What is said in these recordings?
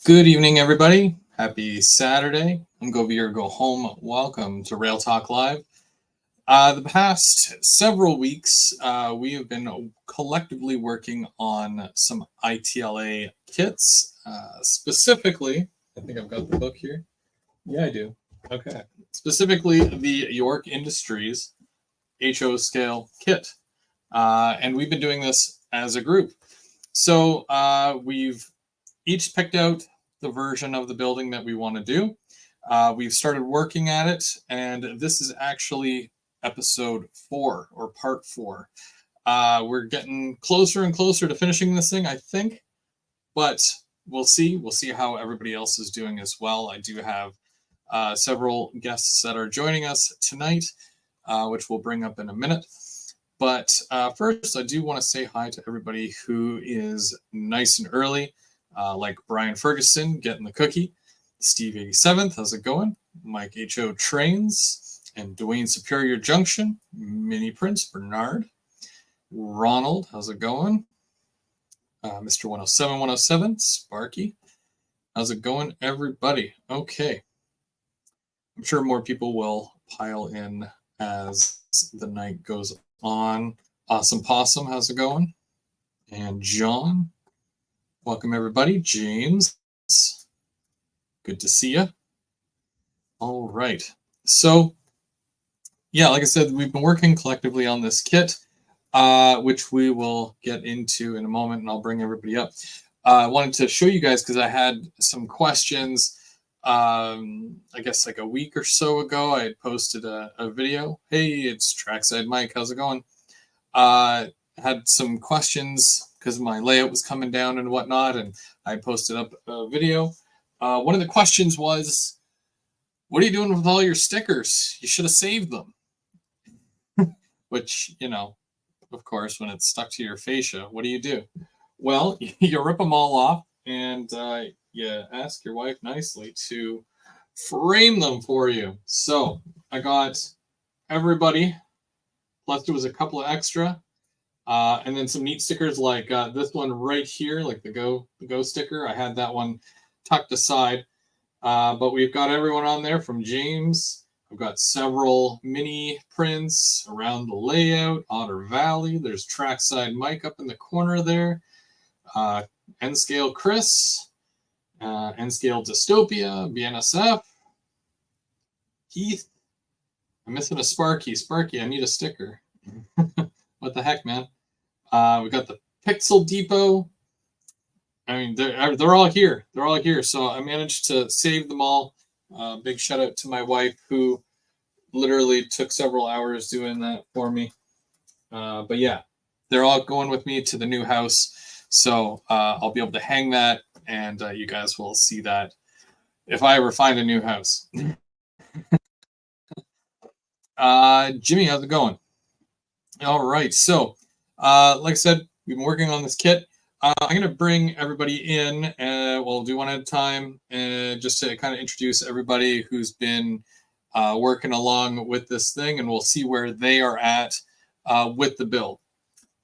Good evening, everybody. Happy Saturday. I'm Go Veer, Go Home. Welcome to Rail Talk Live. The past several weeks, we have been collectively working on some ITLA kits. Specifically, I think I've got the book here. Yeah, I do. Okay. Specifically, the York Industries HO scale kit. And we've been doing this as a group. So we've each picked out the version of the building that we want to do. We've started working at it, and this is actually episode 4 or part 4. We're getting closer and closer to finishing this thing, I think, but we'll see. We'll see how everybody else is doing as well. I do have several guests that are joining us tonight, which we'll bring up in a minute. But first, I do want to say hi to everybody who is nice and early. Like Brian Ferguson getting the cookie, Steve 87th, how's it going? Mike HO Trains, and Dwayne Superior Junction, Mini Prince Bernard, Ronald, how's it going? Mr. 107, Sparky, how's it going, everybody? Okay, I'm sure more people will pile in as the night goes on. Awesome Possum, how's it going? And John. Welcome, everybody. James, good to see you. All right. So, yeah, like I said, we've been working collectively on this kit, which we will get into in a moment, and I'll bring everybody up. I wanted to show you guys because I had some questions. I guess like a week or so ago, I had posted a video. Hey, it's Trackside Mike. How's it going? Had some questions because my layout was coming down and whatnot, and I posted up a video. One of the questions was, what are you doing with all your stickers? You should have saved them. Which, you know, of course, when it's stuck to your fascia, what do? Well, you rip them all off, and you ask your wife nicely to frame them for you. So I got everybody, plus there was a couple of extra. And then some neat stickers like this one right here, like the Go sticker. I had that one tucked aside. But we've got everyone on there from James. I've got several mini prints around the layout. Otter Valley. There's Trackside Mike up in the corner there. N-Scale Chris. N-Scale Dystopia. BNSF. Keith. I'm missing a Sparky. Sparky, I need a sticker. What the heck, man? We got the Pixel Depot. I mean, they're all here. They're all here. So I managed to save them all. Big shout out to my wife who literally took several hours doing that for me. But yeah, they're all going with me to the new house. So I'll be able to hang that, and you guys will see that if I ever find a new house. Jimmy, how's it going? All right. So like I said, we've been working on this kit. I'm going to bring everybody in. We'll do one at a time, just to kind of introduce everybody who's been working along with this thing, and we'll see where they are at with the build.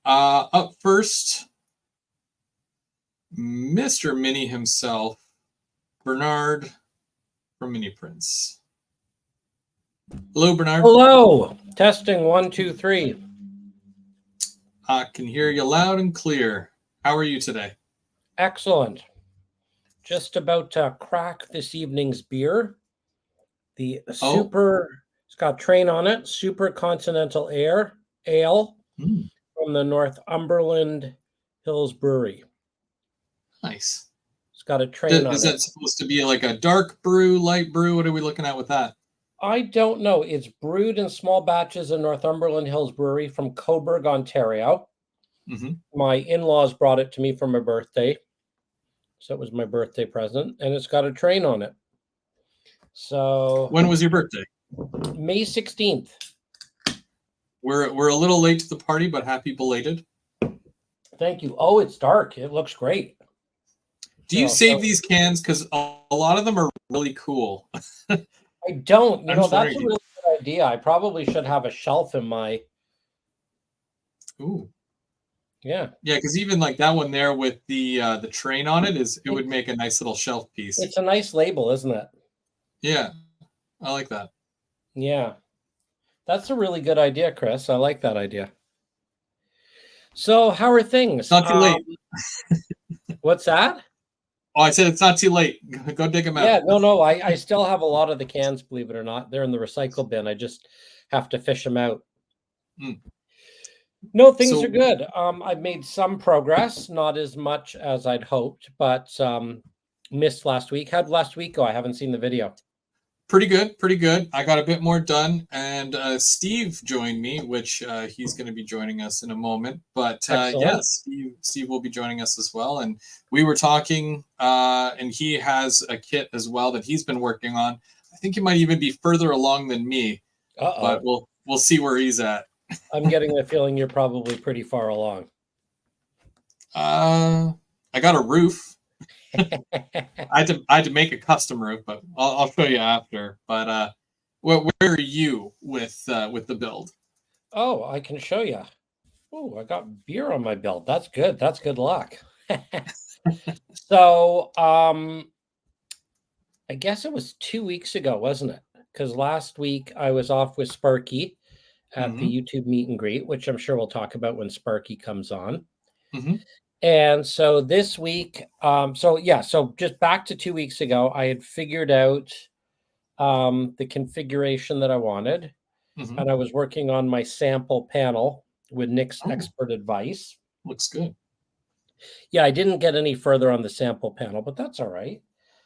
Up first, Mr. Mini himself, Bernard from Mini Prince. Hello, Bernard. Hello. Testing 1, 2, 3. I can hear you loud and clear. How are you today? Excellent. Just about to crack this evening's beer. The super, it's got train on it, Super Continental Ale from the Northumberland Hills Brewery. Nice. It's got a train on it. Is that supposed to be like a dark brew, light brew? What are we looking at with that? I don't know. It's brewed in small batches in Northumberland Hills Brewery from Coburg, Ontario. Mm-hmm. My in-laws brought it to me for my birthday. So it was my birthday present, and it's got a train on it. So when was your birthday? May 16th. We're a little late to the party, but happy belated. Thank you. Oh, it's dark. It looks great. Do you save these cans? Because a lot of them are really cool. I don't. You know, that's a really good idea. I probably should have a shelf in my... Ooh. Yeah. Yeah, because even like that one there with the train on it it would make a nice little shelf piece. It's a nice label, isn't it? Yeah, I like that. Yeah. That's a really good idea, Chris. I like that idea. So how are things? Not too late. What's that? Oh, I said it's not too late. Go dig them Yeah, out. no. I still have a lot of the cans, believe it or not. They're in the recycle bin. I just have to fish them out. Mm. No, things are So good. I've made some progress, not as much as I'd hoped, but missed last week. How'd last week go? I haven't seen the video. pretty good, pretty good. I got a bit more done, and Steve joined me, which he's going to be joining us in a moment. But Excellent. yes, Steve will be joining us as well. And we were talking, and he has a kit as well that he's been working on. I think he might even be further along than me, but Uh-oh. we'll see where he's at. I'm getting the feeling you're probably pretty far along. I got a roof. I had to make a custom roof, but I'll show you after. But where are you with the build? Oh, I can show you. Oh, I got beer on my belt. That's good. That's good luck. So, I guess it was 2 weeks ago, wasn't it? Because last week I was off with Sparky at the YouTube meet and greet, which I'm sure we'll talk about when Sparky comes on. Mm-hmm. And so this week, so just back to 2 weeks ago, I had figured out the configuration that I wanted, and I was working on my sample panel with Nick's expert advice. Looks good. Yeah, I didn't get any further on the sample panel, but that's all right.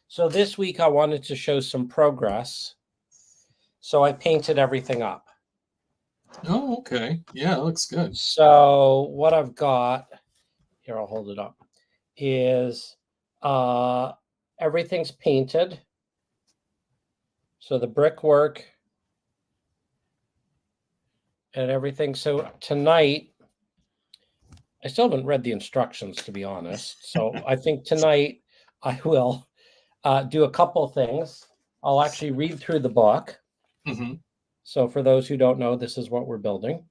So this week I wanted to show some progress. So I painted everything up. Oh, okay. Yeah, it looks good. So what I've got here, I'll hold it up, is everything's painted. So the brickwork and everything. So tonight, I still haven't read the instructions, to be honest. So I think tonight I will do a couple things. I'll actually read through the book. Mm-hmm. So for those who don't know, this is what we're building.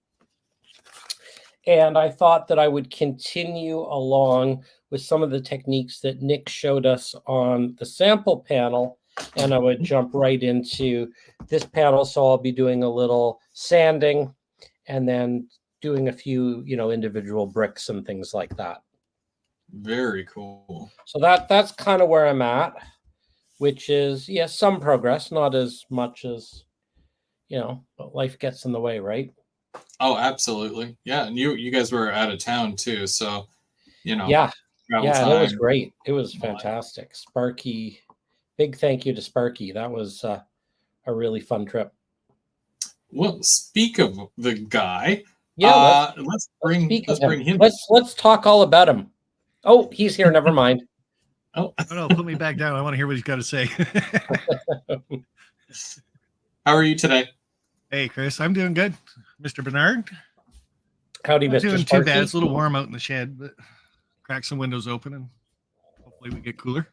And I thought that I would continue along with some of the techniques that Nick showed us on the sample panel, and I would jump right into this panel. So I'll be doing a little sanding and then doing a few, individual bricks and things like that. Very cool. So that's kind of where I'm at, which is, yes, some progress, not as much as, but life gets in the way, right? Oh, absolutely. Yeah, and you guys were out of town too, so Yeah, travel and it was time. great. It was fantastic. Sparky, big thank you to Sparky. That was a really fun trip. Well, speak of the guy. Yeah, let's bring him. Let's talk all about him. Oh, he's here. Never mind. Oh no, put me back down. I want to hear what he's got to say. How are you today? Hey, Chris, I'm doing good. Mr. Bernard? Howdy, Not Mr. doing Sparky. too bad. It's a little warm out in the shed, but crack some windows open and hopefully we get cooler.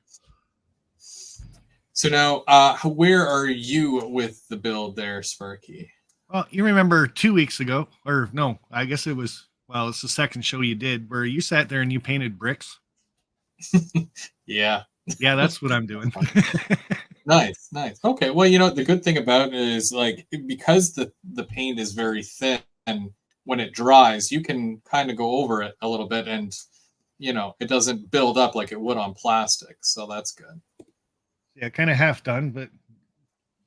So now, where are you with the build there, Sparky? Well, you remember 2 weeks ago, or no, I guess it was, it's the second show you did where you sat there and you painted bricks. Yeah. Yeah, that's what I'm doing. Nice. Okay, well, the good thing about it is because the paint is very thin, and when it dries, you can kind of go over it a little bit, and it doesn't build up like it would on plastic. So that's good. Yeah, kind of half done, but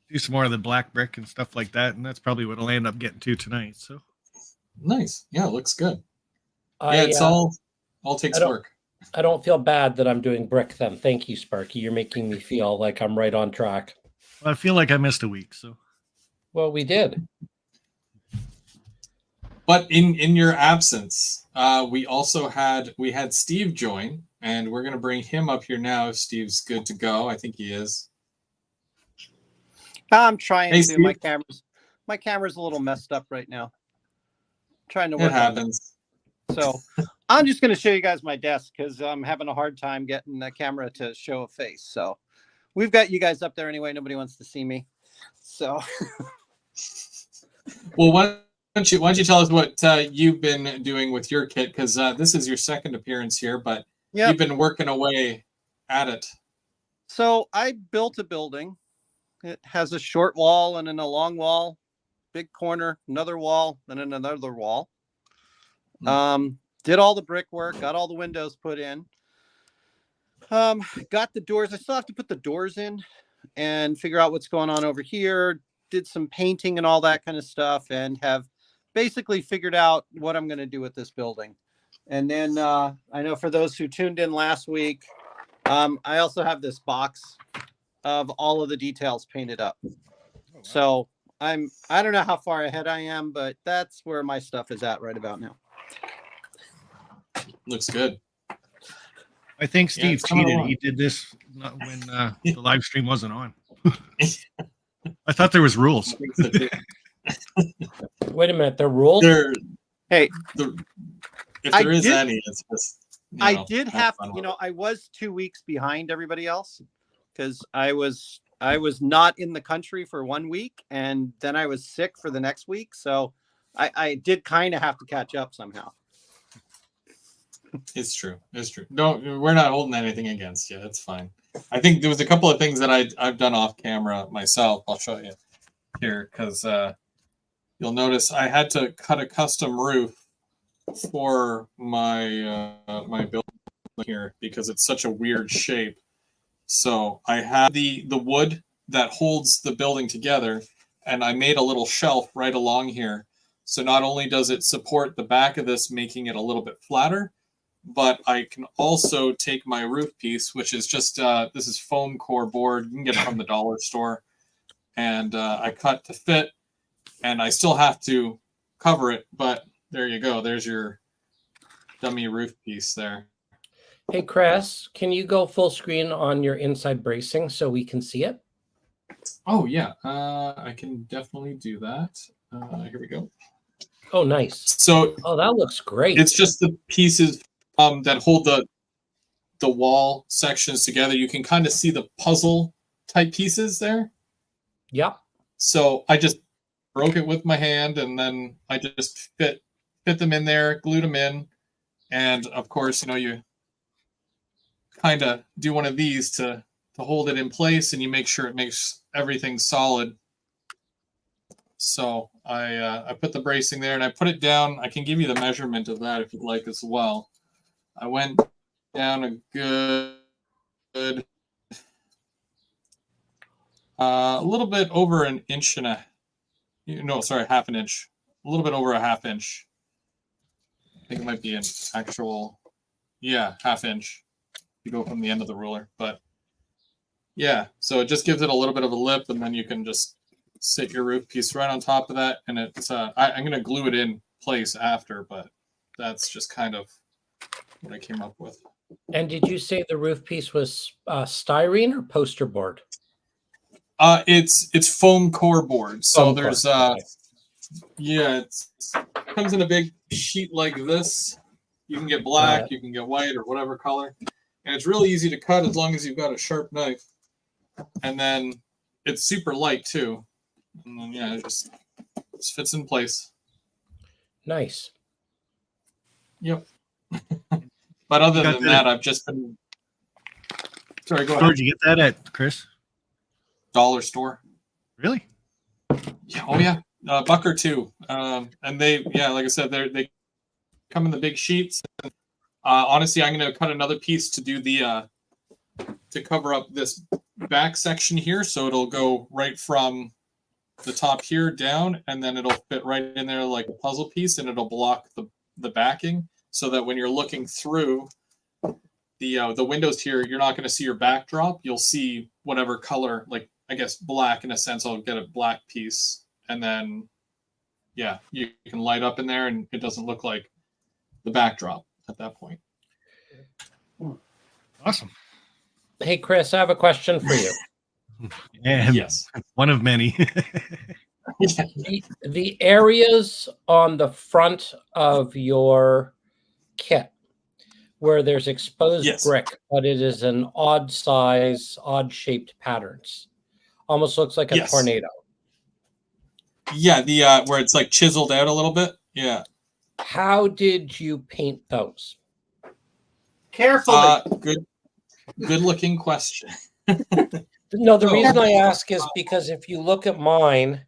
do some more of the black brick and stuff like that, and that's probably what I'll end up getting to tonight. So nice. Yeah, it looks good. It's all takes work. I don't feel bad that I'm doing brick then. Thank you, Sparky. You're making me feel like I'm right on track. Well, I feel like I missed a week, so. Well, we did. But in your absence, we had Steve join, and we're going to bring him up here now. If Steve's good to go, I think he is. I'm trying to. Steve. My camera's a little messed up right now. I'm trying to It work happens. on it. So I'm just going to show you guys my desk because I'm having a hard time getting the camera to show a face. So we've got you guys up there anyway. Nobody wants to see me. So well, why why don't you tell us what you've been doing with your kit? Because this is your second appearance here, but you've been working away at it. So I built a building. It has a short wall and then a long wall, big corner, another wall, and then another wall. Did all the brickwork, got all the windows put in. Got the doors. I still have to put the doors in and figure out what's going on over here. Did some painting and all that kind of stuff, and have basically figured out what I'm going to do with this building. And then I know for those who tuned in last week, I also have this box of all of the details painted up. Oh, wow. So I don't know how far ahead I am, but that's where my stuff is at right about now. Looks good. I think Steve cheated. He did this when the live stream wasn't on. I thought there was rules. Wait a minute, there are rules? Hey, if there is any, it's just. I did have, I was 2 weeks behind everybody else because I was not in the country for 1 week, and then I was sick for the next week. So I did kind of have to catch up somehow. It's true. It's true. We're not holding anything against you. It's fine. I think there was a couple of things that I've done off camera myself. I'll show you here because you'll notice I had to cut a custom roof for my my building here because it's such a weird shape. So I have the wood that holds the building together, and I made a little shelf right along here. So not only does it support the back of this, making it a little bit flatter, but I can also take my roof piece, which is just, this is foam core board. You can get it from the dollar store. And I cut to fit, and I still have to cover it, but there you go. There's your dummy roof piece there. Hey, Chris, can you go full screen on your inside bracing so we can see it? Oh, yeah. I can definitely do that. Here we go. Oh, nice. So, that looks great. It's just the pieces that hold the wall sections together. You can kind of see the puzzle type pieces there. Yep. So I just broke it with my hand, and then I just fit them in there, glued them in, and of course, you kind of do one of these to hold it in place, and you make sure it makes everything solid. So I put the bracing there, and I put it down. I can give you the measurement of that if you'd like as well. I went down a good a little bit over an inch and half an inch. A little bit over a half inch. I think it might be an actual, half inch. You go from the end of the ruler, but yeah. So it just gives it a little bit of a lip, and then you can just sit your roof piece right on top of that, and it's. I'm going to glue it in place after, but that's just kind of what I came up with. And did you say the roof piece was styrene or poster board? It's foam core board. So Foam there's core. Okay. it comes in a big sheet like this. You can get black, you can get white, or whatever color, and it's really easy to cut as long as you've got a sharp knife. And then it's super light too. And then it just fits in place. Nice. Yep. But other than that, I've just been. Sorry, go ahead. Where'd you get that at, Chris? Dollar store. Really? Yeah. Oh yeah. Buck or two. And they, like I said, they come in the big sheets. And, honestly, I'm going to cut another piece to do the to cover up this back section here, so it'll go right from the top here down, and then it'll fit right in there like a puzzle piece, and it'll block the backing, so that when you're looking through the windows here, you're not going to see your backdrop. You'll see whatever color, like I guess black in a sense. I'll get a black piece, and then you can light up in there, and it doesn't look like the backdrop at that point. Awesome. Hey, Chris, I have a question for you. And yes, one of many. The areas on the front of your kit where there's exposed brick, but it is an odd size, odd shaped patterns. Almost looks like a tornado. Yeah, the where it's like chiseled out a little bit. Yeah. How did you paint those? Carefully. Good looking question. No, the So- reason I ask is because if you look at mine,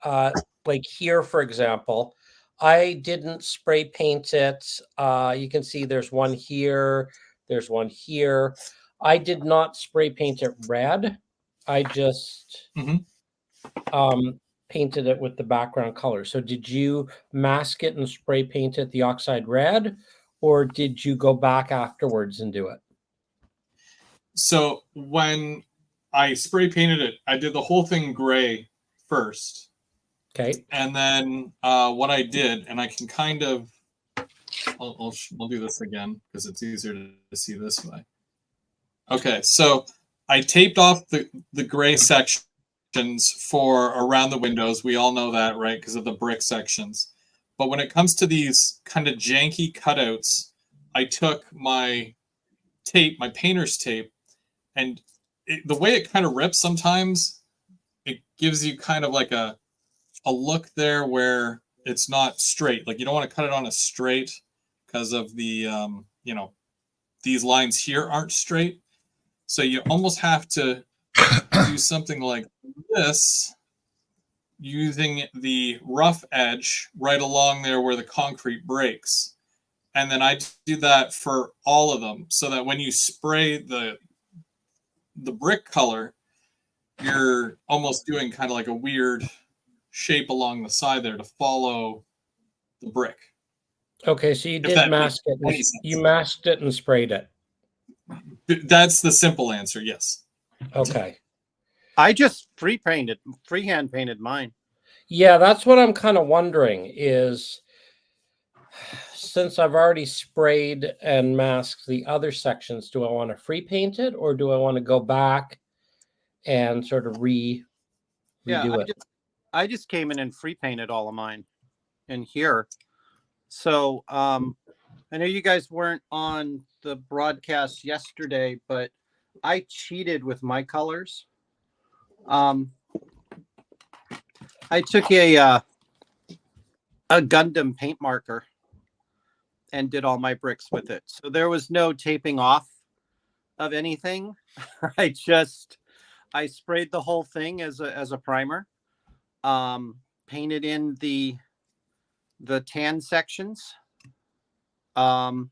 like here, for example, I didn't spray paint it. You can see there's one here, there's one here. I did not spray paint it red. I just Mhm. painted it with the background color. So did you mask it and spray paint it the oxide red, or did you go back afterwards and do it? So when I spray painted it, I did the whole thing gray first. Okay. And then what I did, and I can kind of, I'll do this again because it's easier to see this way. Okay, so I taped off the gray sections for around the windows. We all know that, right? Because of the brick sections. But when it comes to these kind of janky cutouts, I took my tape, my painter's tape, and the way it kind of rips sometimes, it gives you kind of like a look there where it's not straight. Like you don't want to cut it on a straight because of the these lines here aren't straight. So you almost have to do something like this using the rough edge right along there where the concrete breaks. And then I do that for all of them so that when you spray the brick color, you're almost doing kind of like a weird shape along the side there to follow the brick. Okay, so you did mask it. You masked it and sprayed it. That's the simple answer. Yes. Okay. I just freehand painted mine. Yeah, that's what I'm kind of wondering is since I've already sprayed and masked the other sections, do I want to free paint it or do I want to go back and sort of redo it? I just came in and free painted all of mine in here. So I know you guys weren't on the broadcast yesterday, but I cheated with my colors. I took a Gundam paint marker and did all my bricks with it. So there was no taping off of anything. I sprayed the whole thing as a primer. Painted in the tan sections. And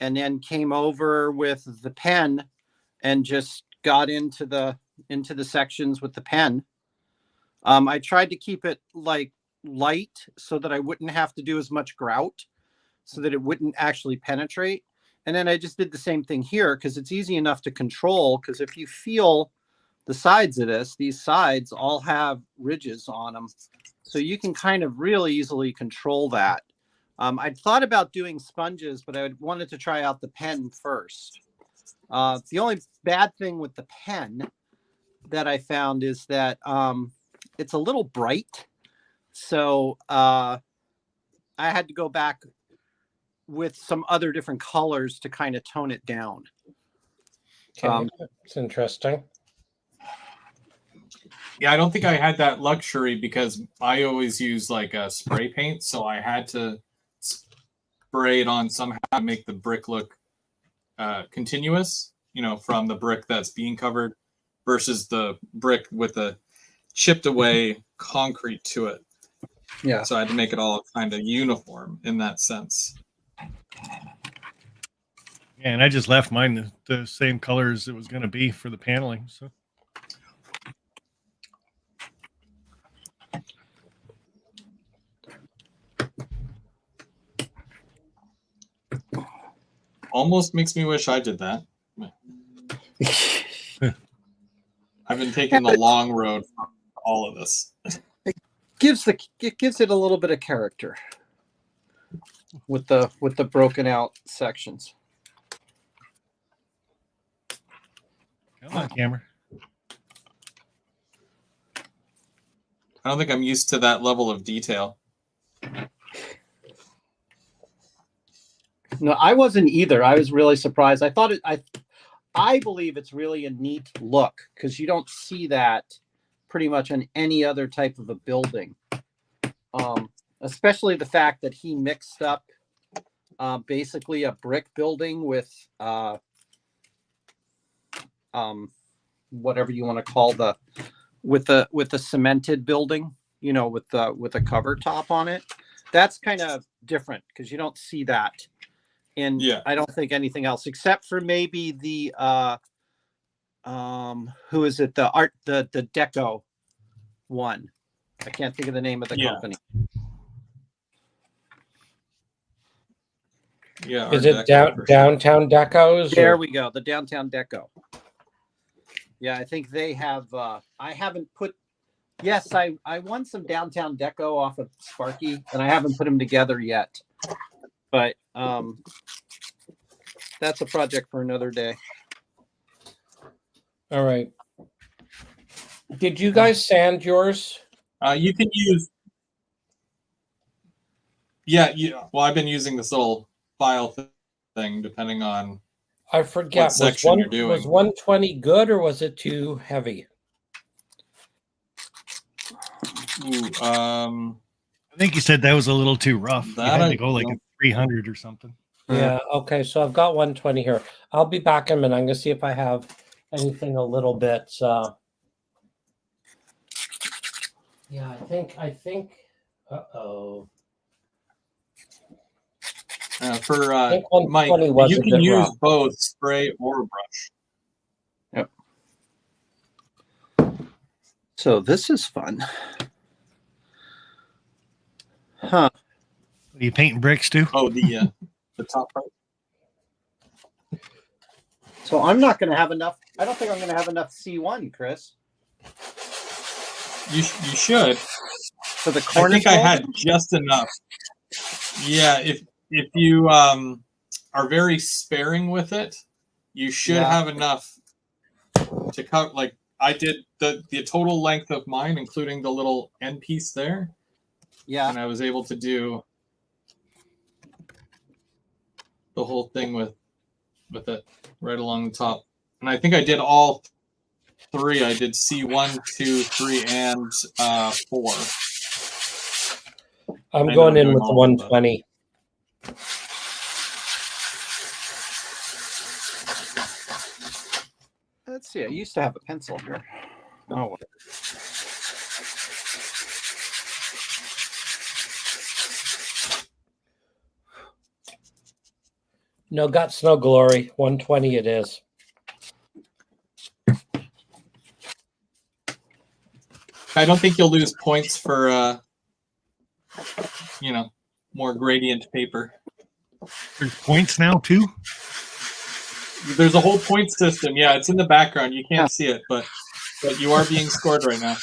then came over with the pen and just got into the sections with the pen. I tried to keep it like light so that I wouldn't have to do as much grout so that it wouldn't actually penetrate. And then I just did the same thing here because it's easy enough to control, because if you feel the sides of this, these sides all have ridges on them. So you can kind of really easily control that. I'd thought about doing sponges, but I wanted to try out the pen first. The only bad thing with the pen that I found is that it's a little bright. So I had to go back with some other different colors to kind of tone it down. Okay, that's interesting. Yeah, I don't think I had that luxury because I always use like a spray paint, so I had to spray it on somehow to make the brick look continuous, from the brick that's being covered versus the brick with the chipped away concrete to it. Yeah. So I had to make it all kind of uniform in that sense. Yeah, and I just left mine the same colors it was going to be for the paneling. So. Almost makes me wish I did that. I've been taking the long road for all of this. It gives it a little bit of character with the broken out sections. Come on, camera. I don't think I'm used to that level of detail. No, I wasn't either. I was really surprised. I believe it's really a neat look because you don't see that pretty much on any other type of a building. especially the fact that he mixed up basically a brick building with whatever you want to call with the cemented building, with a cover top on it. That's kind of different because you don't see that in, I don't think, anything else except for maybe the who is it, the Deco one. I can't think of the name of the company. Yeah. Is it Downtown Decos? There we go. The Downtown Deco. Yeah, I think they have. I haven't put. Yes, I won some Downtown Deco off of Sparky, and I haven't put them together yet. But that's a project for another day. All right. Did you guys sand yours? You can use. Yeah. Well, I've been using this little file thing, depending on. I forget. What section you're doing. Was 120 good or was it too heavy? Ooh, I think you said that was a little too rough. You had to go like a 300 or something. Yeah. Okay. So I've got 120 here. I'll be back in a minute. I'm going to see if I have anything a little bit. Yeah, I think. Uh-oh. For Mike, you can use both spray or brush. Yep. So this is fun. Huh. Are you painting bricks too? Oh, the top part. So I'm not going to have enough. I don't think I'm going to have enough C1, Chris. You should. For the corner. I think I had just enough. Yeah, if you are very sparing with it, you should have enough to cut. Like I did the total length of mine, including the little end piece there. Yeah, and I was able to do the whole thing with it right along the top. And I think I did all three. I did C1, 2, 3, and 4. I'm going in with the 120. Let's see. I used to have a pencil here. Oh. No guts, no glory. 120 it is. I don't think you'll lose points for, more gradient paper. There's points now too? There's a whole point system. Yeah, it's in the background. You can't see it, but you are being scored right now.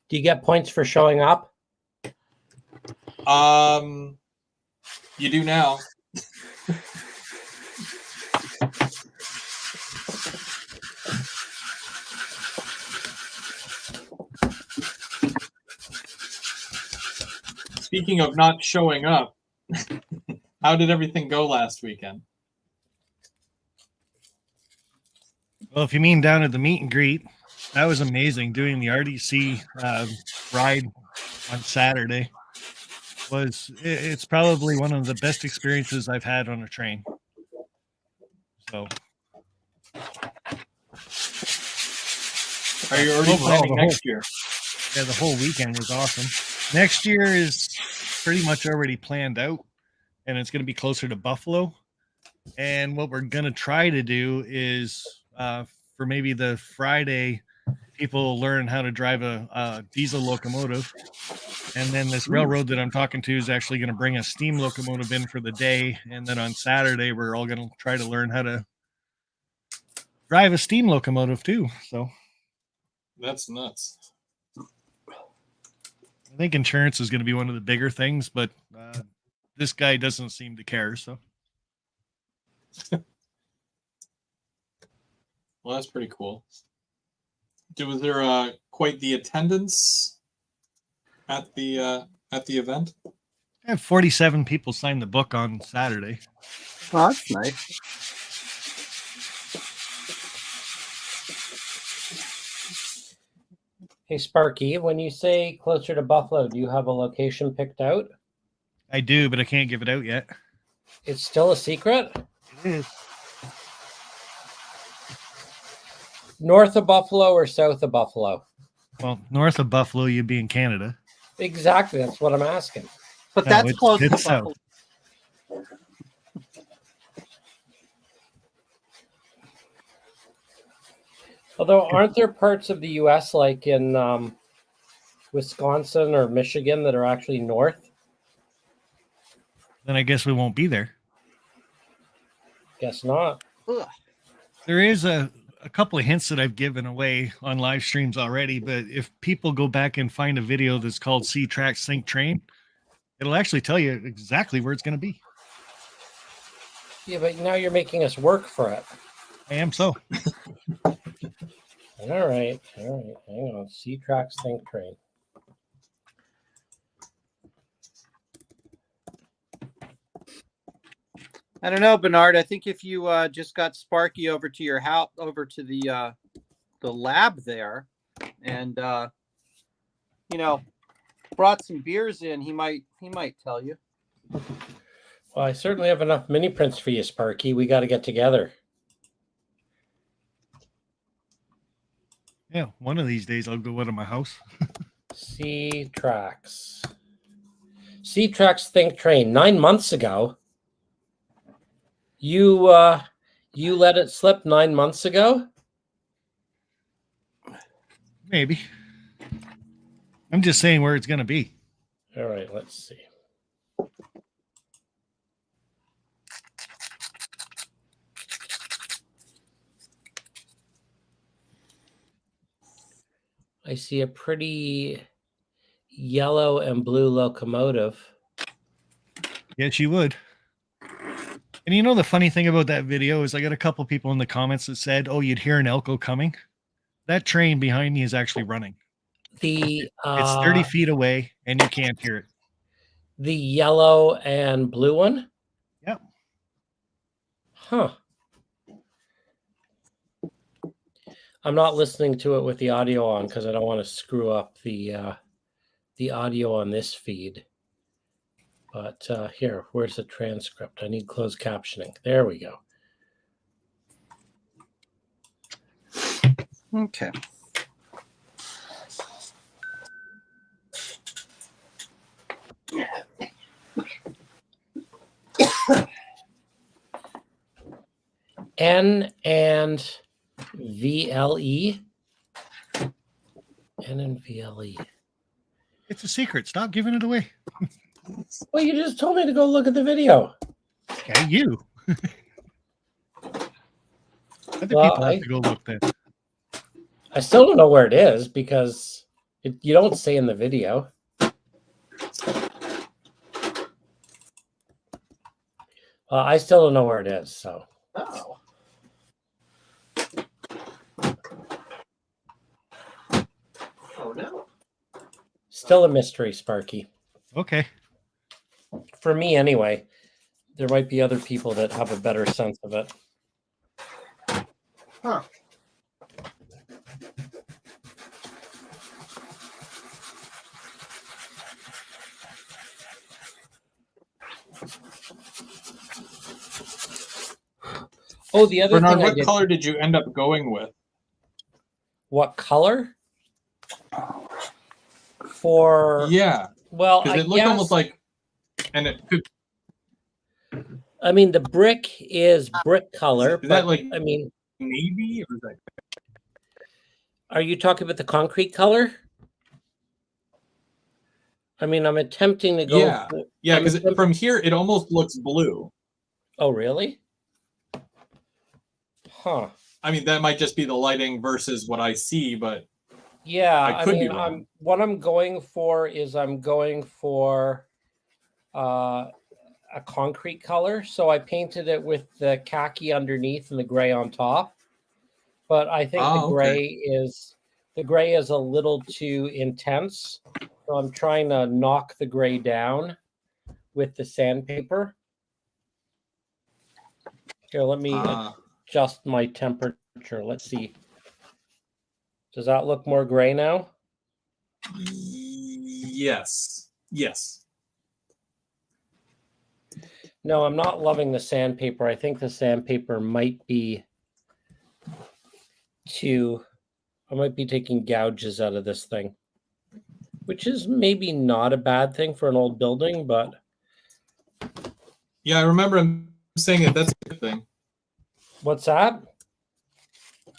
Do you get points for showing up? You do now. Speaking of not showing up, how did everything go last weekend? Well, if you mean down at the meet and greet, that was amazing. Doing the RDC ride on Saturday it's probably one of the best experiences I've had on a train. So, are you already planning next year? Yeah, the whole weekend was awesome. Next year is pretty much already planned out, and it's going to be closer to Buffalo. And what we're going to try to do is for maybe the Friday, people learn how to drive a diesel locomotive. And then this railroad that I'm talking to is actually going to bring a steam locomotive in for the day. And then on Saturday, we're all going to try to learn how to drive a steam locomotive too. So that's nuts. I think insurance is going to be one of the bigger things, but this guy doesn't seem to care. So, well, that's pretty cool. Was there quite the attendance at the event? I have 47 people sign the book on Saturday. Oh, that's nice. Hey, Sparky, when you say closer to Buffalo, do you have a location picked out? I do, but I can't give it out yet. It's still a secret? It is. North of Buffalo or south of Buffalo? Well, north of Buffalo, you'd be in Canada. Exactly. That's what I'm asking. But No, that's it's close to south. Buffalo. Although, aren't there parts of the U.S. like in Wisconsin or Michigan that are actually north? Then I guess we won't be there. Guess not. Ugh. There is a couple of hints that I've given away on live streams already, but if people go back and find a video that's called See Tracks Think Train, it'll actually tell you exactly where it's going to be. Yeah, but now you're making us work for it. I am so. All right. Hang on. See Tracks Think Train. I don't know, Bernard. I think if you just got Sparky over to your house, over to the lab there, and brought some beers in, he might tell you. Well, I certainly have enough mini prints for you, Sparky. We got to get together. Yeah, one of these days I'll go out of my house. See Tracks. See Tracks Think Train. 9 months ago. You let it slip 9 months ago? Maybe. I'm just saying where it's going to be. All right, let's see. I see a pretty yellow and blue locomotive. Yes, you would. And you know the funny thing about that video is I got a couple people in the comments that said, "Oh, you'd hear an Elko coming." That train behind me is actually running. It's It's 30 feet away, and you can't hear it. The yellow and blue one? Yep. Huh. I'm not listening to it with the audio on because I don't want to screw up the audio on this feed. But here, where's the transcript? I need closed captioning. There we go. Okay. N and VLE. N and VLE. It's a secret. Stop giving it away. Well, you just told me to go look at the video. Okay, you. Other people have to go look then. I still don't know where it is because you don't say in the video. I still don't know where it is, so. Oh. Oh no. Still a mystery, Sparky. Okay. For me, anyway. There might be other people that have a better sense of it. Huh. Oh, the other Bernard, thing I what did. color did you end up going with? What color? For Yeah, well, because I it looked guess, almost like, and it could. I mean, the brick is brick color, Is but that like I mean, navy or is that? are you talking about the concrete color? I mean, I'm attempting to go. Yeah, yeah, because from here it almost looks blue. Oh, really? Huh. I mean, that might just be the lighting versus what I see, but yeah, I could be mean, wrong. What I'm going for is I'm going for a concrete color. So I painted it with the khaki underneath and the gray on top. But I think the gray is a little too intense. So I'm trying to knock the gray down with the sandpaper. Here, let me adjust my temperature. Let's see. Does that look more gray now? Yes. Yes. No, I'm not loving the sandpaper. I think the sandpaper might be I might be taking gouges out of this thing, which is maybe not a bad thing for an old building, but Yeah, I remember him saying that that's a good thing. what's that?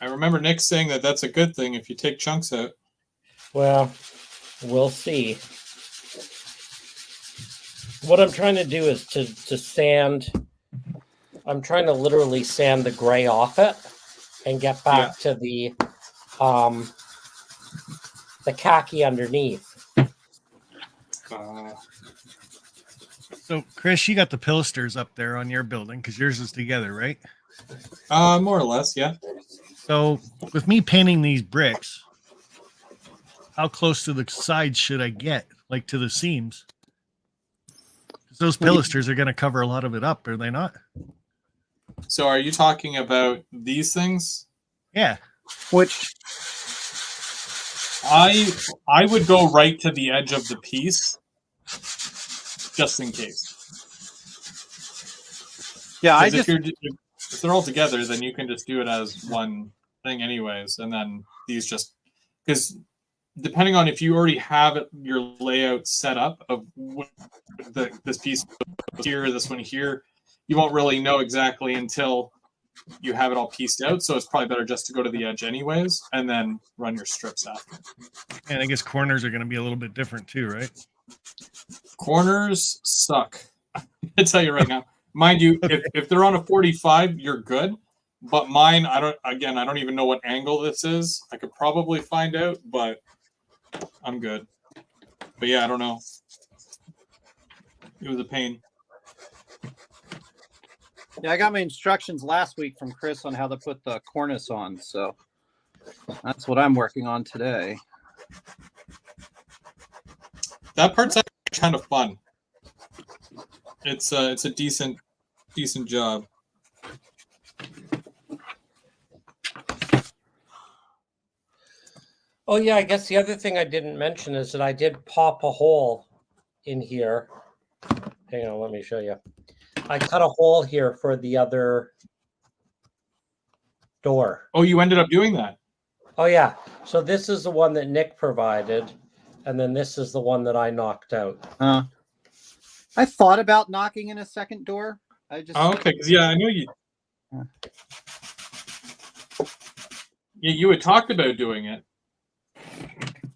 I remember Nick saying that that's a good thing if you take chunks out. Well, we'll see. What I'm trying to do is to sand. I'm trying to literally sand the gray off it and get back to the khaki underneath. So, Chris, you got the pilasters up there on your building because yours is together, right? More or less, yeah. So, with me painting these bricks, how close to the sides should I get, like to the seams? Because those pilasters are going to cover a lot of it up, are they not? So, are you talking about these things? Yeah. Which I would go right to the edge of the piece, just in case. Yeah, if they're all together, then you can just do it as one thing, anyways, and then these just because depending on if you already have your layout set up of this piece here, this one here, you won't really know exactly until you have it all pieced out. So it's probably better just to go to the edge, anyways, and then run your strips after. And I guess corners are going to be a little bit different too, right? Corners suck. I tell you right now. Mind you, if they're on a 45, you're good. But mine, I don't even know what angle this is. I could probably find out, but I'm good. But yeah, I don't know. It was a pain. Yeah, I got my instructions last week from Chris on how to put the cornice on, so that's what I'm working on today. That part's actually kind of fun. It's a decent job. Oh yeah, I guess the other thing I didn't mention is that I did pop a hole in here. Hang on, let me show you. I cut a hole here for the other door. Oh, you ended up doing that? Oh yeah. So this is the one that Nick provided, and then this is the one that I knocked out. I thought about knocking in a second door. Okay, because yeah, I know you. Yeah, you had talked about doing it,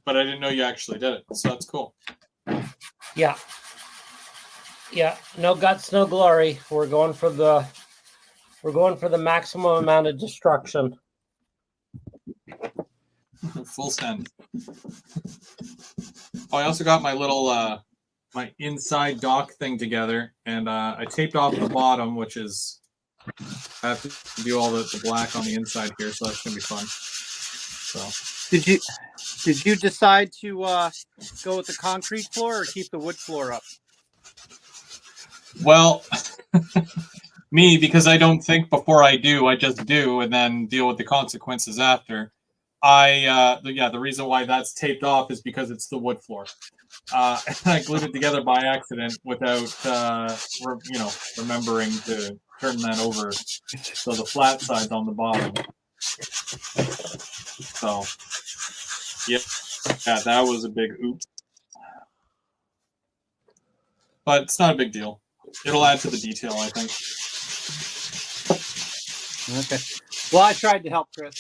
but I didn't know you actually did it. So that's cool. Yeah. Yeah. No guts, no glory. We're going for the maximum amount of destruction. Full send. Oh, I also got my little my inside dock thing together, and I taped off the bottom, which is I have to do all the black on the inside here, so that's gonna be fun. So did you decide to go with the concrete floor or keep the wood floor up? Well, me, because I don't think before I do, I just do, and then deal with the consequences after. The reason why that's taped off is because it's the wood floor. I glued it together by accident without, remembering to turn that over. So the flat side's on the bottom. So, yeah, that was a big oops. But it's not a big deal. It'll add to the detail, I think. Okay. Well, I tried to help Chris.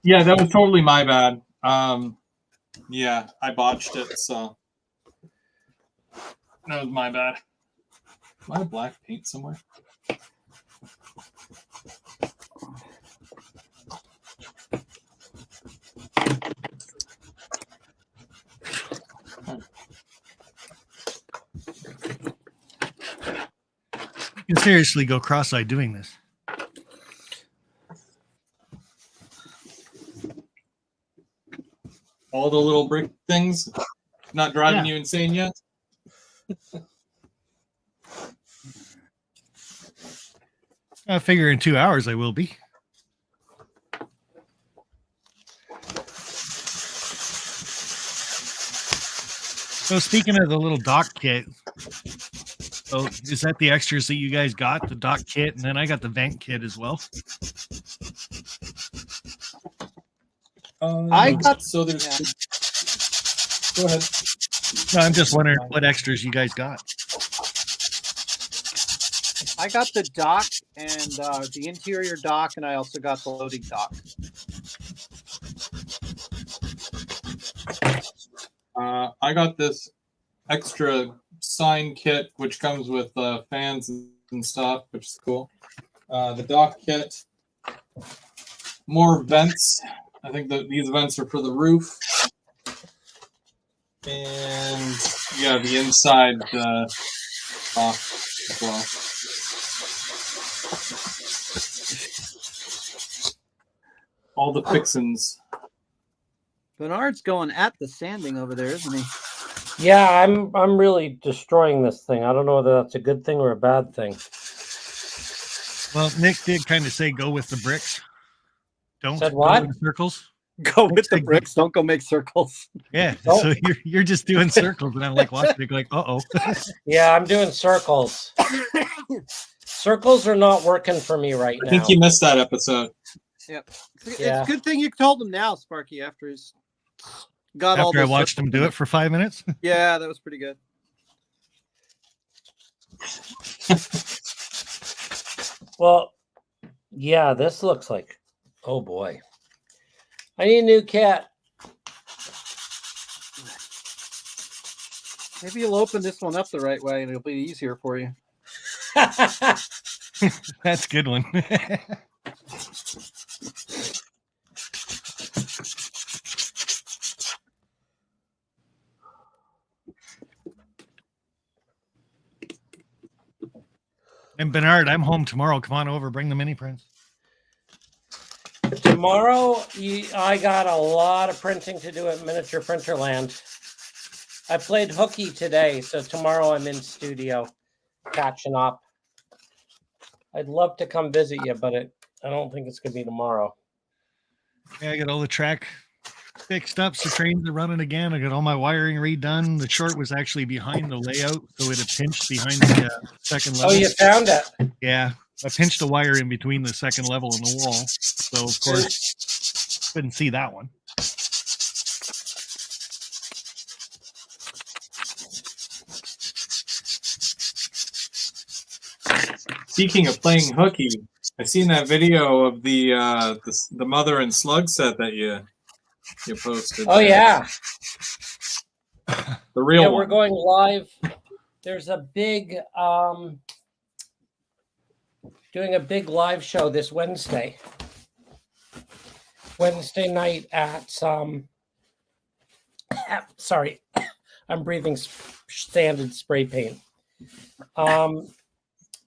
Yeah, that was totally my bad. Yeah, I botched it, so that was my bad. Do I have black paint somewhere? You can seriously go cross-eyed doing this. All the little brick things not driving you insane yet? I figure in 2 hours I will be. So speaking of the little dock kit, so is that the extras that you guys got? The dock kit, and then I got the vent kit as well. I got so there's. Go ahead. No, I'm just wondering what extras you guys got. I got the dock and the interior dock, and I also got the loading dock. I got this extra sign kit, which comes with fans and stuff, which is cool. The dock kit, more vents. I think that these vents are for the roof. And yeah, the inside dock as well. All the fixins. Bernard's going at the sanding over there, isn't he? Yeah, I'm really destroying this thing. I don't know whether that's a good thing or a bad thing. Well, Nick did kind of say go with the bricks. Don't Said go what? in circles. Go with the bricks. Don't go make circles. Yeah, Oh. so you're just doing circles, and I'm like watching it, like, uh-oh. Yeah, I'm doing circles. Circles are not working for me right now. I think you missed that episode. Yep. Yeah. It's a good thing you told him now, Sparky, after he's got all After I those watched him circles. do it for 5 minutes. Yeah, that was pretty good. Well, yeah, this looks like, oh boy. I need a new cat. Maybe you'll open this one up the right way and it'll be easier for you. That's a good one. And Bernard, I'm home tomorrow. Come on over, bring the mini prints. Tomorrow, I got a lot of printing to do at Miniature Printerland. I played hooky today, so tomorrow I'm in studio catching up. I'd love to come visit you, but I don't think it's going to be tomorrow. Yeah, I got all the track fixed up, so trains are running again. I got all my wiring redone. The short was actually behind the layout, so it had pinched behind the second level. Oh, you found it? Yeah, I pinched a wire in between the second level and the wall, so of course couldn't see that one. Speaking of playing hooky, I seen that video of the mother and slug set that you posted. Oh, yeah. The real one. We're going live. There's a big doing a big live show this Wednesday night at sorry, I'm breathing sanded spray paint.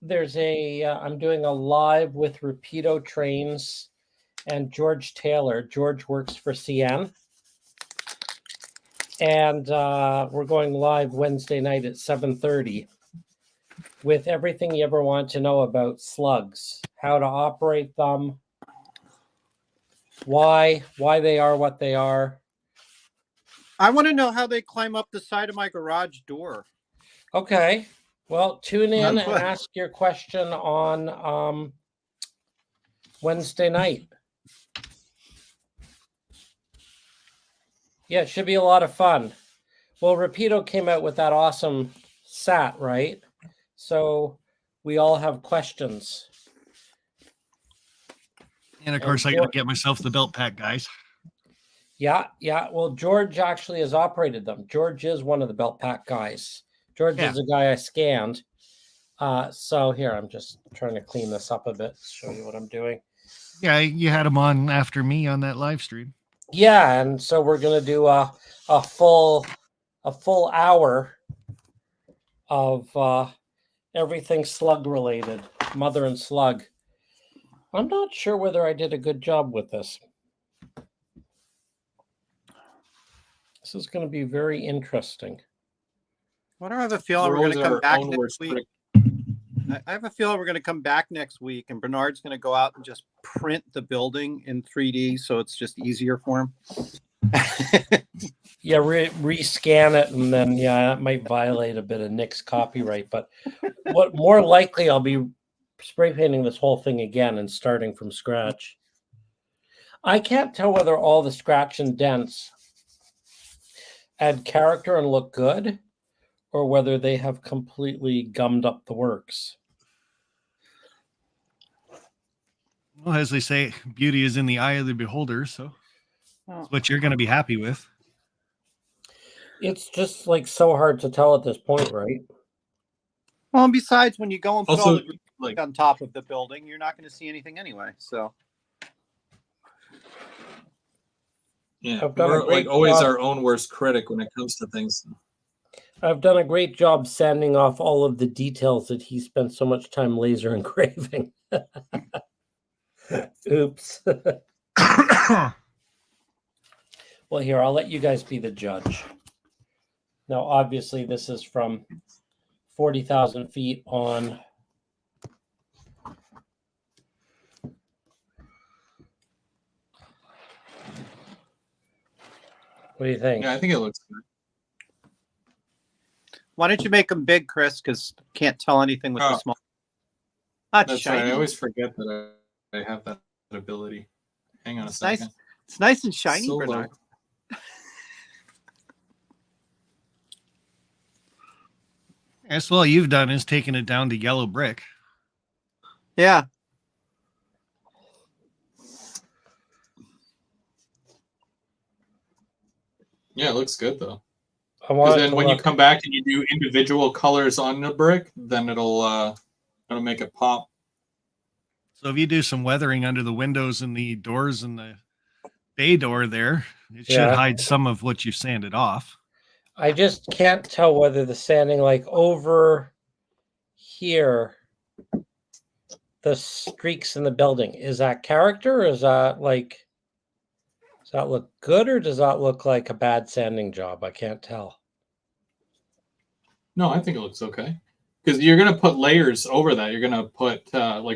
There's I'm doing a live with Rapido Trains and George Taylor. George works for CN. And we're going live Wednesday night at 7:30 with everything you ever want to know about slugs, how to operate them, why they are what they are. I want to know how they climb up the side of my garage door. Okay. Well, tune in and ask your question on Wednesday night. Yeah, it should be a lot of fun. Well, Rapido came out with that awesome sat, right? So we all have questions. And of course, I got to get myself the belt pack, guys. Yeah. Well, George actually has operated them. George is one of the belt pack guys. George is the guy I scanned. So here, I'm just trying to clean this up a bit, show you what I'm doing. Yeah, you had him on after me on that live stream. Yeah, and so we're gonna do a full hour of everything slug related, mother and slug. I'm not sure whether I did a good job with this. This is going to be very interesting. Why do I have a feeling we're going to come back next week? I have a feeling we're going to come back next week, and Bernard's going to go out and just print the building in 3D, so it's just easier for him. Yeah, rescan it, and then that might violate a bit of Nick's copyright. But what more likely, I'll be spray painting this whole thing again and starting from scratch. I can't tell whether all the scratch and dents add character and look good, or whether they have completely gummed up the works. Well, as they say, beauty is in the eye of the beholder, so that's what you're going to be happy with. It's just like so hard to tell at this point, right? Well, and besides, when you go and put all Also, the like on top of the building, you're not going to see anything anyway. So, yeah, we're like always our own worst critic when it comes to things. I've done a great job sanding off all of the details that he spent so much time laser engraving. Oops. Well, here, I'll let you guys be the judge. Now, obviously, this is from 40,000 feet on. What do you think? Yeah, I think it looks good. why don't you make them big, Chris? Because can't tell anything with the small. That's shiny. Right. I always forget that I have that ability. Hang on a second. Nice. It's nice and shiny, so Bernard. That's all you've done is taken it down to yellow brick. Yeah. Yeah, it looks good though. Because then when you come back and you do individual colors on the brick, then it'll make it pop. So if you do some weathering under the windows and the doors and the bay door there, it should hide some of what you sanded off. I just can't tell whether the sanding, like over here, the streaks in the building, is that character, or is that like, does that look good, or does that look like a bad sanding job? I can't tell. No, I think it looks okay. Because you're going to put layers over that. You're going to put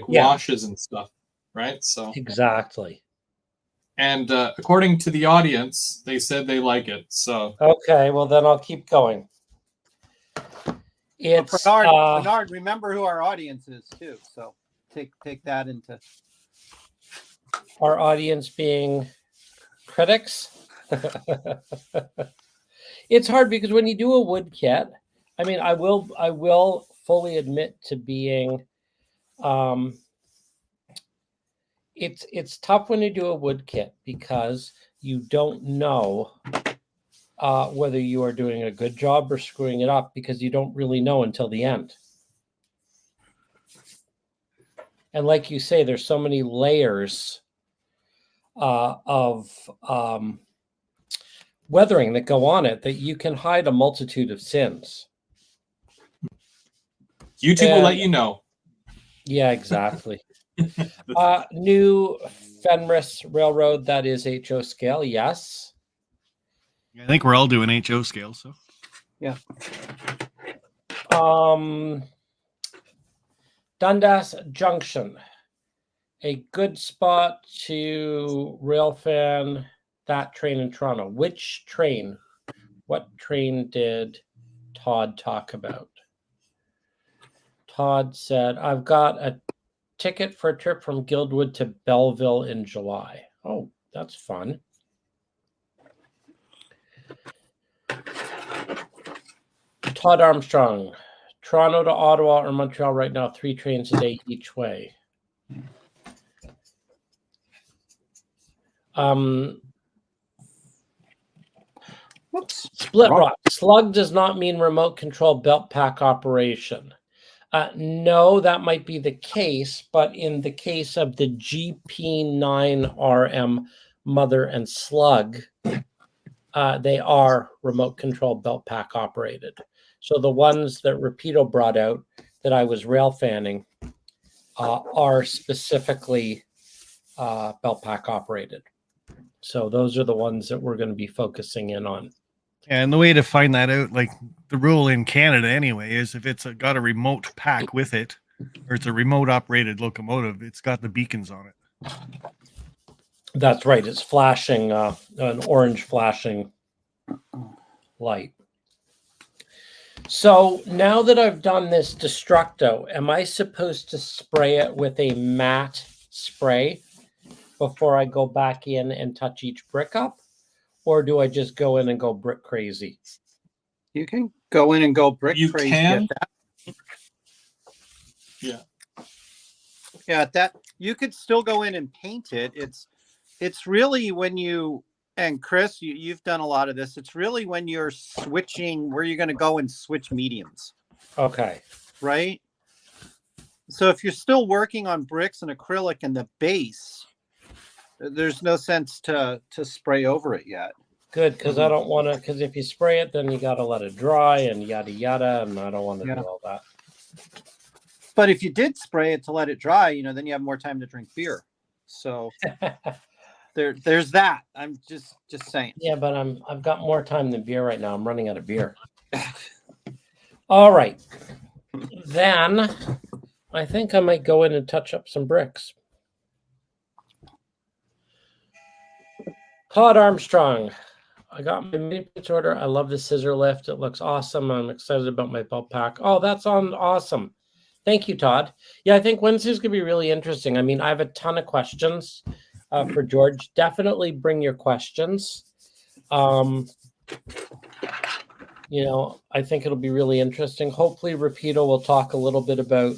washes and stuff, right? So exactly. And according to the audience, they said they like it. So okay, well then I'll keep going. It's Bernard, remember who our audience is too. So take that into our audience being critics. It's hard because when you do a wood kit, I mean, I will fully admit to being, it's tough when you do a wood kit because you don't know whether you are doing a good job or screwing it up, because you don't really know until the end. And like you say, there's so many layers of weathering that go on it that you can hide a multitude of sins. YouTube will let you know. Yeah, exactly. New Fenris Railroad, that is HO scale, yes. I think we're all doing HO scale, so. Yeah. Dundas Junction, a good spot to rail fan that train in Toronto. Which train? What train did Todd talk about? Todd said, I've got a ticket for a trip from Guildwood to Belleville in July. Oh, that's fun. Todd Armstrong, Toronto to Ottawa or Montreal right now, 3 trains a day each way. Split rock. Slug does not mean remote control belt pack operation. No, that might be the case, but in the case of the GP9RM Mother and Slug, they are remote control belt pack operated. So the ones that Rapido brought out that I was rail fanning are specifically belt pack operated. So those are the ones that we're going to be focusing in on. And the way to find that out, like the rule in Canada anyway, is if it's got a remote pack with it, or it's a remote operated locomotive, it's got the beacons on it. That's right. It's flashing, an orange flashing light. So now that I've done this Destructo, am I supposed to spray it with a matte spray before I go back in and touch each brick up? Or do I just go in and go brick crazy? You can go in and go brick You crazy can. at that. Yeah. Yeah, that you could still go in and paint it. It's really when you, and Chris, you've done a lot of this. It's really when you're switching where you're going to go and switch mediums. Okay. Right? So if you're still working on bricks and acrylic in the base, there's no sense to spray over it yet. Good, because I don't want to, because if you spray it, then you got to let it dry and yada yada, and I don't want to do all that. But if you did spray it to let it dry, then you have more time to drink beer. So there's that. I'm just saying. Yeah, but I've got more time than beer right now. I'm running out of beer. All right. Then I think I might go in and touch up some bricks. Todd Armstrong. I got my mini pizza order. I love the scissor lift. It looks awesome. I'm excited about my belt pack. Oh, that's awesome. Thank you, Todd. Yeah, I think Wednesday's going to be really interesting. I mean, I have a ton of questions for George. Definitely bring your questions. I think it'll be really interesting. Hopefully, Rapido will talk a little bit about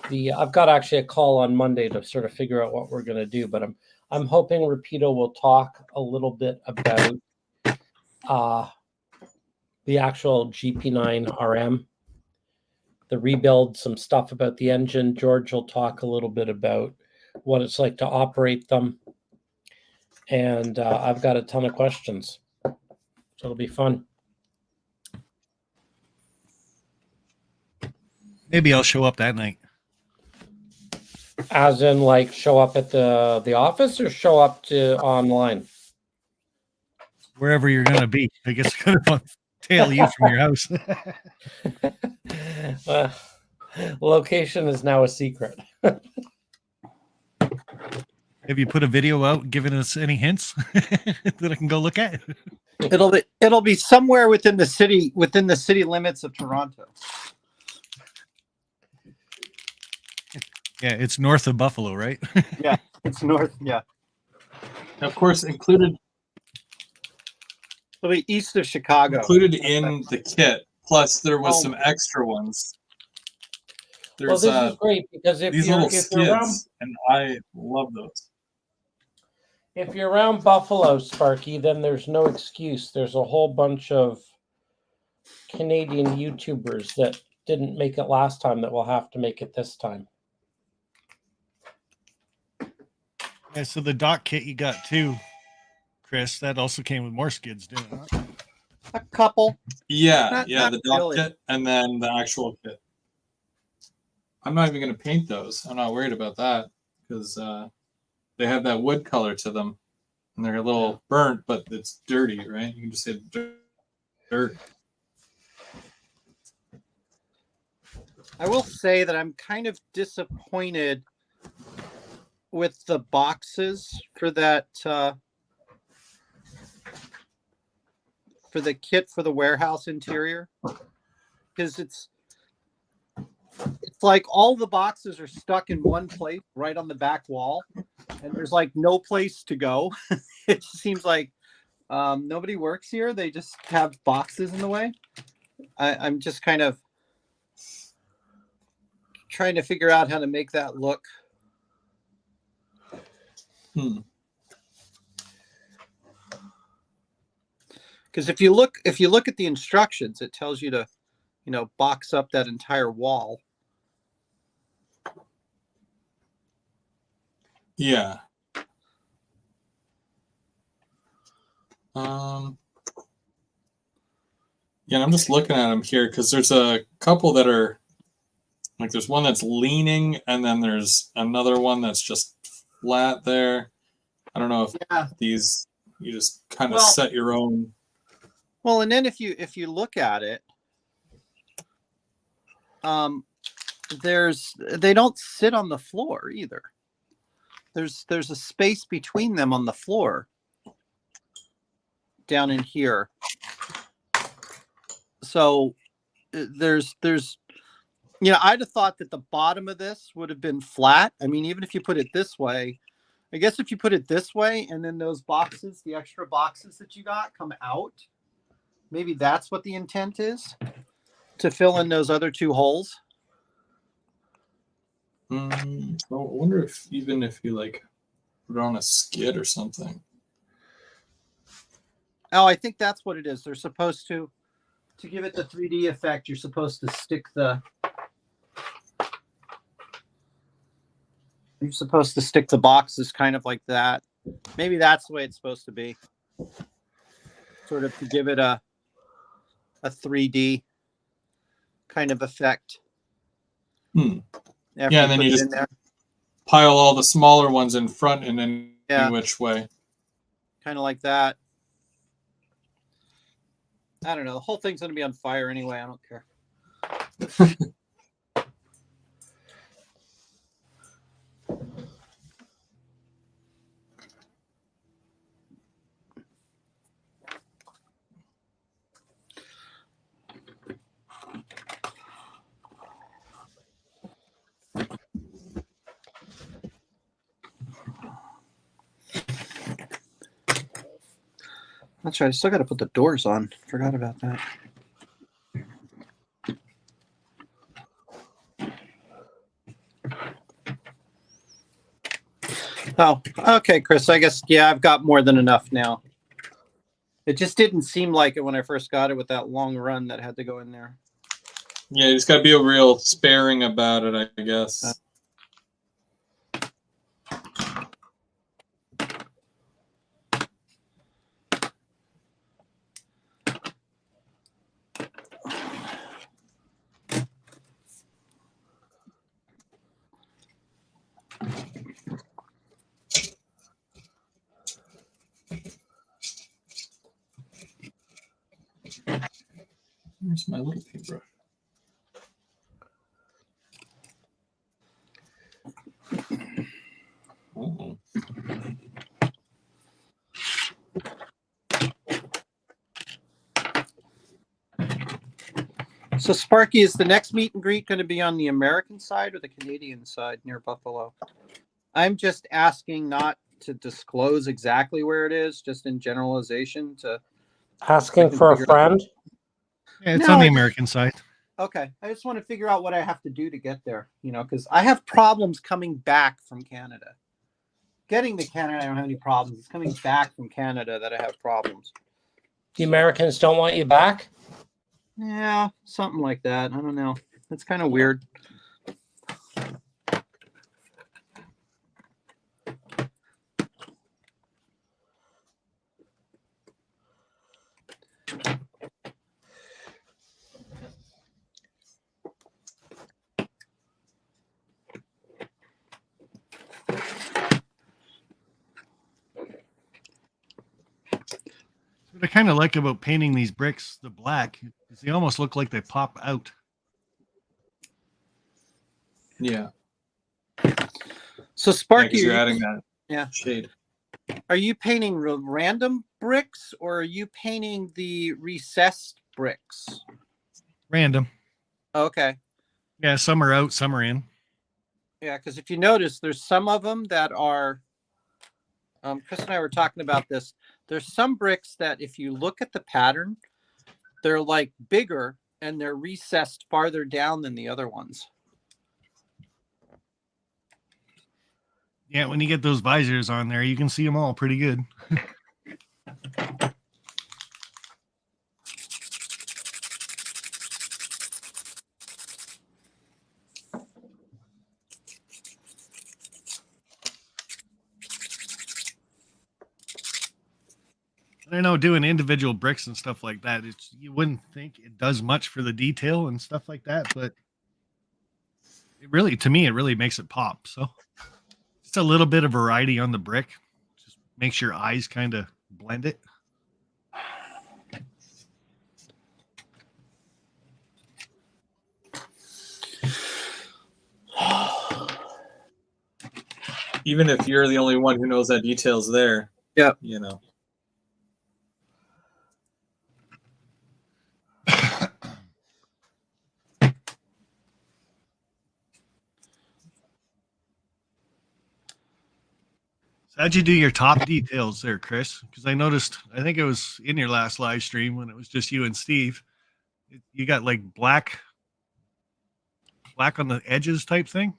I've got actually a call on Monday to sort of figure out what we're going to do, but I'm hoping Rapido will talk a little bit about the actual GP9 RM, the rebuild, some stuff about the engine. George will talk a little bit about what it's like to operate them. And I've got a ton of questions. So it'll be fun. Maybe I'll show up that night. As in, like, show up at the office or show up to online? Wherever you're going to be. I guess I'm going to tail you from your house. Location is now a secret. Have you put a video out giving us any hints that I can go look at? It'll be somewhere within the city limits of Toronto. Yeah, it's north of Buffalo, right? Yeah, it's north. Yeah. And of course, included It'll be east of Chicago. Included in the kit. Plus, there was some Oh. extra ones. Well, There's this is great because these little skids, and I love those. If you're around Buffalo, Sparky, then there's no excuse. There's a whole bunch of Canadian YouTubers that didn't make it last time that will have to make it this time. Yeah, so the dock kit you got too, Chris, that also came with more skids, didn't it? A couple. Yeah, Not the dock really. kit and then the actual kit. I'm not even going to paint those. I'm not worried about that because they have that wood color to them. And they're a little burnt, but it's dirty, right? You can just say dirt. I will say that I'm kind of disappointed with the boxes for that for the kit for the warehouse interior, because it's like all the boxes are stuck in one place right on the back wall, and there's like no place to go. It just seems like nobody works here. They just have boxes in the way. I'm just kind of trying to figure out how to make that look. Because if you look at the instructions, it tells you to, box up that entire wall. Yeah. Yeah, and I'm just looking at them here because there's a couple that are like there's one that's leaning, and then there's another one that's just flat there. I don't know if these you just kind of set your own. Well, and then if you look at it, they don't sit on the floor either. there's a space between them on the floor down in here. So there's I'd have thought that the bottom of this would have been flat. I mean, even if you put it this way, I guess if you put it this way and then those boxes, the extra boxes that you got come out, maybe that's what the intent is, to fill in those other two holes. I wonder if even if you like put it on a skid or something. Oh, I think that's what it is. They're supposed to give it the 3D effect, you're supposed to stick the boxes kind of like that. Maybe that's the way it's supposed to be. Sort of to give it a 3D kind of effect. Yeah, and then you just pile all the smaller ones in front and then which way. Kind of like that. I don't know. The whole thing's going to be on fire anyway. I don't care. That's right. I still got to put the doors on. Forgot about that. Oh, okay, Chris. I guess, I've got more than enough now. It just didn't seem like it when I first got it with that long run that had to go in there. Yeah, you just got to be a real sparing about it, I guess. Where's my little paintbrush? Uh-oh. So, Sparky, is the next meet and greet going to be on the American side or the Canadian side near Buffalo? I'm just asking not to disclose exactly where it is, just in generalization. Asking for a friend? Yeah, it's on the American side. Okay. I just want to figure out what I have to do to get there, because I have problems coming back from Canada. Getting to Canada, I don't have any problems. It's coming back from Canada that I have problems. The Americans don't want you back? Yeah, something like that. I don't know. It's kind of weird. What I kind of like about painting these bricks the black is they almost look like they pop out. Yeah. So, Sparky, you're adding that shade. Are you painting random bricks or are you painting the recessed bricks? Random. Okay. Yeah, some are out, some are in. Yeah, because if you notice, there's some of them that are, Chris and I were talking about this. There's some bricks that if you look at the pattern, they're like bigger and they're recessed farther down than the other ones. Yeah, when you get those visors on there, you can see them all pretty good. I know doing individual bricks and stuff like that, you wouldn't think it does much for the detail and stuff like that, but to me, it really makes it pop. So just a little bit of variety on the brick just makes your eyes kind of blend it. even if you're the only one who knows that detail's there. Yeah. You know. How'd you do your top details there, Chris? Because I noticed, I think it was in your last live stream when it was just you and Steve. You got like black on the edges type thing.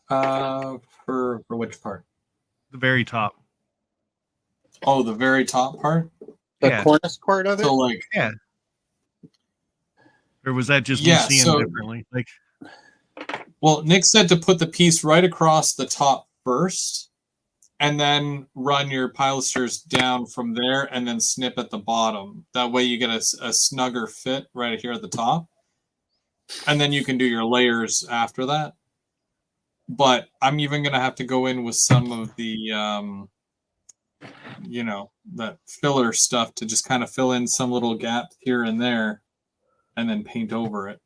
For which part? The very top. Oh, the very top part. The cornice part of it. So like, yeah. Or was that just yeah, me seeing so, differently? Like, well, Nick said to put the piece right across the top first, and then run your pilasters down from there, and then snip at the bottom. That way, you get a snugger fit right here at the top, and then you can do your layers after that. But I'm even gonna have to go in with some of the, you know, that filler stuff to just kind of fill in some little gap here and there, and then paint over it.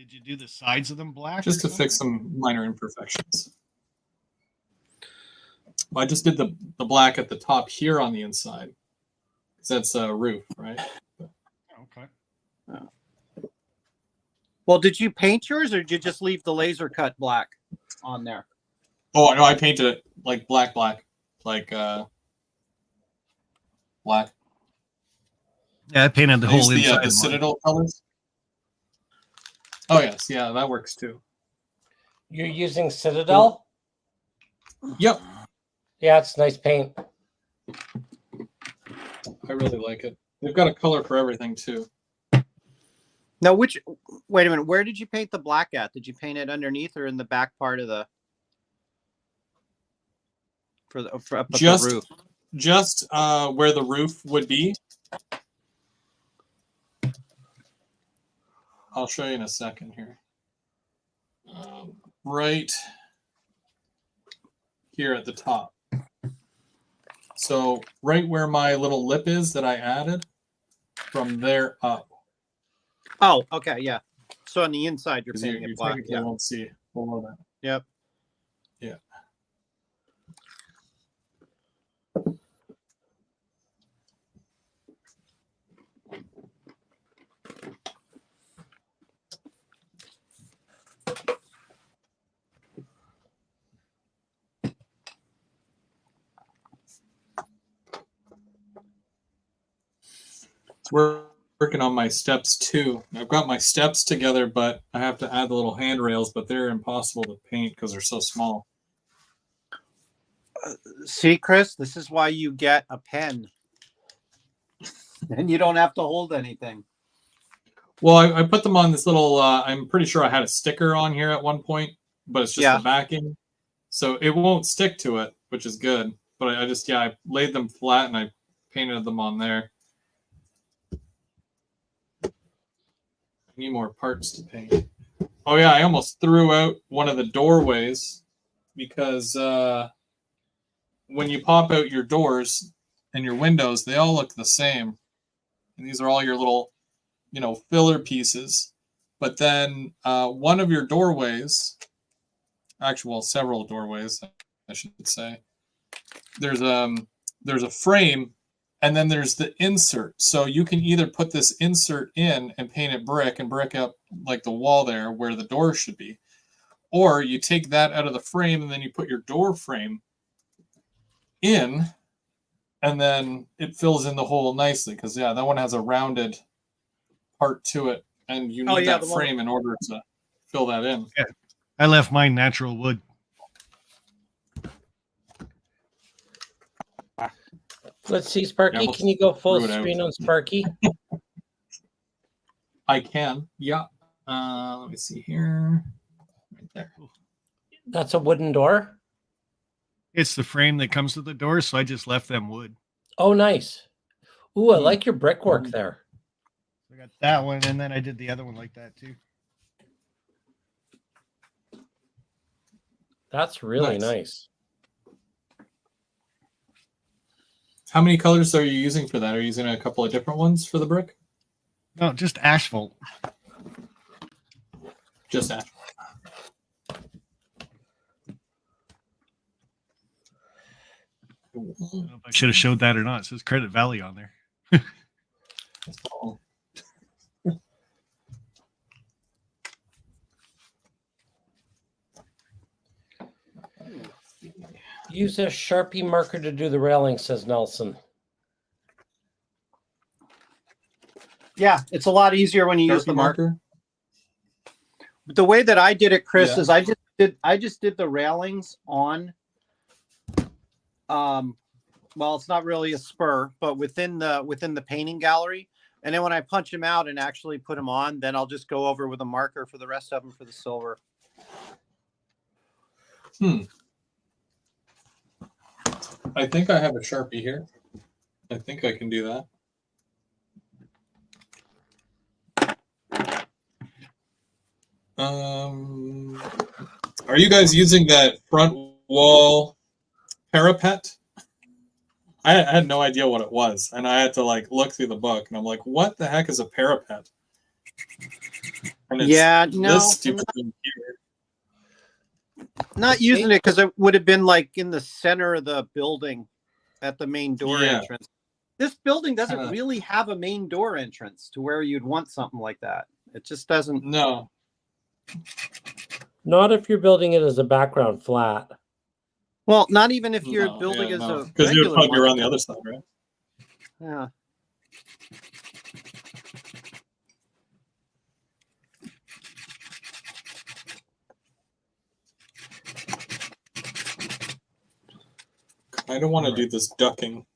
did you do the sides of them black? Just to fix some minor imperfections. Well, I just did the black at the top here on the inside, because that's a roof, right? Okay. Oh. Well, did you paint yours, or did you just leave the laser cut black on there? Oh no, I painted it like black, like black. Yeah, I painted the whole inside. The Citadel colors. Oh yes, yeah, that works too. You're using Citadel? Yep. Yeah, it's nice paint. I really like it. They've got a color for everything too. Now, wait a minute. Where did you paint the black at? Did you paint it underneath or in the back part of the up the roof? Just where the roof would be. I'll show you in a second here. Right here at the top. So right where my little lip is that I added, from there up. Oh, okay, yeah. So on the inside, you're painting it black. Yeah, won't see below that. Yep. Yeah. We're working on my steps too. I've got my steps together, but I have to add the little handrails, but they're impossible to paint because they're so small. See, Chris, this is why you get a pen. And you don't have to hold anything. Well, I put them on this little, I'm pretty sure I had a sticker on here at one point, but it's just the backing. So it won't stick to it, which is good. But I laid them flat and I painted them on there. I need more parts to paint. Oh yeah, I almost threw out one of the doorways because when you pop out your doors and your windows, they all look the same. And these are all your little, filler pieces. But then one of your doorways, several doorways, I should say. There's a frame. And then there's the insert. So you can either put this insert in and paint it brick and brick up like the wall there where the door should be. Or you take that out of the frame and then you put your door frame in and then it fills in the hole nicely. Because, that one has a rounded part to it. And you need that frame in order to fill that in. Yeah. I left mine natural wood. Let's see, Sparky. Can you go full screen on Sparky? I can. Yeah. Let me see here. Right there. That's a wooden door? It's the frame that comes with the door, so I just left them wood. Oh, nice. Ooh, I like your brickwork there. I got that one, and then I did the other one like that, too. That's really nice. How many colors are you using for that? Are you using a couple of different ones for the brick? No, just asphalt. Just that. I don't know if I should have showed that or not. It says Credit Valley on there. Oh. Use a Sharpie marker to do the railing, says Nelson. Yeah, it's a lot easier when you use Sharpie the marker. The way that I did it, Chris, is I just did the railings on. Well, it's not really a spur, but within the painting gallery. And then when I punch them out and actually put them on, then I'll just go over with a marker for the rest of them for the silver. I think I have a Sharpie here. I think I can do that. Are you guys using that front wall parapet? I had no idea what it was, and I had to like look through the book, and I'm like, "What the heck is a parapet?" And it's this stupid thing here. Not using it because it would have been like in the center of the building at the main door entrance. This building doesn't really have a main door entrance to where you'd want something like that. It just doesn't. No. Not if you're building it as a background flat. Well, not even if you're building as a because you would probably be around the other side, right? Yeah. I don't want to do this ducking.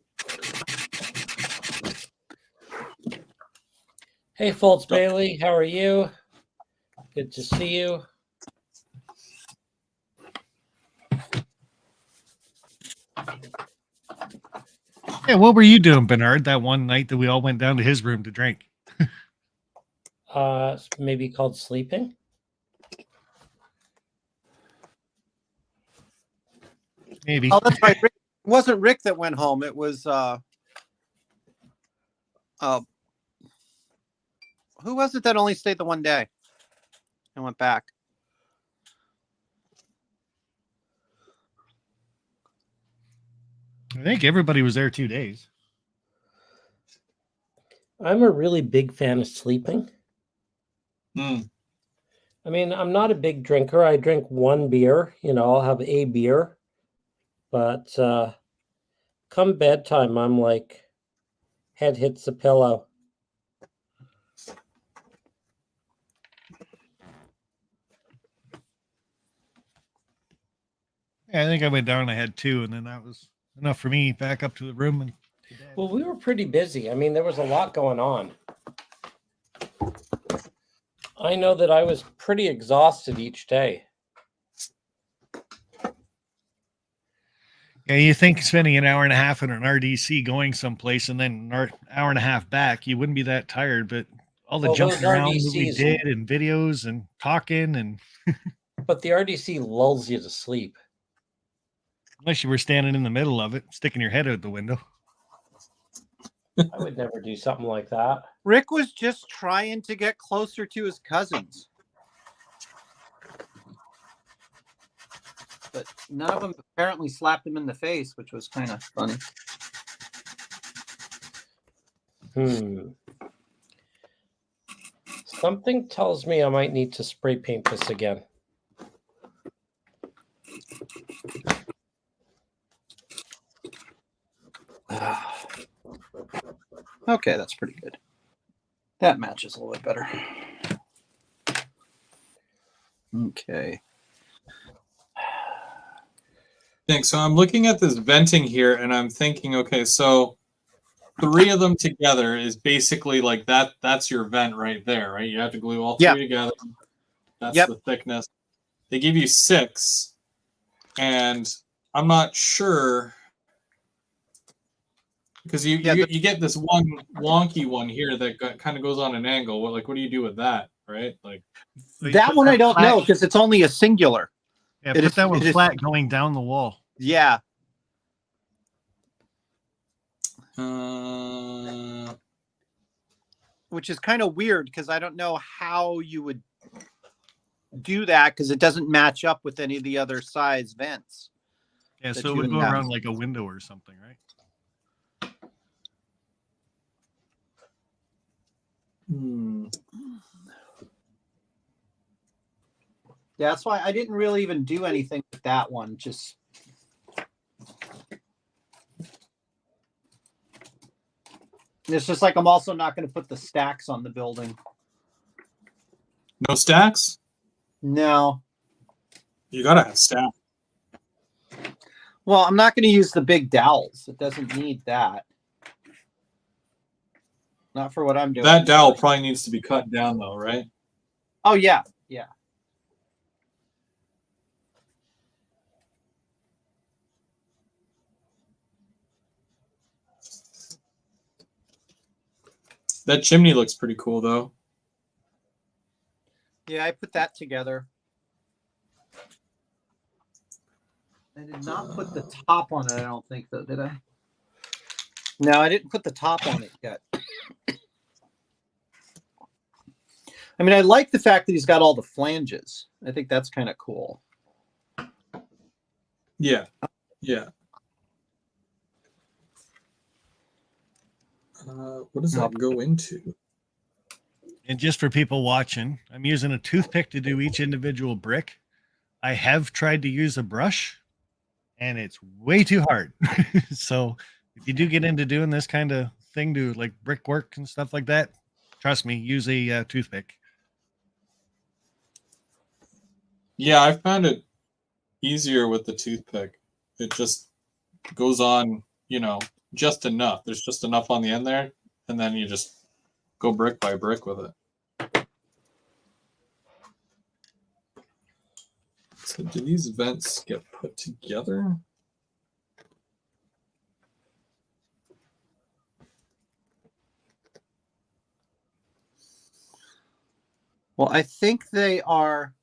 Hey, Fultz Bailey, how are you? Good to see you. Yeah, what were you doing, Bernard, that one night that we all went down to his room to drink? Maybe called sleeping. Maybe. Oh, that's right. It wasn't Rick that went home. It was who was it that only stayed the one day and went back? I think everybody was there 2 days. I'm a really big fan of sleeping. I mean, I'm not a big drinker. I drink one beer. I'll have a beer. But come bedtime, I'm like, head hits the pillow. Yeah, I think I went down and I had 2, and then that was enough for me back up to the room. And well, we were pretty busy. I mean, there was a lot going on. I know that I was pretty exhausted each day. Yeah, you think spending an hour and a half in an RDC going someplace and then an hour and a half back, you wouldn't be that tired, but all the jumping around that we did and videos and talking and but the RDC lulls you to sleep. Unless you were standing in the middle of it, sticking your head out the window. I would never do something like that. Rick was just trying to get closer to his cousins. But none of them apparently slapped him in the face, which was kind of funny. Something tells me I might need to spray paint this again. Okay, that's pretty good. That matches a little bit better. Okay. Thanks. So I'm looking at this venting here and I'm thinking, okay, so 3 of them together is basically like that. That's your vent right there, right? You have to glue all 3 together. That's the thickness. They give you 6, and I'm not sure because you get this one wonky one here that kind of goes on an angle. What do you do with that, right? Like that one I don't know because it's only a singular. Yeah, put that one flat going down the wall. Yeah. Which is kind of weird because I don't know how you would. do that because it doesn't match up with any of the other size vents. Yeah, that so it you would go have. around like a window or something, right? Yeah, that's why I didn't really even do anything with that one. Just it's just like I'm also not going to put the stacks on the building. No stacks? No. You gotta have stacks. Well, I'm not going to use the big dowels. It doesn't need that. Not for what I'm doing. That dowel probably needs to be cut down though, right? Oh yeah, yeah. That chimney looks pretty cool though. Yeah, I put that together. I did not put the top on it, I don't think, though, did I? No, I didn't put the top on it yet. I mean, I like the fact that he's got all the flanges. I think that's kind of cool. Yeah. Yeah. What does that go into? And just for people watching, I'm using a toothpick to do each individual brick. I have tried to use a brush, and it's way too hard. So if you do get into doing this kind of thing, do like brickwork and stuff like that, trust me, use a toothpick. Yeah, I found it easier with the toothpick. It just goes on, just enough. There's just enough on the end there, and then you just go brick by brick with it. So do these vents get put together? Well, I think they are.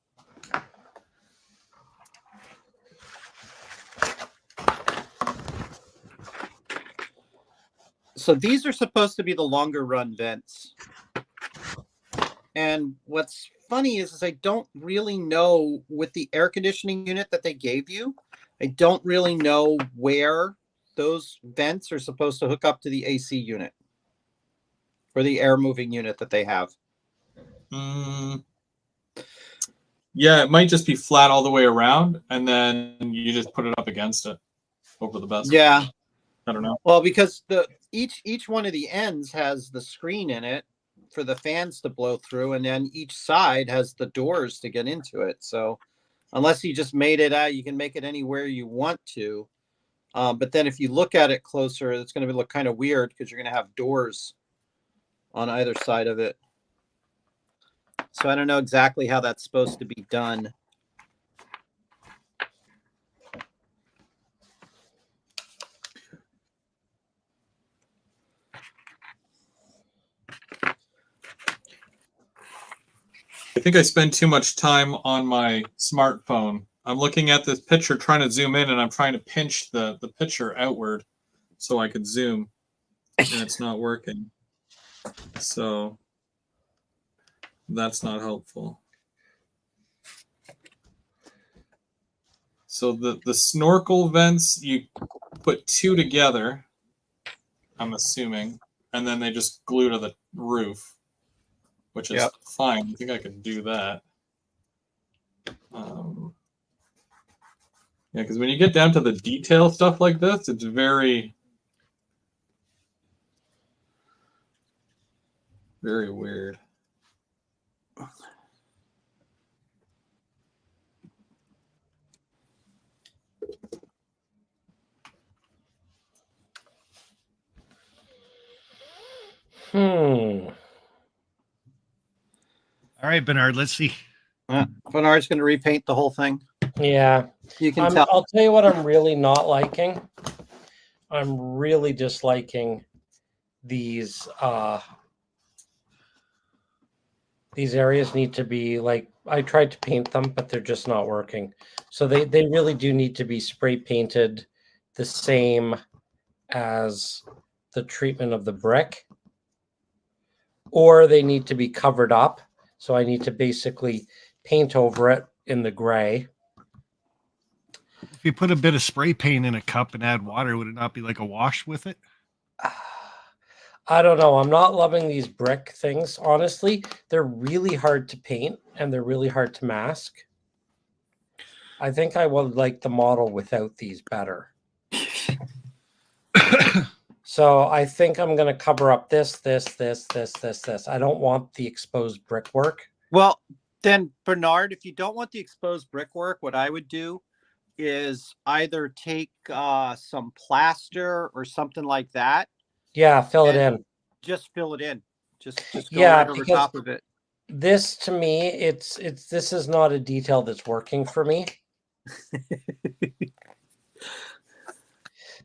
So these are supposed to be the longer run vents. And what's funny is I don't really know with the air conditioning unit that they gave you, I don't really know where those vents are supposed to hook up to the AC unit or the air moving unit that they have. Yeah, it might just be flat all the way around, and then you just put it up against it over the best. Yeah. I don't know. Well, because each one of the ends has the screen in it for the fans to blow through, and then each side has the doors to get into it. So unless you just made it out, you can make it anywhere you want to. But then if you look at it closer, it's going to look kind of weird because you're going to have doors on either side of it. So I don't know exactly how that's supposed to be done. I think I spend too much time on my smartphone. I'm looking at this picture, trying to zoom in, and I'm trying to pinch the picture outward so I could zoom, and it's not working. So that's not helpful. So the snorkel vents, you put two together, I'm assuming, and then they just glue to the roof, which is fine. I think I can do that. Yeah, because when you get down to the detail stuff like this, it's very, very weird. All right, Bernard, let's see. Bernard's going to repaint the whole thing. Yeah. You can tell. I'll tell you what I'm really not liking. I'm really disliking these areas need to be like, I tried to paint them, but they're just not working. So they really do need to be spray painted the same as the treatment of the brick, or they need to be covered up. So I need to basically paint over it in the gray. If you put a bit of spray paint in a cup and add water, would it not be like a wash with it? I don't know. I'm not loving these brick things. Honestly, they're really hard to paint and they're really hard to mask. I think I would like the model without these better. So I think I'm going to cover up this. I don't want the exposed brickwork. Well, then, Bernard, if you don't want the exposed brickwork, what I would do is either take some plaster or something like that. Yeah, fill it in. Just fill it in. Just go Yeah, right over top of it. This, to me, this is not a detail that's working for me.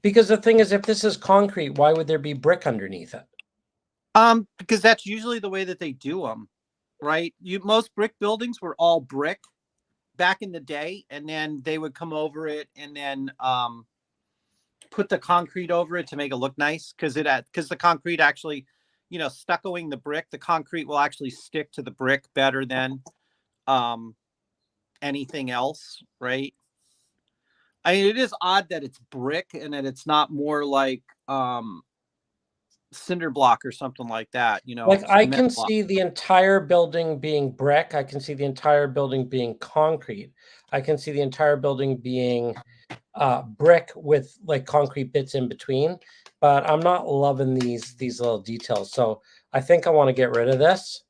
Because the thing is, if this is concrete, why would there be brick underneath it? Because that's usually the way that they do them, right? Most brick buildings were all brick back in the day, and then they would come over it and then put the concrete over it to make it look nice. Because the concrete actually, stuccoing the brick, the concrete will actually stick to the brick better than anything else, right? I mean, it is odd that it's brick and that it's not more like cinder block or something like that, Like I can block. see the entire building being brick. I can see the entire building being concrete. I can see the entire building being brick with like concrete bits in between. But I'm not loving these little details. So I think I want to get rid of this.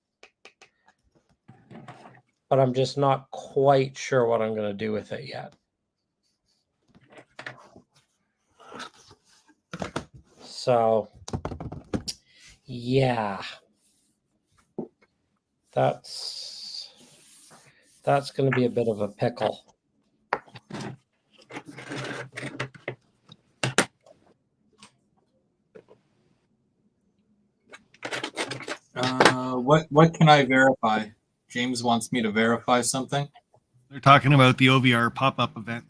But I'm just not quite sure what I'm going to do with it yet. So, yeah, that's going to be a bit of a pickle. What can I verify? James wants me to verify something. They're talking about the OVR pop-up event.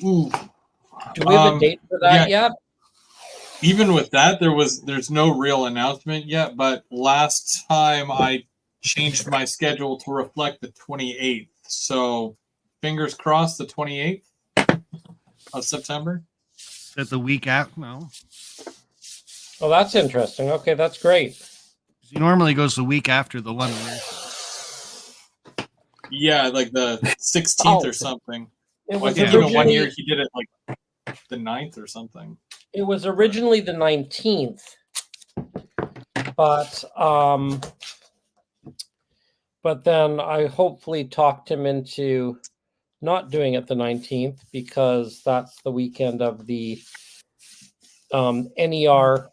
Ooh. Do we have a date for that yet? Even with that, there's no real announcement yet, but last time I changed my schedule to reflect the 28th. So fingers crossed, the 28th of September. Is that the week after? No. Oh, that's interesting. Okay, that's great. He normally goes the week after the London. Yeah, like the 16th or something. I think even 1 year he did it like the 9th or something. It was originally the 19th, but then I hopefully talked him into not doing it the 19th because that's the weekend of the NER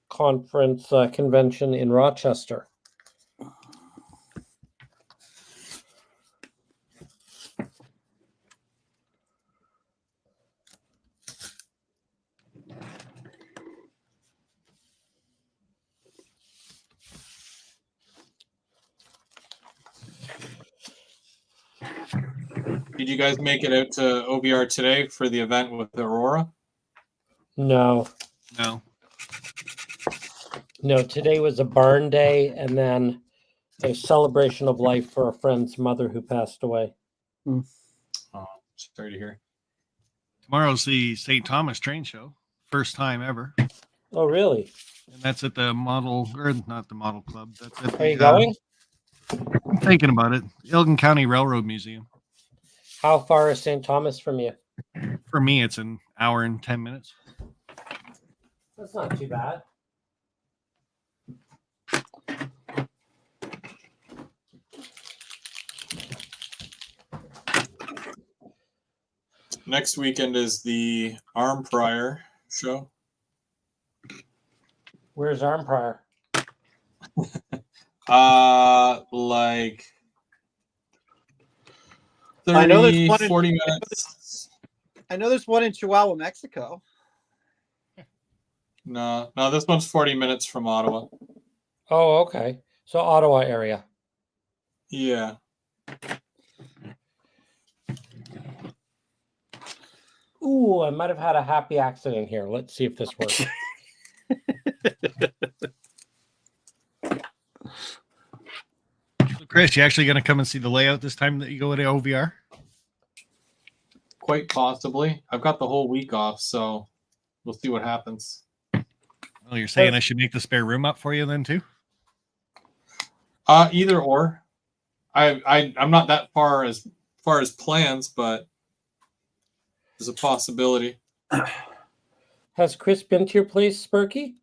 conference convention in Rochester. Did you guys make it out to OVR today for the event with Aurora? No, today was a barn day and then a celebration of life for a friend's mother who passed away. Oh, sorry to hear. Tomorrow's the St. Thomas train show. First time ever. Oh, really? And that's at the model, or not the model club. That's at Are you going? I'm thinking about it. Elgin County Railroad Museum. How far is St. Thomas from you? For me, it's an hour and 10 minutes. That's not too bad. Next weekend is the Arm Prior show. Where's Arm Prior? Like 30, I know there's one 40 minutes. I know there's one in Chihuahua, Mexico. No, this one's 40 minutes from Ottawa. Oh, okay. So Ottawa area. Yeah. Ooh, I might have had a happy accident here. Let's see if this works. Chris, you actually going to come and see the layout this time that you go to OVR? Quite possibly. I've got the whole week off, so we'll see what happens. Well, you're saying I should make the spare room up for you then too? Either or. I'm not that far as plans, but there's a possibility. Has Chris been to your place, Sparky?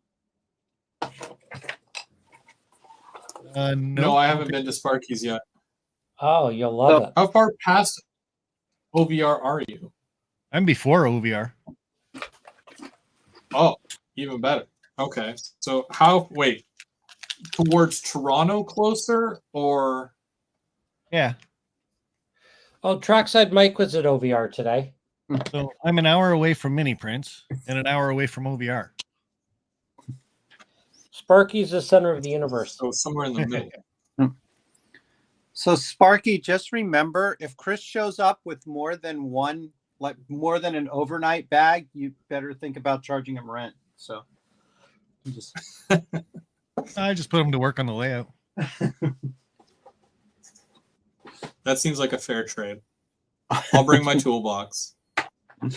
No, I haven't been to Sparky's yet. Oh, you'll love it. How far past OVR are you? I'm before OVR. Oh, even better. Okay. So wait, towards Toronto closer or? Yeah. Oh, Trackside Mike was at OVR today. So I'm an hour away from Mini Prince and an hour away from OVR. Sparky's the center of the universe. So somewhere in the middle. So Sparky, just remember, if Chris shows up with more than an overnight bag, you better think about charging him rent. So I just put him to work on the layout. That seems like a fair trade. I'll bring my toolbox. Well,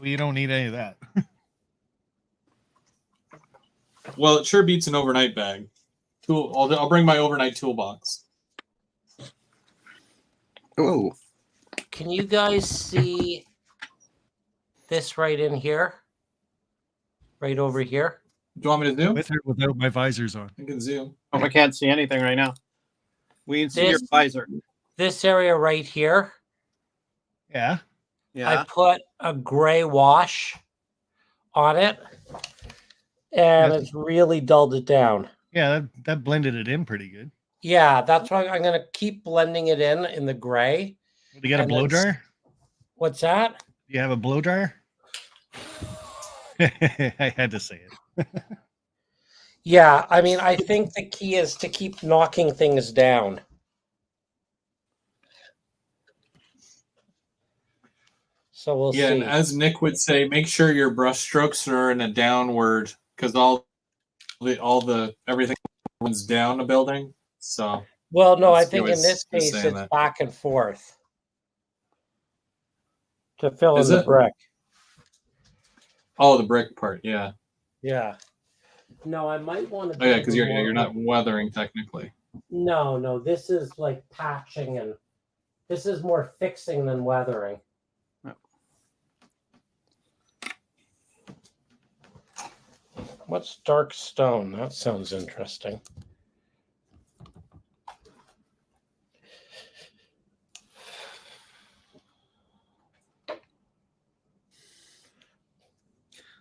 you don't need any of that. Well, it sure beats an overnight bag. I'll bring my overnight toolbox. Oh, Can you guys see this right in here? Right over here? Do you want me to zoom? With or without my visors on. I can zoom. I can't see anything right now. We can see your visor. This area right here, Yeah. I put a gray wash on it, and it's really dulled it down. Yeah, that blended it in pretty good. Yeah, that's why I'm going to keep blending it in the gray. Do you got a blow dryer? What's that? Do you have a blow dryer? I had to say it. Yeah, I mean, I think the key is to keep knocking things down. So we'll see. And as Nick would say, make sure your brush strokes are in a downward, because everything runs down a building. So well, no, I think in this case it's that. back and forth to fill Is in the it? brick. Oh, the brick part, yeah. Yeah. No, I might want to. Oh yeah, because you're not weathering technically. No, this is like patching, and this is more fixing than weathering. What's dark stone? That sounds interesting.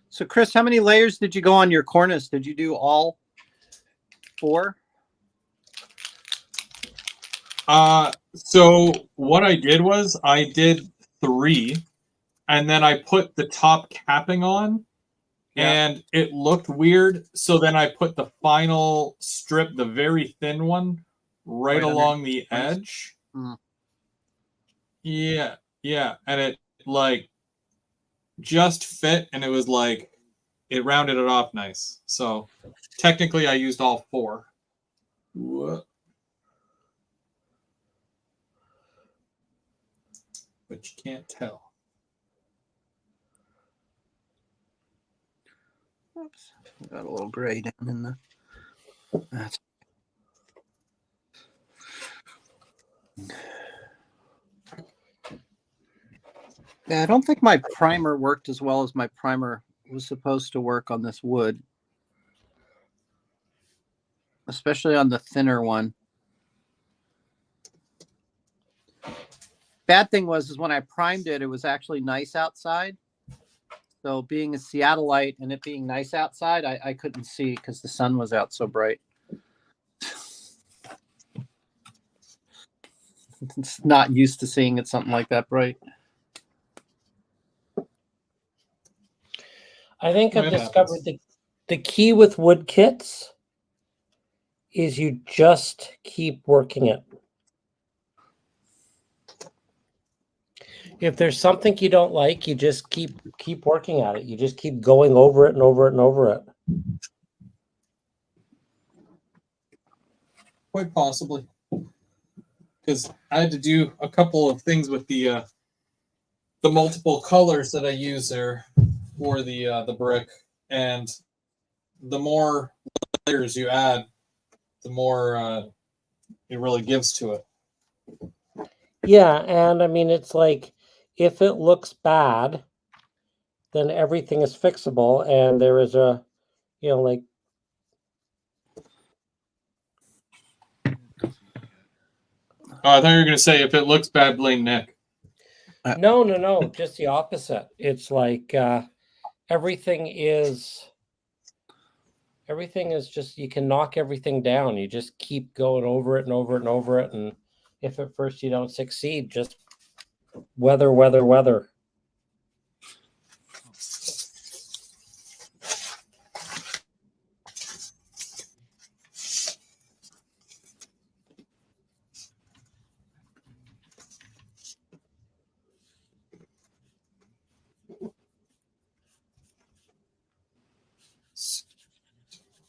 So Chris, how many layers did you go on your cornice? Did you do all 4? So what I did was I did 3, and then I put the top capping on. Yeah. And it looked weird, so then I put the final strip, the very thin one, right along the edge. Mm. Yeah, and it like just fit, and it was like it rounded it off nice. So technically, I used all 4. What? But you can't tell. Oops, got a little gray down in the. That's. Yeah, I don't think my primer worked as well as my primer was supposed to work on this wood, especially on the thinner one. Bad thing was when I primed it, it was actually nice outside. So being a Seattleite and it being nice outside, I couldn't see because the sun was out so bright. It's not used to seeing it something like that bright. I think I've discovered the key with wood kits is you just keep working it. If there's something you don't like, you just keep working at it. You just keep going over it and over it and over it. Quite possibly. because I had to do a couple of things with the multiple colors that I use there for the brick, and the more layers you add, the more it really gives to it. Yeah, and I mean, it's like if it looks bad, then everything is fixable, and there is a, like. Oh, I thought you were going to say if it looks bad, blame Nick. No, just the opposite. It's like everything is just, you can knock everything down. You just keep going over it and over it and over it, and if at first you don't succeed, just weather.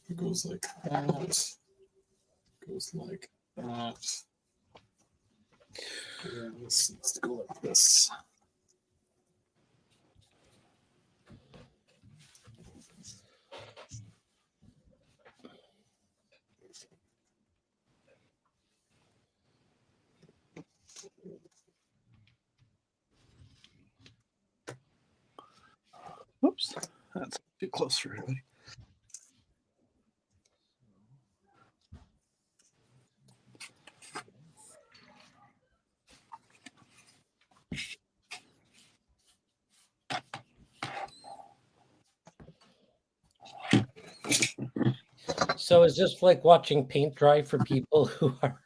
It goes like that. Goes like that. And this needs to go like this. Oops, that's too close for everybody. So it's just like watching paint dry for people who are.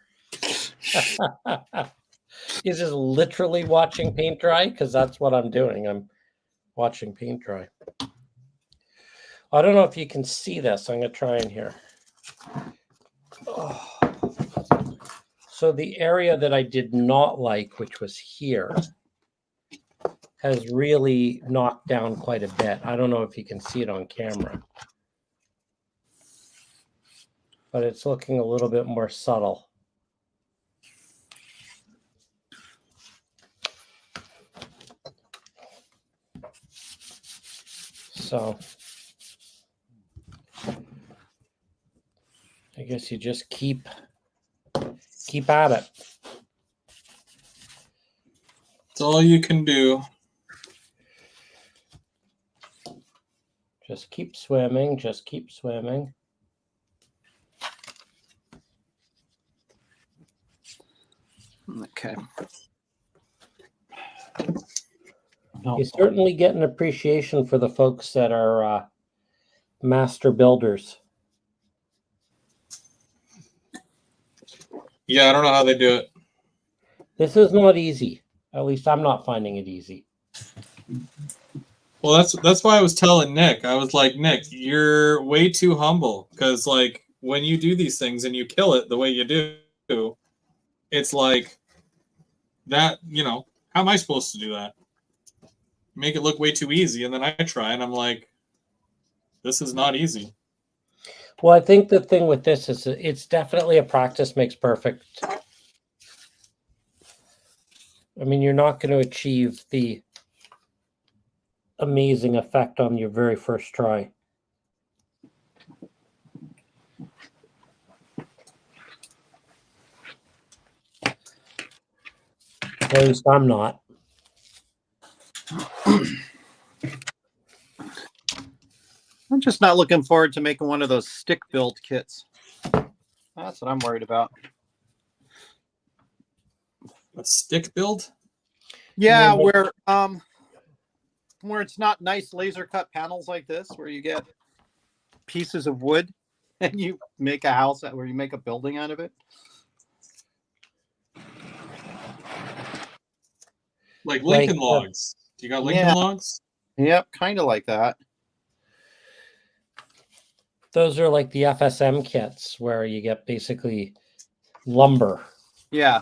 Is just literally watching paint dry, because that's what I'm doing. I'm watching paint dry. I don't know if you can see this. I'm going to try in here. Oh. So the area that I did not like, which was here, has really knocked down quite a bit. I don't know if you can see it on camera, but it's looking a little bit more subtle. So I guess you just keep at it. That's all you can do. Just keep swimming. Just keep swimming. Okay. You certainly get an appreciation for the folks that are master builders. Yeah, I don't know how they do it. This is not easy. At least I'm not finding it easy. Well, that's why I was telling Nick. I was like, Nick, you're way too humble, because like when you do these things and you kill it the way you do, it's like that. How am I supposed to do that? Make it look way too easy, and then I try, and I'm like, this is not easy. Well, I think the thing with this is it's definitely a practice makes perfect. I mean, you're not going to achieve the amazing effect on your very first try. At least I'm not. I'm just not looking forward to making one of those stick build kits. That's what I'm worried about. A stick build? Yeah, where it's not nice laser cut panels like this, where you get pieces of wood and you make a house where you make a building out of it. Like Lincoln logs. Do you got Lincoln logs? Yep, kind of like that. Those are like the FSM kits where you get basically lumber. Yeah.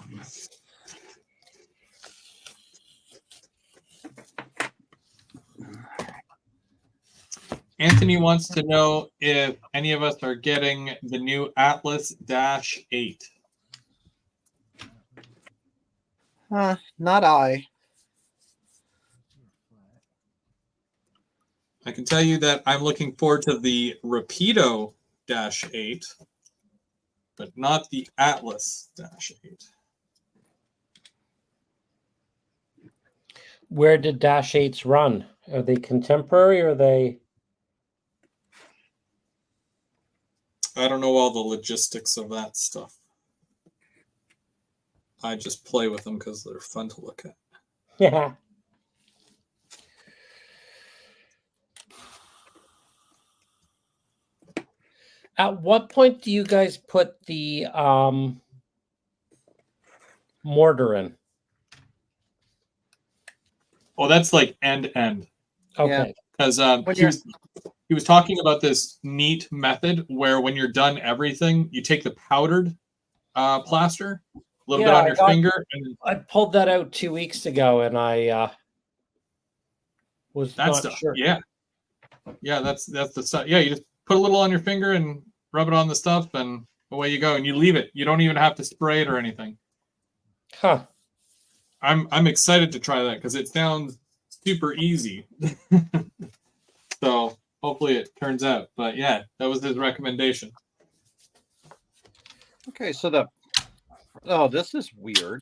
Anthony wants to know if any of us are getting the new Atlas-8. Not I. I can tell you that I'm looking forward to the Rapido -8, but not the Atlas -8. Where did -8s run? Are they contemporary or are they? I don't know all the logistics of that stuff. I just play with them because they're fun to look at. Yeah. At what point do you guys put the mortar in? Oh, that's like end. Okay. Because he was talking about this neat method where when you're done everything, you take the powdered plaster, a little bit on your finger, and I pulled that out 2 weeks ago, and I was that not stuff. sure. Yeah, that's the stuff. Yeah, you just put a little on your finger and rub it on the stuff, and away you go. And you leave it. You don't even have to spray it or anything. Huh. I'm excited to try that because it sounds super easy. So hopefully it turns out. But yeah, that was his recommendation. Okay, so this is weird.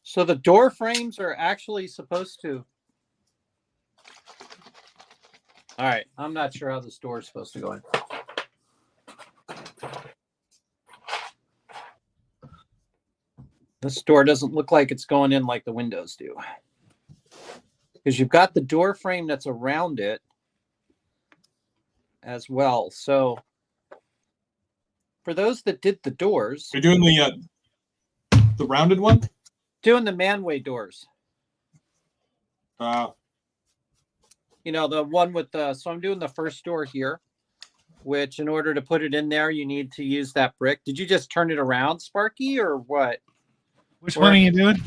So the door frames are actually supposed to. All right, I'm not sure how this door is supposed to go in. This door doesn't look like it's going in like the windows do. Because you've got the door frame that's around it as well. So for those that did the doors, You're doing the rounded one? doing the manway doors. Uh, You know, the one with so I'm doing the first door here, which in order to put it in there, you need to use that brick. Did you just turn it around, Sparky, or what? Which one are you doing?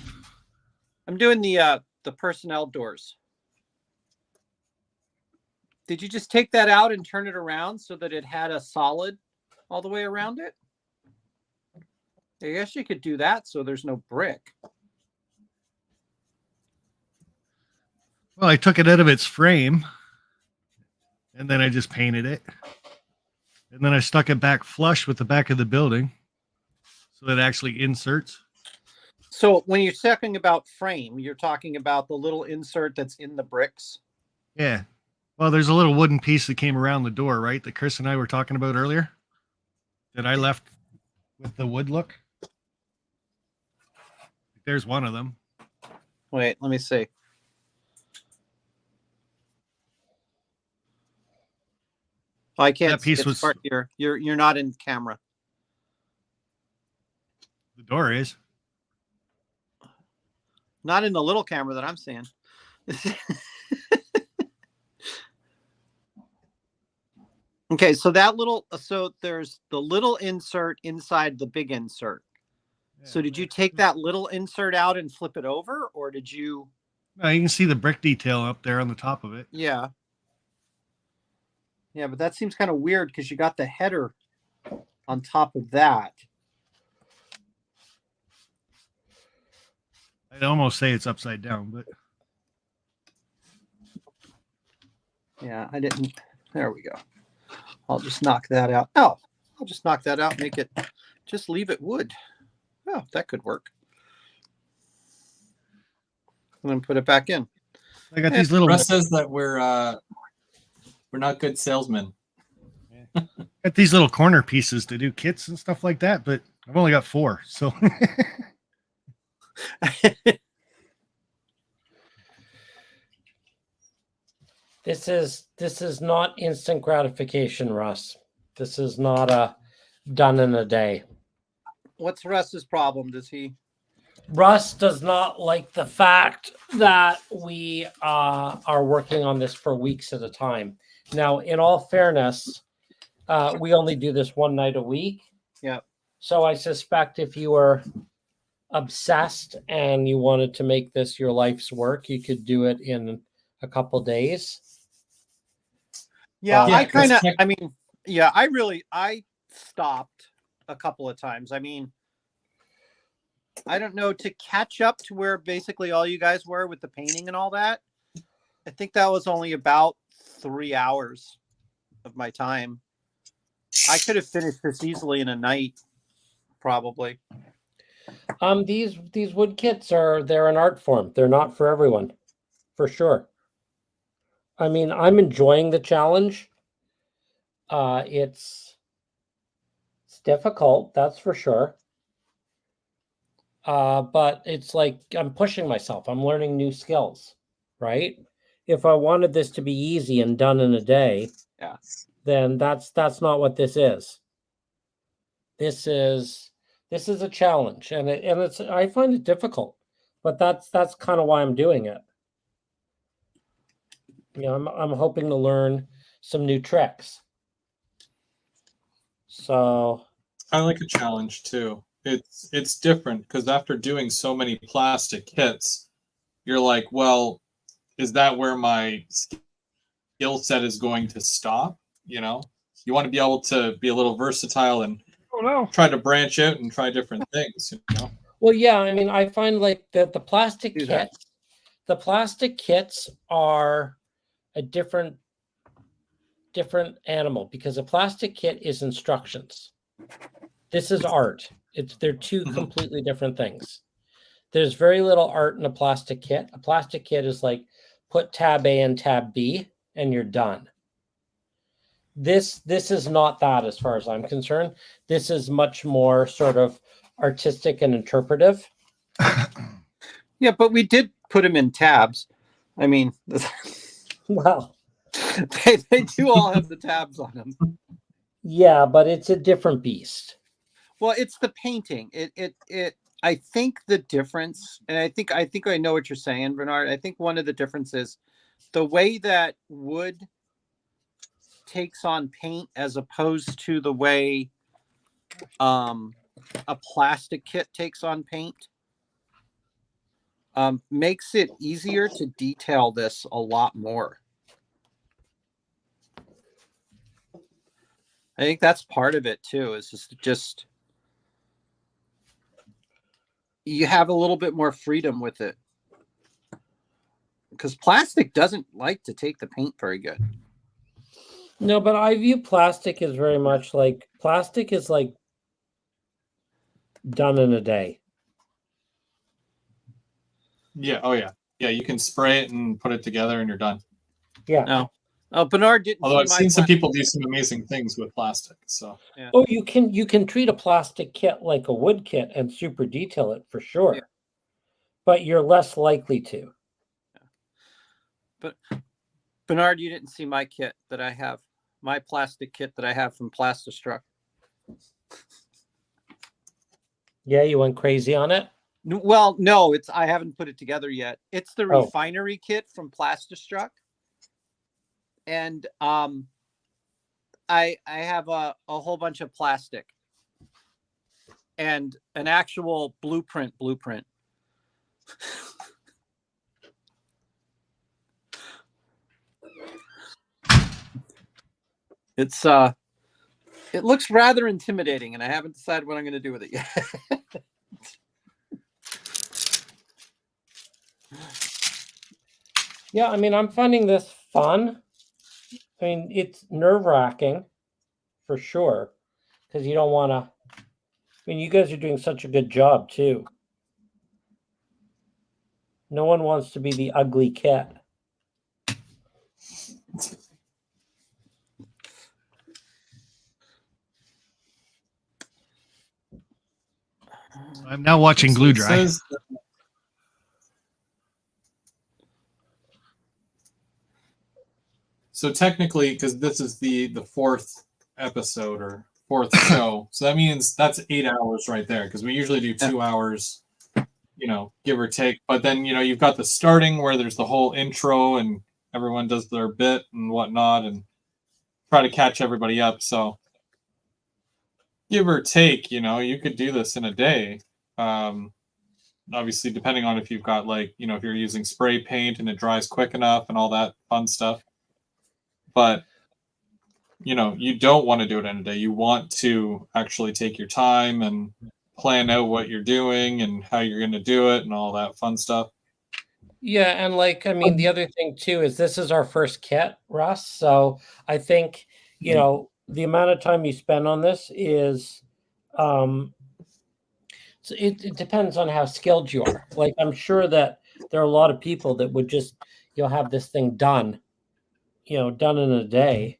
I'm doing the personnel doors. Did you just take that out and turn it around so that it had a solid all the way around it? I guess you could do that so there's no brick. Well, I took it out of its frame, and then I just painted it. And then I stuck it back flush with the back of the building so that it actually inserts. So when you're talking about frame, you're talking about the little insert that's in the bricks? Yeah. Well, there's a little wooden piece that came around the door, right? That Chris and I were talking about earlier that I left with the wood look. There's one of them. Wait, let me see. I can't That piece was here. You're not in camera. The door is. Not in the little camera that I'm seeing. Okay, so there's the little insert inside the big insert. Yeah, so did you take that little insert out and flip it over, or did you? No, you can see the brick detail up there on the top of it. Yeah. Yeah, but that seems kind of weird because you got the header on top of that. I'd almost say it's upside down, but yeah, I didn't. There we go. I'll just knock that out. Oh, I'll just knock that out, make it, just leave it wood. Oh, that could work. And then put it back in. I got these little. Russ says that we're not good salesmen. Got these little corner pieces to do kits and stuff like that, but I've only got 4, so. This is not instant gratification, Russ. This is not a done in a day. What's Russ's problem? Russ does not like the fact that we are working on this for weeks at a time. Now, in all fairness, we only do this one night a week. Yeah. So I suspect if you were obsessed and you wanted to make this your life's work, you could do it in a couple days. Yeah, I stopped a couple of times. I mean, I don't know, to catch up to where basically all you guys were with the painting and all that. I think that was only about 3 hours of my time. I could have finished this easily in a night, probably. These wood kits they're an art form. They're not for everyone, for sure. I mean, I'm enjoying the challenge. It's difficult, that's for sure. But it's like I'm pushing myself. I'm learning new skills, right? If I wanted this to be easy and done in a day, yeah, then that's not what this is. This is a challenge, and it's I find it difficult, but that's kind of why I'm doing it. You know, I'm hoping to learn some new tricks. So I like a challenge too. It's different because after doing so many plastic kits, you're like, well, is that where my skill set is going to stop? You know, you want to be able to be a little versatile and try to branch out and try different things. You know. Well, yeah, I mean, I find like the plastic kits, the plastic kits are a different animal because a plastic kit is instructions. This is art. They're two completely different things. There's very little art in a plastic kit. A plastic kit is like put tab A and tab B and you're done. This is not that as far as I'm concerned. This is much more sort of artistic and interpretive. Yeah, but we did put them in tabs. I mean, well, they do all have the tabs on them. Yeah, but it's a different beast. Well, it's the painting. I think the difference, and I think I know what you're saying, Bernard. I think one of the differences, the way that wood takes on paint as opposed to the way a plastic kit takes on paint, makes it easier to detail this a lot more. I think that's part of it too, is just you have a little bit more freedom with it. Because plastic doesn't like to take the paint very good. No, but I view plastic as very much like plastic is like done in a day. Yeah. Oh, yeah. Yeah. You can spray it and put it together, and you're done. Yeah. No. Oh, Bernard didn't. Although I've seen some people do some amazing things with plastic. So. Yeah. Oh, you can treat a plastic kit like a wood kit and super detail it for sure, yeah. But you're less likely to. But Bernard, you didn't see my kit that I have. My plastic kit that I have from Plastistruck. Yeah, you went crazy on it? Well, no, I haven't put it together yet. It's the refinery kit from Plastistruck. And I have a whole bunch of plastic and an actual blueprint. It's it looks rather intimidating, and I haven't decided what I'm going to do with it yet. Yeah, I mean, I'm finding this fun. I mean, it's nerve-wracking for sure, because you don't want to. I mean, you guys are doing such a good job too. No one wants to be the ugly kit. I'm now watching glue dry. So technically, because this is the fourth episode or fourth show, so that means that's 8 hours right there. Because we usually do 2 hours, give or take. But then you've got the starting where there's the whole intro and everyone does their bit and whatnot and try to catch everybody up. So give or take, you could do this in a day. Obviously, depending on if you've got if you're using spray paint and it dries quick enough and all that fun stuff. But, you don't want to do it in a day. You want to actually take your time and plan out what you're doing and how you're going to do it and all that fun stuff. Yeah, and like, I mean, the other thing too is this is our first kit, Russ. So I think, you know, the amount of time you spend on this is, so it depends on how skilled you are. Like, I'm sure that there are a lot of people that would just, you'll have this thing done, done in a day.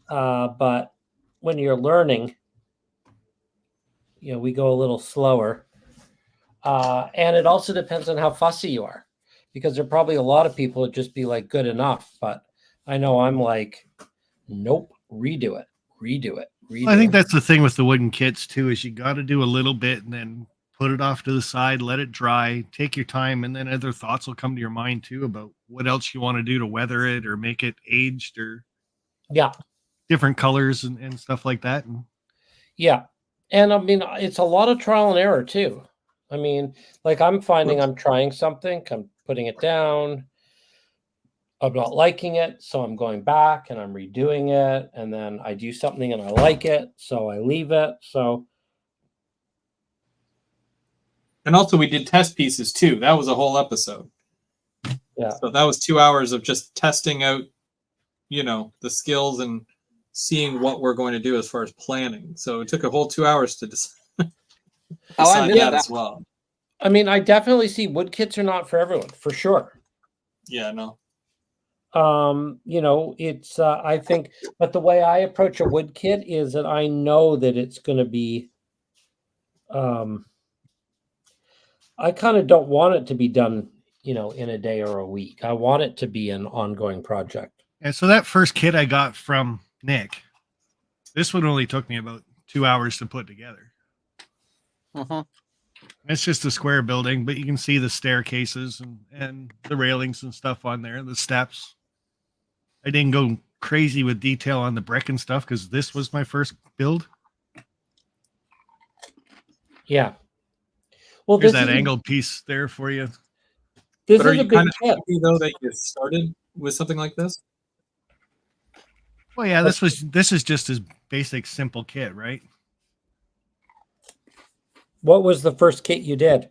But when you're learning, we go a little slower. And it also depends on how fussy you are, because there are probably a lot of people that just be like, good enough. But I know I'm like, nope, redo it. I think that's the thing with the wooden kits too, is you got to do a little bit and then put it off to the side, let it dry, take your time, and then other thoughts will come to your mind too about what else you want to do to weather it or make it aged or different colors and stuff like that. Yeah. And I mean, it's a lot of trial and error too. I mean, like I'm finding I'm trying something, I'm putting it down, I'm not liking it, so I'm going back and I'm redoing it, and then I do something and I like it, so I leave it. So, and also we did test pieces too. That was a whole episode. Yeah. So that was 2 hours of just testing out, the skills and seeing what we're going to do as far as planning. So it took a whole 2 hours to decide that as well. I mean, I definitely see wood kits are not for everyone, for sure. Yeah, no. It's I think, but the way I approach a wood kit is that I know that it's going to be I kind of don't want it to be done, in a day or a week. I want it to be an ongoing project. And so that first kit I got from Nick, this one only took me about 2 hours to put together. It's just a square building, but you can see the staircases and the railings and stuff on there, the steps. I didn't go crazy with detail on the brick and stuff because this was my first build. Yeah. Well, there's that angled piece there for you. This is a big kit, though, that you started with something like this. Well, yeah, this is just his basic simple kit, right? What was the first kit you did?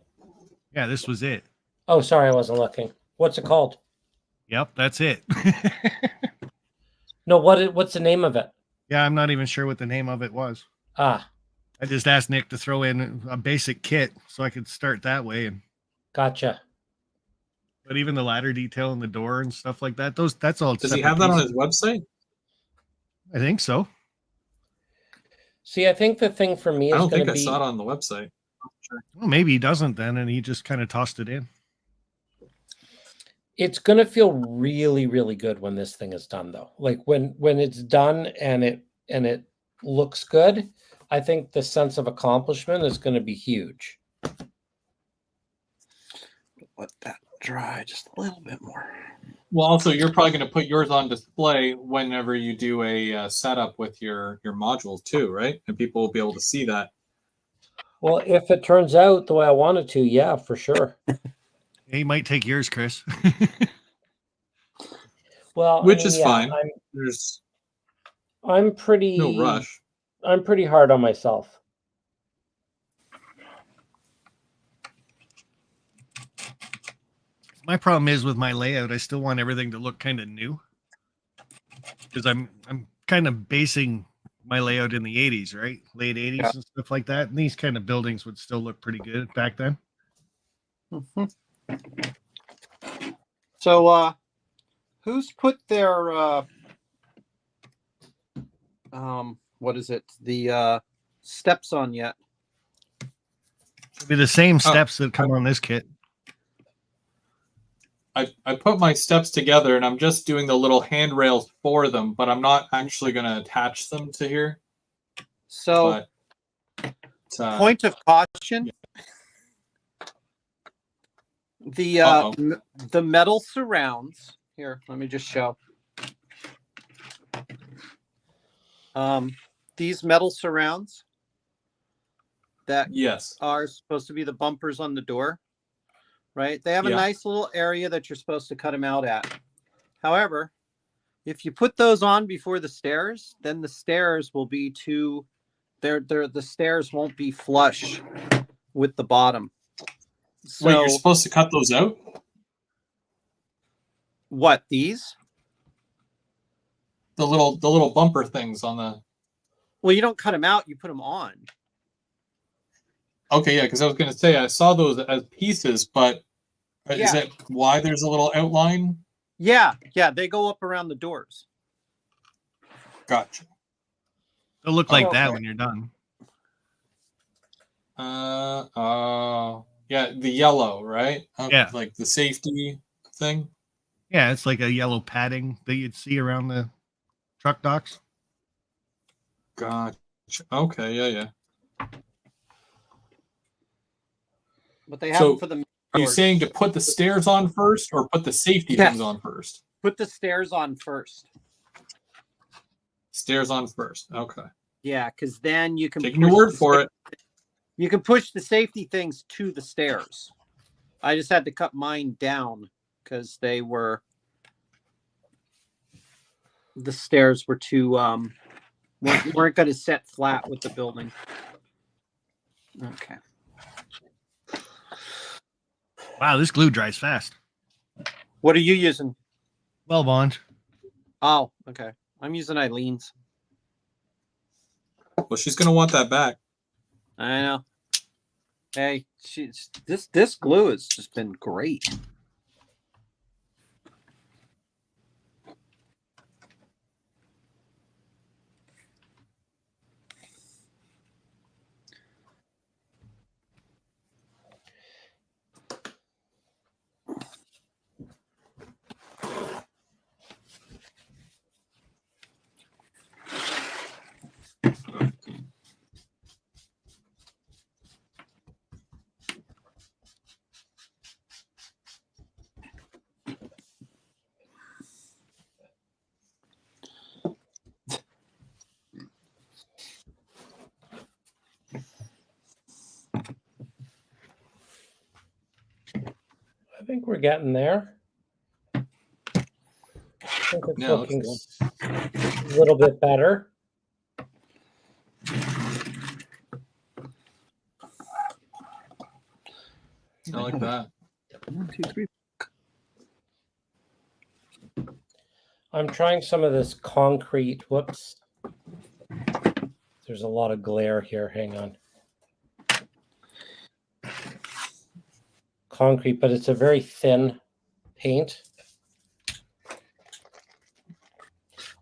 Yeah, this was it. Oh, sorry, I wasn't looking. What's it called? Yep, that's it. No, what's the name of it? Yeah, I'm not even sure what the name of it was. I just asked Nick to throw in a basic kit so I could start that way. And gotcha. But even the ladder detail and the door and stuff like that, that's all. Does he have that on his website? I think so. See, I think the thing for me is I don't think I saw it on the website. Sure. Well, maybe he doesn't then, and he just kind of tossed it in. It's going to feel really, really good when this thing is done, though. Like when it's done and it looks good, I think the sense of accomplishment is going to be huge. Let that dry just a little bit more. Well, also, you're probably going to put yours on display whenever you do a setup with your modules too, right? And people will be able to see that. Well, if it turns out the way I want it to, yeah, for sure. He might take yours, Chris. Well, which is fine. I'm pretty no rush. I'm pretty hard on myself. My problem is with my layout, I still want everything to look kind of new. Because I'm kind of basing my layout in the 80s, right? Late 80s and stuff like that. And these kind of buildings would still look pretty good back then. Mm-hmm. So, who's put their, what is it? The steps on yet? It'll be the same steps that come on this kit. I put my steps together and I'm just doing the little handrails for them, but I'm not actually going to attach them to here. So, point of caution. Yeah. The metal surrounds here. Let me just show. These metal surrounds that are supposed to be the bumpers on the door, right? They have a nice little area that you're supposed to cut them out at. However, if you put those on before the stairs, then the stairs will be the stairs won't be flush with the bottom. So Wait, you're supposed to cut those out? what, these? The little bumper things on the. Well, you don't cut them out, you put them on. Okay, yeah, because I was going to say I saw those as pieces, but is that why there's a little outline? Yeah, they go up around the doors. Gotcha. It'll look like that okay. when you're done. Yeah, the yellow, right? Yeah. Like the safety thing. Yeah, it's like a yellow padding that you'd see around the truck docks. Gotcha. Okay, yeah. But they have them for the Are you doors. saying to put the stairs on first or put the safety things on first? Put the stairs on first. Stairs on first. Okay. Yeah, because then you can Taking your word for it. You can push the safety things to the stairs. I just had to cut mine down because the stairs were too weren't going to set flat with the building. Okay. Wow, this glue dries fast. What are you using? Well, Bond. Oh, okay. I'm using Eileen's. Well, she's gonna want that back. I know. Hey, this glue has just been great. I think we're getting there. I think it's looking a little bit better. I like that. 1, 2, 3. I'm trying some of this concrete. Whoops. There's a lot of glare here. Hang on. Concrete, but it's a very thin paint.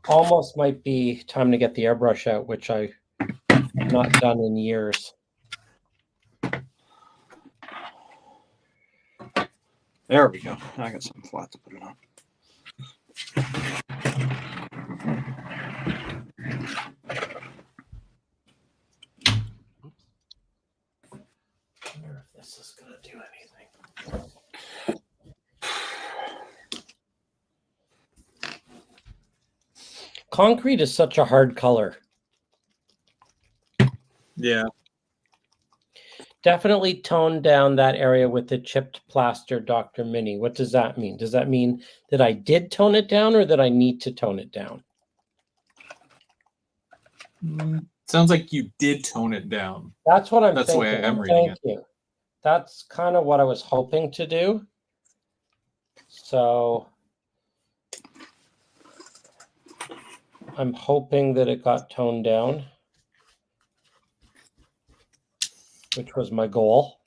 Almost might be time to get the airbrush out, which I've not done in years. There we go. I got something flat to put it on. I wonder if this is going to do anything. Concrete is such a hard color. Yeah. Definitely tone down that area with the chipped plaster, Dr. Mini. What does that mean? Does that mean that I did tone it down or that I need to tone it down? Sounds like you did tone it down. That's what I'm That's thinking. the way I'm reading Thank you. That's kind of what I was hoping to do. So I'm hoping that it got toned down, which was my goal.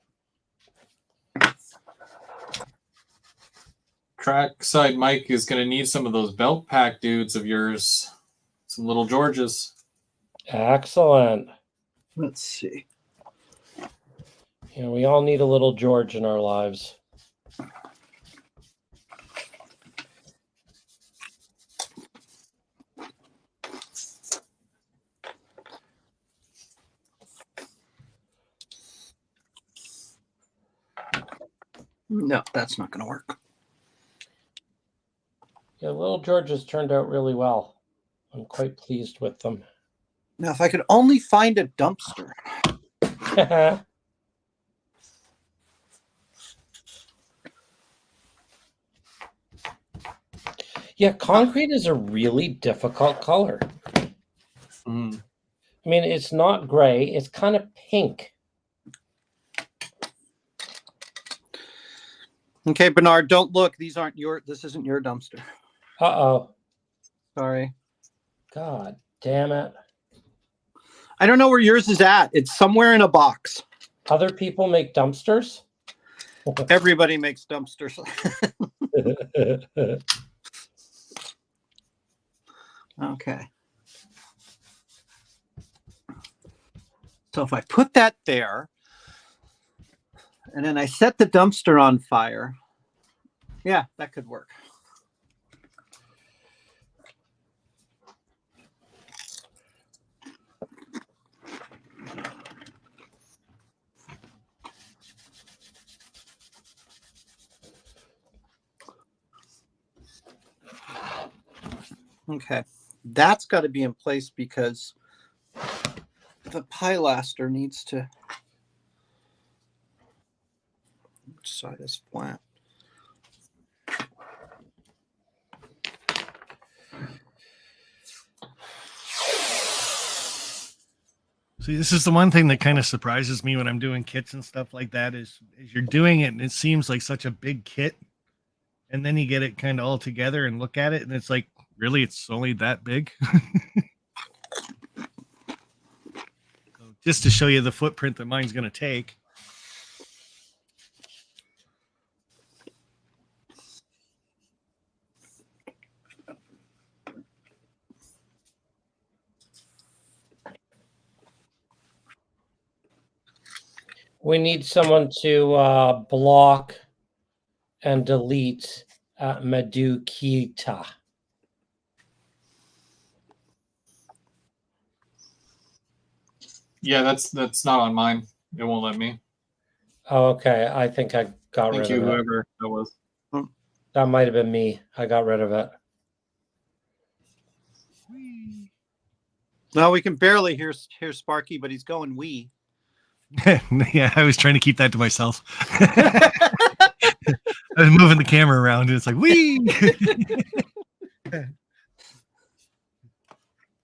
Trackside Mike is going to need some of those belt pack dudes of yours. Some little Georges. Excellent. Let's see. You know, we all need a little George in our lives. No, that's not going to work. Yeah, little Georges turned out really well. I'm quite pleased with them. Now, if I could only find a dumpster. Yeah, concrete is a really difficult color. Mm. I mean, it's not gray. It's kind of pink. Okay, Bernard, don't look. This isn't your dumpster. Uh-oh. Sorry. God damn it. I don't know where yours is at. It's somewhere in a box. Other people make dumpsters? Everybody makes dumpsters. Okay. So if I put that there, and then I set the dumpster on fire, yeah, that could work. Okay, that's got to be in place because the pilaster needs to. Which side is flat? See, this is the one thing that kind of surprises me when I'm doing kits and stuff like that is you're doing it and it seems like such a big kit. And then you get it kind of all together and look at it and it's like, really, it's only that big? So just to show you the footprint that mine's going to take. We need someone to block and delete Medukita. Yeah, that's not on mine. It won't let me. Oh, okay. I think I got rid of it. Thank you, whoever that was. That might have been me. I got rid of it. No, we can barely hear Sparky, but he's going wee. Yeah, I was trying to keep that to myself. I was moving the camera around and it's like, wee!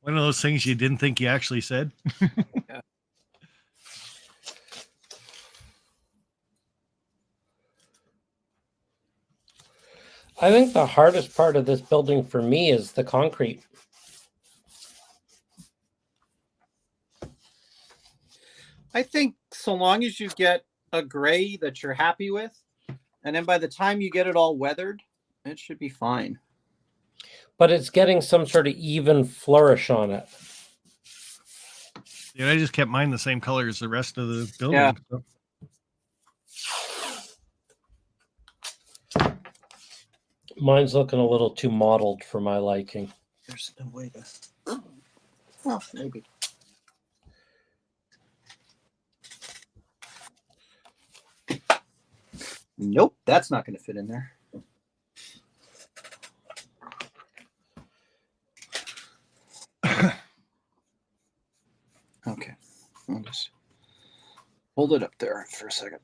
One of those things you didn't think you actually said. Yeah. I think the hardest part of this building for me is the concrete. I think so long as you get a gray that you're happy with, and then by the time you get it all weathered, it should be fine. But it's getting some sort of even flourish on it. Yeah, I just kept mine the same color as the rest of the building. Yeah. So. Mine's looking a little too mottled for my liking. There's no way to. Well, maybe. Nope, that's not going to fit in there. Okay, I'll just hold it up there for a second.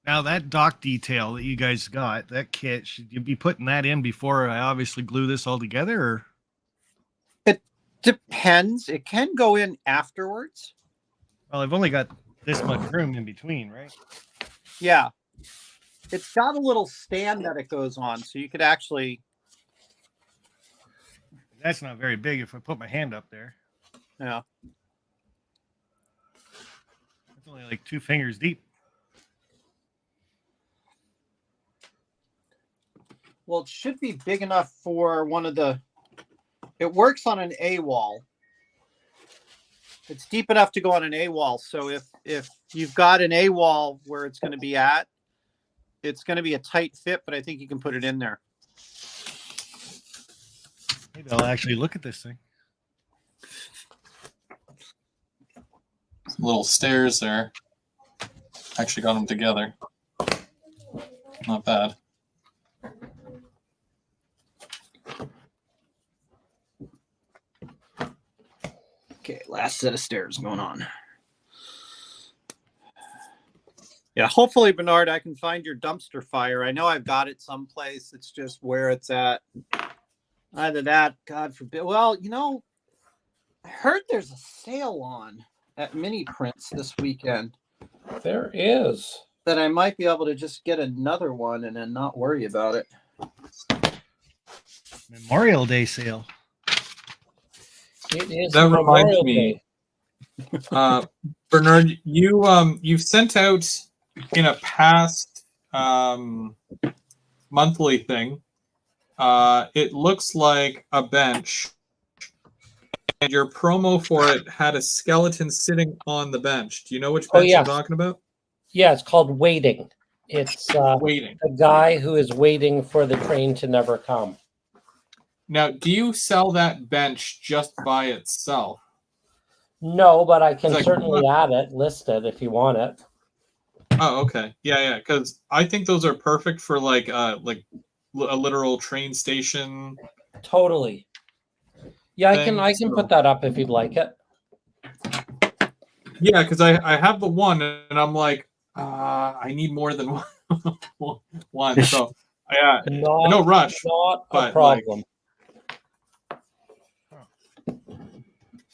Now that dock detail that you guys got, that kit, should you be putting that in before I obviously glue this all together? Or? It depends. It can go in afterwards. Well, I've only got this much room in between, right? Yeah. It's got a little stand that it goes on, so you could actually... That's not very big if I put my hand up there. Yeah. It's only like 2 fingers deep. Well, it should be big enough for one of the... It works on an A wall. It's deep enough to go on an A wall. So if you've got an A wall where it's going to be at, it's going to be a tight fit, but I think you can put it in there. Maybe I'll actually look at this thing. Little stairs there. Actually got them together. Not bad. Okay, last set of stairs going on. Yeah, hopefully, Bernard, I can find your dumpster fire. I know I've got it someplace. It's just where it's at. Either that, God forbid. Well, you know, I heard there's a sale on at Mini Prints this weekend. There is. that I might be able to just get another one and then not worry about it. Memorial Day sale. It is That reminds Memorial me. Day. Bernard, you've sent out in a past monthly thing. It looks like a bench, and your promo for it had a skeleton sitting on the bench. Do you know which bench yeah. I'm talking about? Yeah, it's called Waiting. It's Waiting. a guy who is waiting for the train to never come. Now, do you sell that bench just by itself? No, but I can Like, certainly add it, list it if you want it. Oh, okay. Yeah. Because I think those are perfect for like a literal train station. Totally. Yeah, I thing, can put that up if you'd like it. Yeah, because I have the one, and I'm like, I need more than one. So yeah, no rush. Not a but problem.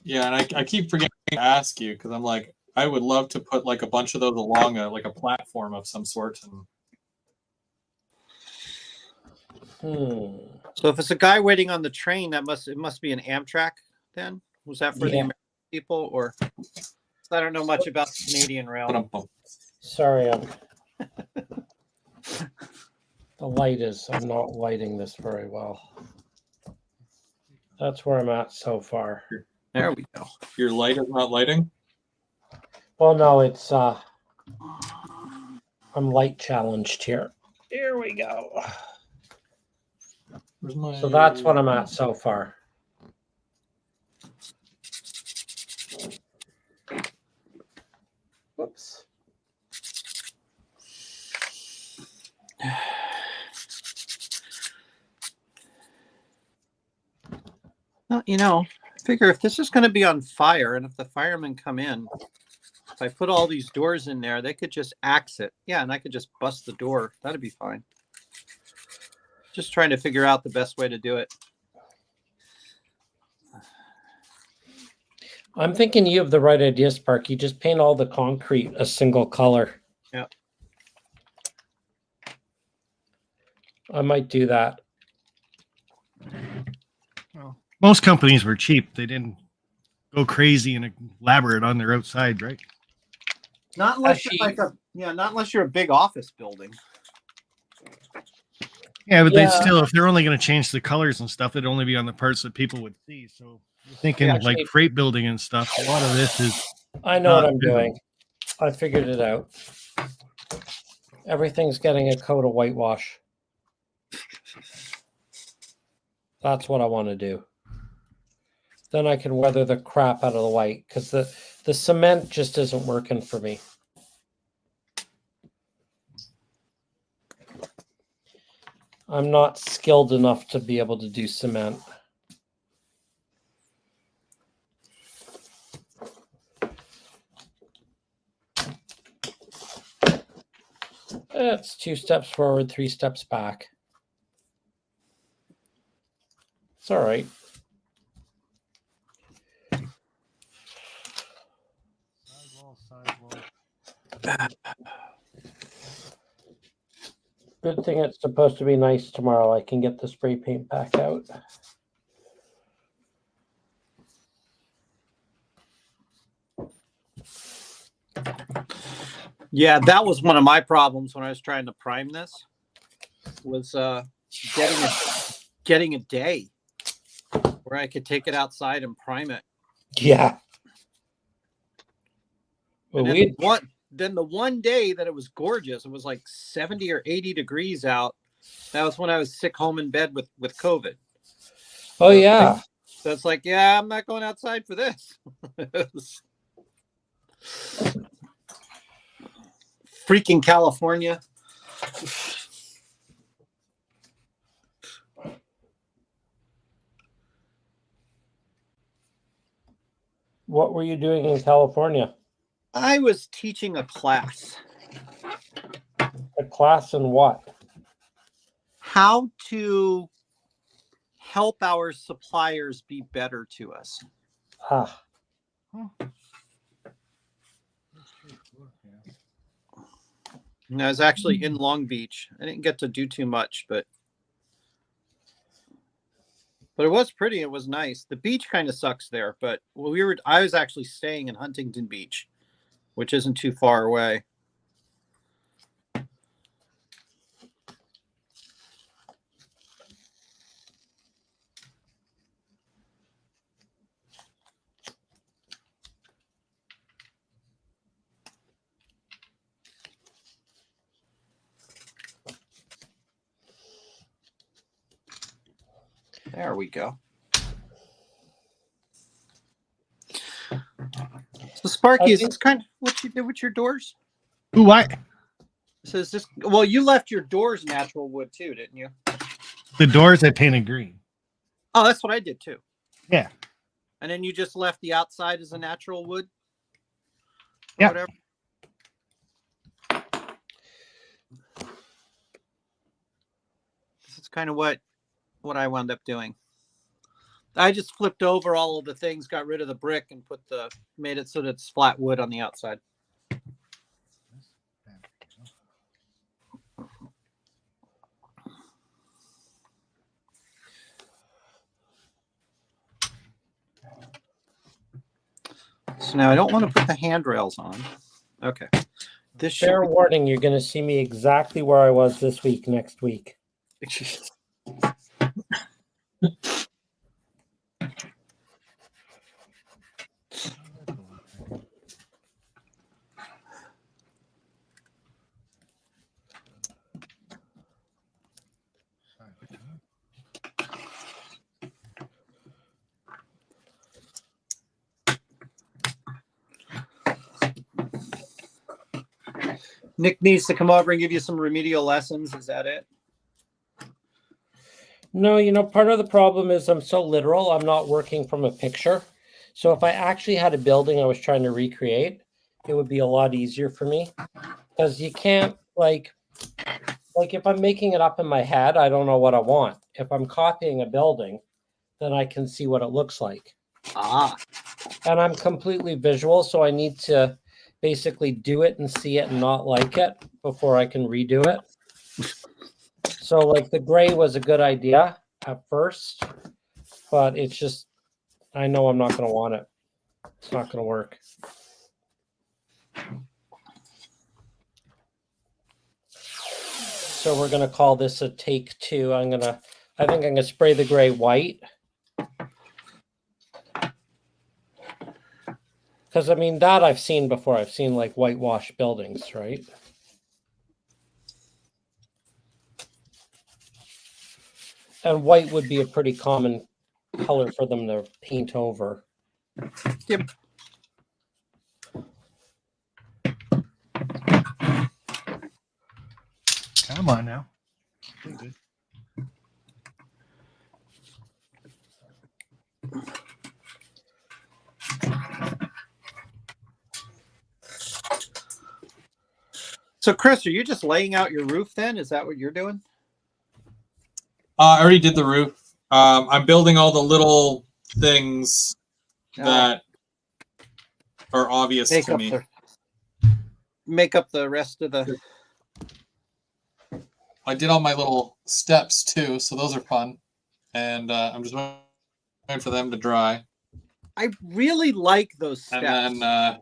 Yeah, and I keep forgetting to ask you because I'm like, I would love to put like a bunch of those along a platform of some sort. And So if it's a guy waiting on the train, it must be an Amtrak then? Was that for the American people, or I don't know much about the Canadian rail. Sorry, I'm not lighting this very well. That's where I'm at so far. There we go. Your light is not lighting? Well, no, it's I'm light challenged here. Here we go. So that's what I'm at so far. Whoops. Well, figure if this is going to be on fire and if the firemen come in, if I put all these doors in there, they could just axe it. Yeah, and I could just bust the door. That'd be fine. Just trying to figure out the best way to do it. I'm thinking you have the right idea, Sparky. Just paint all the concrete a single color. Yeah. I might do that. Well, most companies were cheap. They didn't go crazy and elaborate on their outside, right? Not unless not unless you're a big office building. Yeah, but they still, if they're only going to change the colors and stuff, it'd only be on the parts that people would see. So you're thinking like freight building and stuff. A lot of this is. I know what I'm doing. I figured it out. Everything's getting a coat of whitewash. That's what I want to do. Then I can weather the crap out of the white because the cement just isn't working for me. I'm not skilled enough to be able to do cement. It's 2 steps forward, 3 steps back. It's all right. Sidewall. Good thing it's supposed to be nice tomorrow. I can get the spray paint back out. Yeah, that was one of my problems when I was trying to prime this. Was getting a day where I could take it outside and prime it. Yeah. Well, then the one day that it was gorgeous, it was like 70 or 80 degrees out. That was when I was sick home in bed with COVID. Oh, yeah. So it's like, yeah, I'm not going outside for this. Freaking California. What were you doing in California? I was teaching a class. A class in what? How to help our suppliers be better to us. And I was actually in Long Beach. I didn't get to do too much, but it was pretty. It was nice. The beach kind of sucks there, but I was actually staying in Huntington Beach, which isn't too far away. There we go. So Sparky, is this kind of what you did with your doors? Ooh, what? So is this, well, you left your doors natural wood too, didn't you? The doors I painted green. Oh, that's what I did too. Yeah. And then you just left the outside as a natural wood? Or Yeah. whatever? This is kind of what I wound up doing. I just flipped over all of the things, got rid of the brick, and made it so that it's flat wood on the outside. So now I don't want to put the handrails on. Okay. This should Fair warning, you're going to see me exactly where I was this week, next week. Nick needs to come over and give you some remedial lessons. Is that it? No, part of the problem is I'm so literal. I'm not working from a picture. So if I actually had a building I was trying to recreate, it would be a lot easier for me. Because you can't, like if I'm making it up in my head, I don't know what I want. If I'm copying a building, then I can see what it looks like. Ah. And I'm completely visual, so I need to basically do it and see it and not like it before I can redo it. So like the gray was a good idea at first, but it's just, I know I'm not going to want it. It's not going to work. So we're going to call this a take two. I think I'm going to spray the gray white. Because, I mean, that I've seen before. I've seen, like, whitewashed buildings, right? And white would be a pretty common color for them to paint over. Yep. Come on now. Good. So, Chris, are you just laying out your roof then? Is that what you're doing? I already did the roof. I'm building all the little things that are obvious to me. Make up the rest of the... I did all my little steps too, so those are fun. And I'm just waiting for them to dry. I really like those steps. And then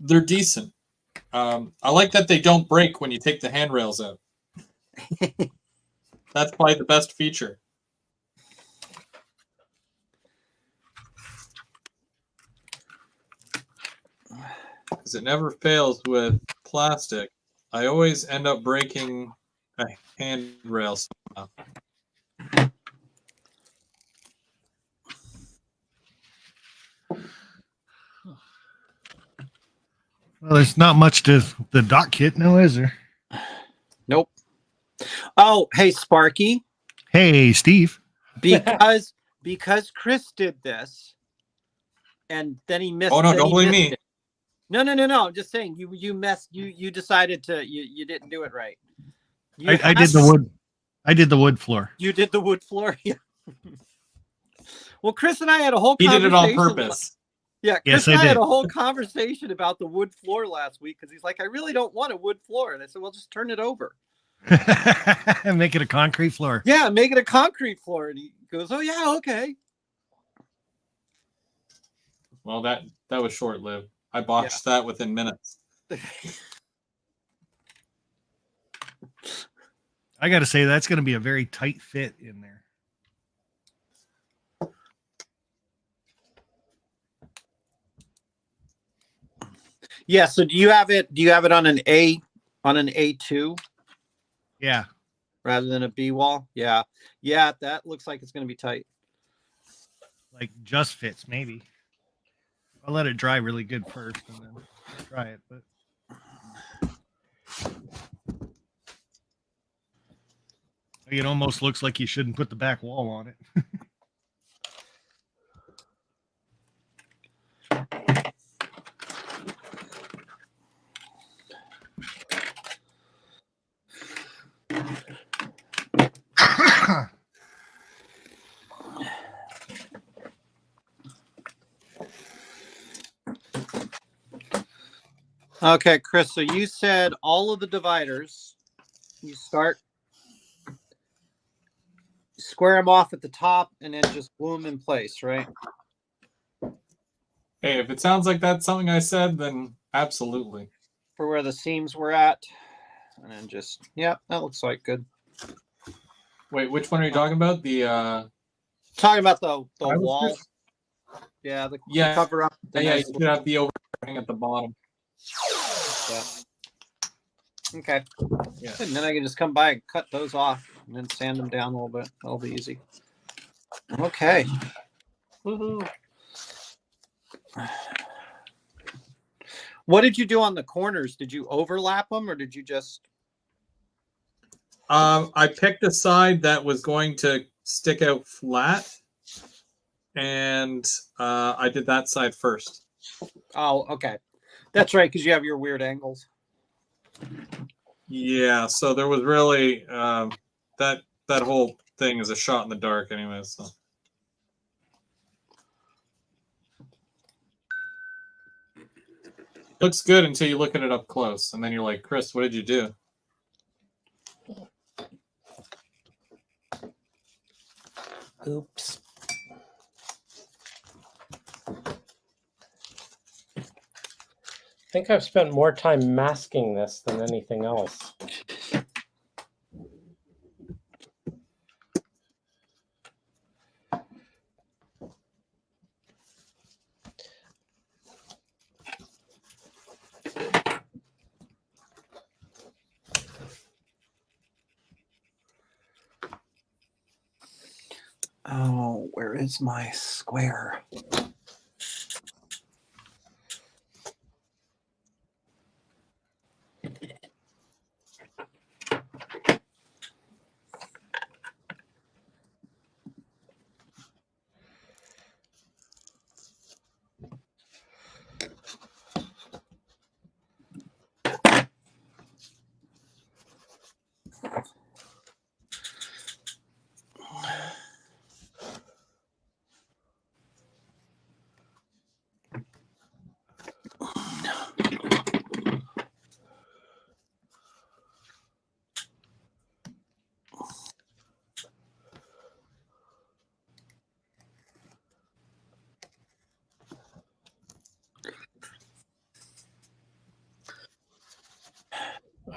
they're decent. I like that they don't break when you take the handrails out. That's probably the best feature. Because it never fails with plastic. I always end up breaking a handrail somehow. Well, there's not much to the dock kit, now, is there? Nope. Oh, hey, Sparky. Hey, Steve. Because Chris did this, and then he missed. Oh no! Don't blame me. No. I'm just saying you messed. You decided to you didn't do it right. I did the wood. I did the wood floor. You did the wood floor. Yeah. Well, Chris and I had a whole. He did it on purpose. Yeah, Yes, Chris and I I had did. a whole conversation about the wood floor last week because he's like, I really don't want a wood floor. And I said, well, just turn it over. Make it a concrete floor. Yeah, make it a concrete floor. And he goes, oh, yeah, okay. Well, that was short-lived. I botched that within minutes. I got to say, that's going to be a very tight fit in there. Yeah. So do you have it? Do you have it on an A2? Yeah. Rather than a B wall? Yeah. Yeah. That looks like it's going to be tight. Like just fits, maybe. I'll let it dry really good first and then try it. But it almost looks like you shouldn't put the back wall on it. Okay, Chris. So you said all of the dividers, you square them off at the top and then just glue them in place, right? Hey, if it sounds like that's something I said, then absolutely. For where the seams were at. And then just, yeah, that looks like good. Wait, which one are you talking about? The Talking about the wall. strip? Yeah, the Yeah. cover up. Yeah, you should have the overhang at the bottom. Yeah. Okay. Yeah. And then I can just come by and cut those off and then sand them down a little bit. That'll be easy. Okay. Woohoo. What did you do on the corners? Did you overlap them or did you just? I picked a side that was going to stick out flat, and I did that side first. Oh, okay. That's right, because you have your weird angles. Yeah, so there was really that whole thing is a shot in the dark anyway. So looks good until you look at it up close, and then you're like, Chris, what did you do? Oops. I think I've spent more time masking this than anything else. Oh, where is my square?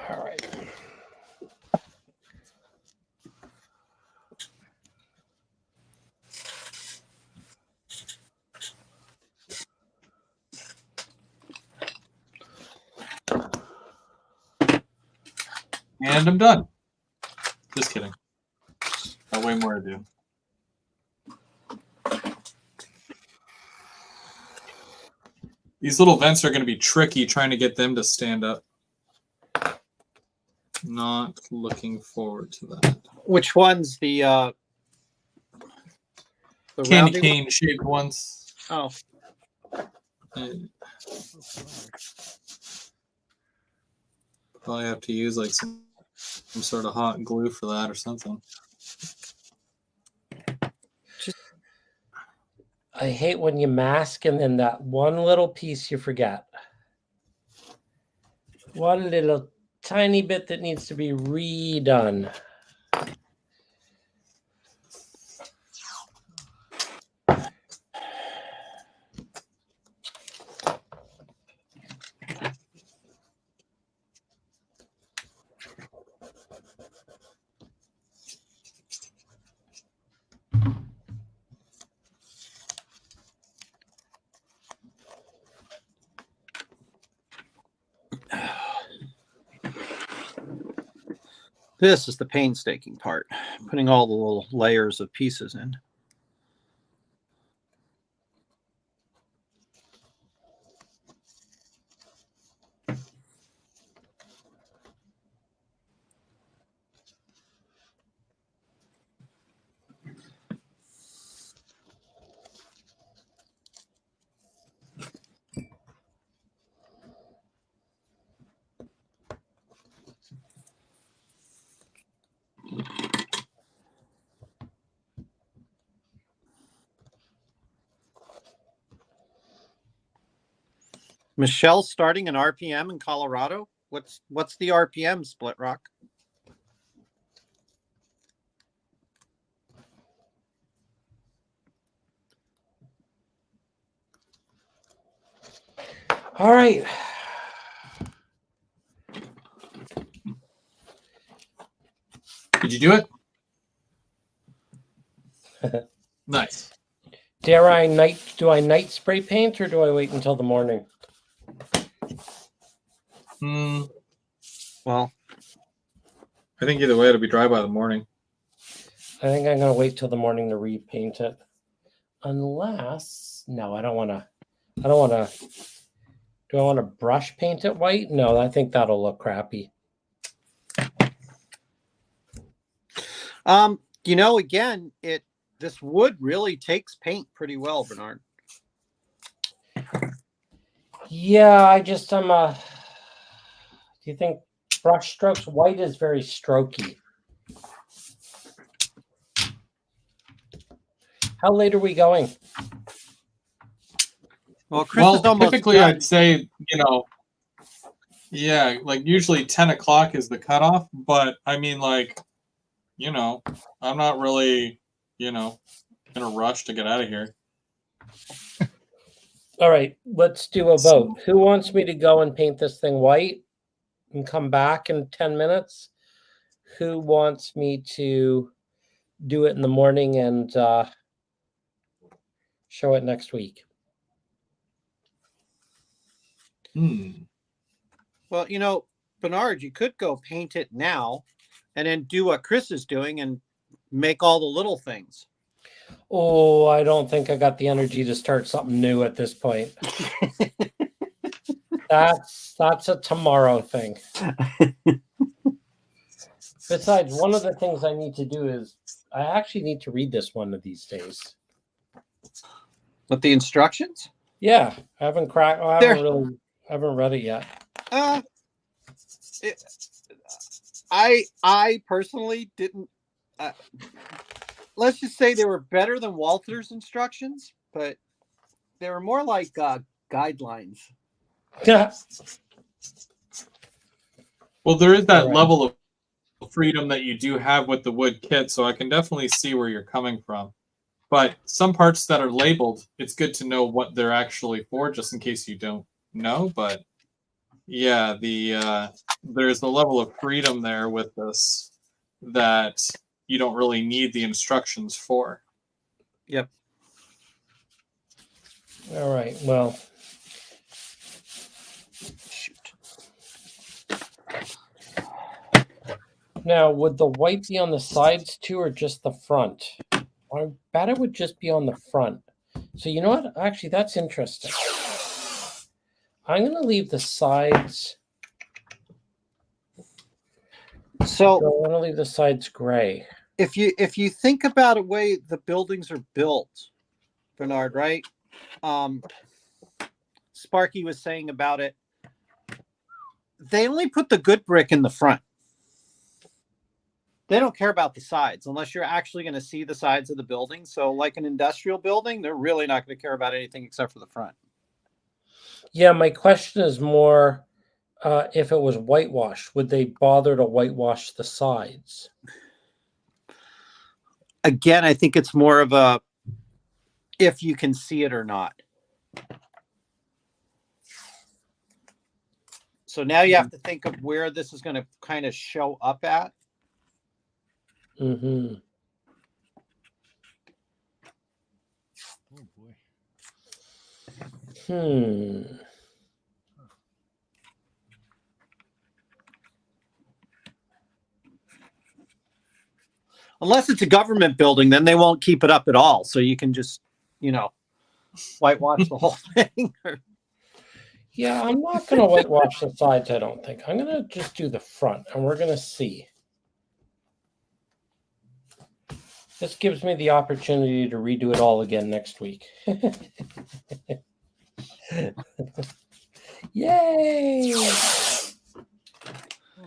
All right. And I'm done. Just kidding. Got way more to do. These little vents are going to be tricky trying to get them to stand up. Not looking forward to that. Which one's the Candy cane shaped ones. Oh. Probably have to use like some sort of hot glue for that or something. I hate when you mask and then that one little piece you forget. One little tiny bit that needs to be redone. This is the painstaking part, putting all the little layers of pieces in. Michelle's starting an RPM in Colorado. What's the RPM, Split Rock? All right. Did you do it? Nice. Do I night spray paint or do I wait until the morning? Well, I think either way it'll be dry by the morning. I think I'm gonna wait till the morning to repaint it. Unless no, I don't wanna do I want to brush paint it white? No, I think that'll look crappy. Again, this wood really takes paint pretty well, Bernard. Yeah, do you think brush strokes? White is very strokey. How late are we going? Well, Chris is almost typically done. I'd say, yeah, like usually 10 o'clock is the cutoff, but I mean, like, I'm not really, in a rush to get out of here. All right, let's do a vote. Who wants me to go and paint this thing white and come back in 10 minutes? Who wants me to do it in the morning and show it next week? Well, Bernard, you could go paint it now and then do what Chris is doing and make all the little things. Oh, I don't think I got the energy to start something new at this point. That's a tomorrow thing. Besides, one of the things I need to do is I actually need to read this one of these days. With the instructions? Yeah, I haven't read it yet. I personally didn't. Let's just say they were better than Walter's instructions, but they were more like guidelines. Well, there is that level of freedom that you do have with the wood kit, so I can definitely see where you're coming from. But some parts that are labeled, it's good to know what they're actually for, just in case you don't know. But yeah, there's the level of freedom there with this that you don't really need the instructions for. Yep. All right. Well, shoot. Now, would the white be on the sides too, or just the front? I bet it would just be on the front. So you know what? Actually, that's interesting. I'm going to leave the sides. So I'm going to leave the sides gray. If you think about the way the buildings are built, Bernard, right? Sparky was saying about it. They only put the good brick in the front. They don't care about the sides unless you're actually going to see the sides of the building. So like an industrial building, they're really not going to care about anything except for the front. Yeah, my question is more if it was whitewashed, would they bother to whitewash the sides? Again, I think it's more of a if you can see it or not. So now you have to think of where this is going to kind of show up at. Mm-hmm. Oh boy. Unless it's a government building, then they won't keep it up at all. So you can just, whitewash the whole thing. Yeah, I'm not going to whitewash the sides, I don't think. I'm going to just do the front, and we're going to see. This gives me the opportunity to redo it all again next week. Yay! Oh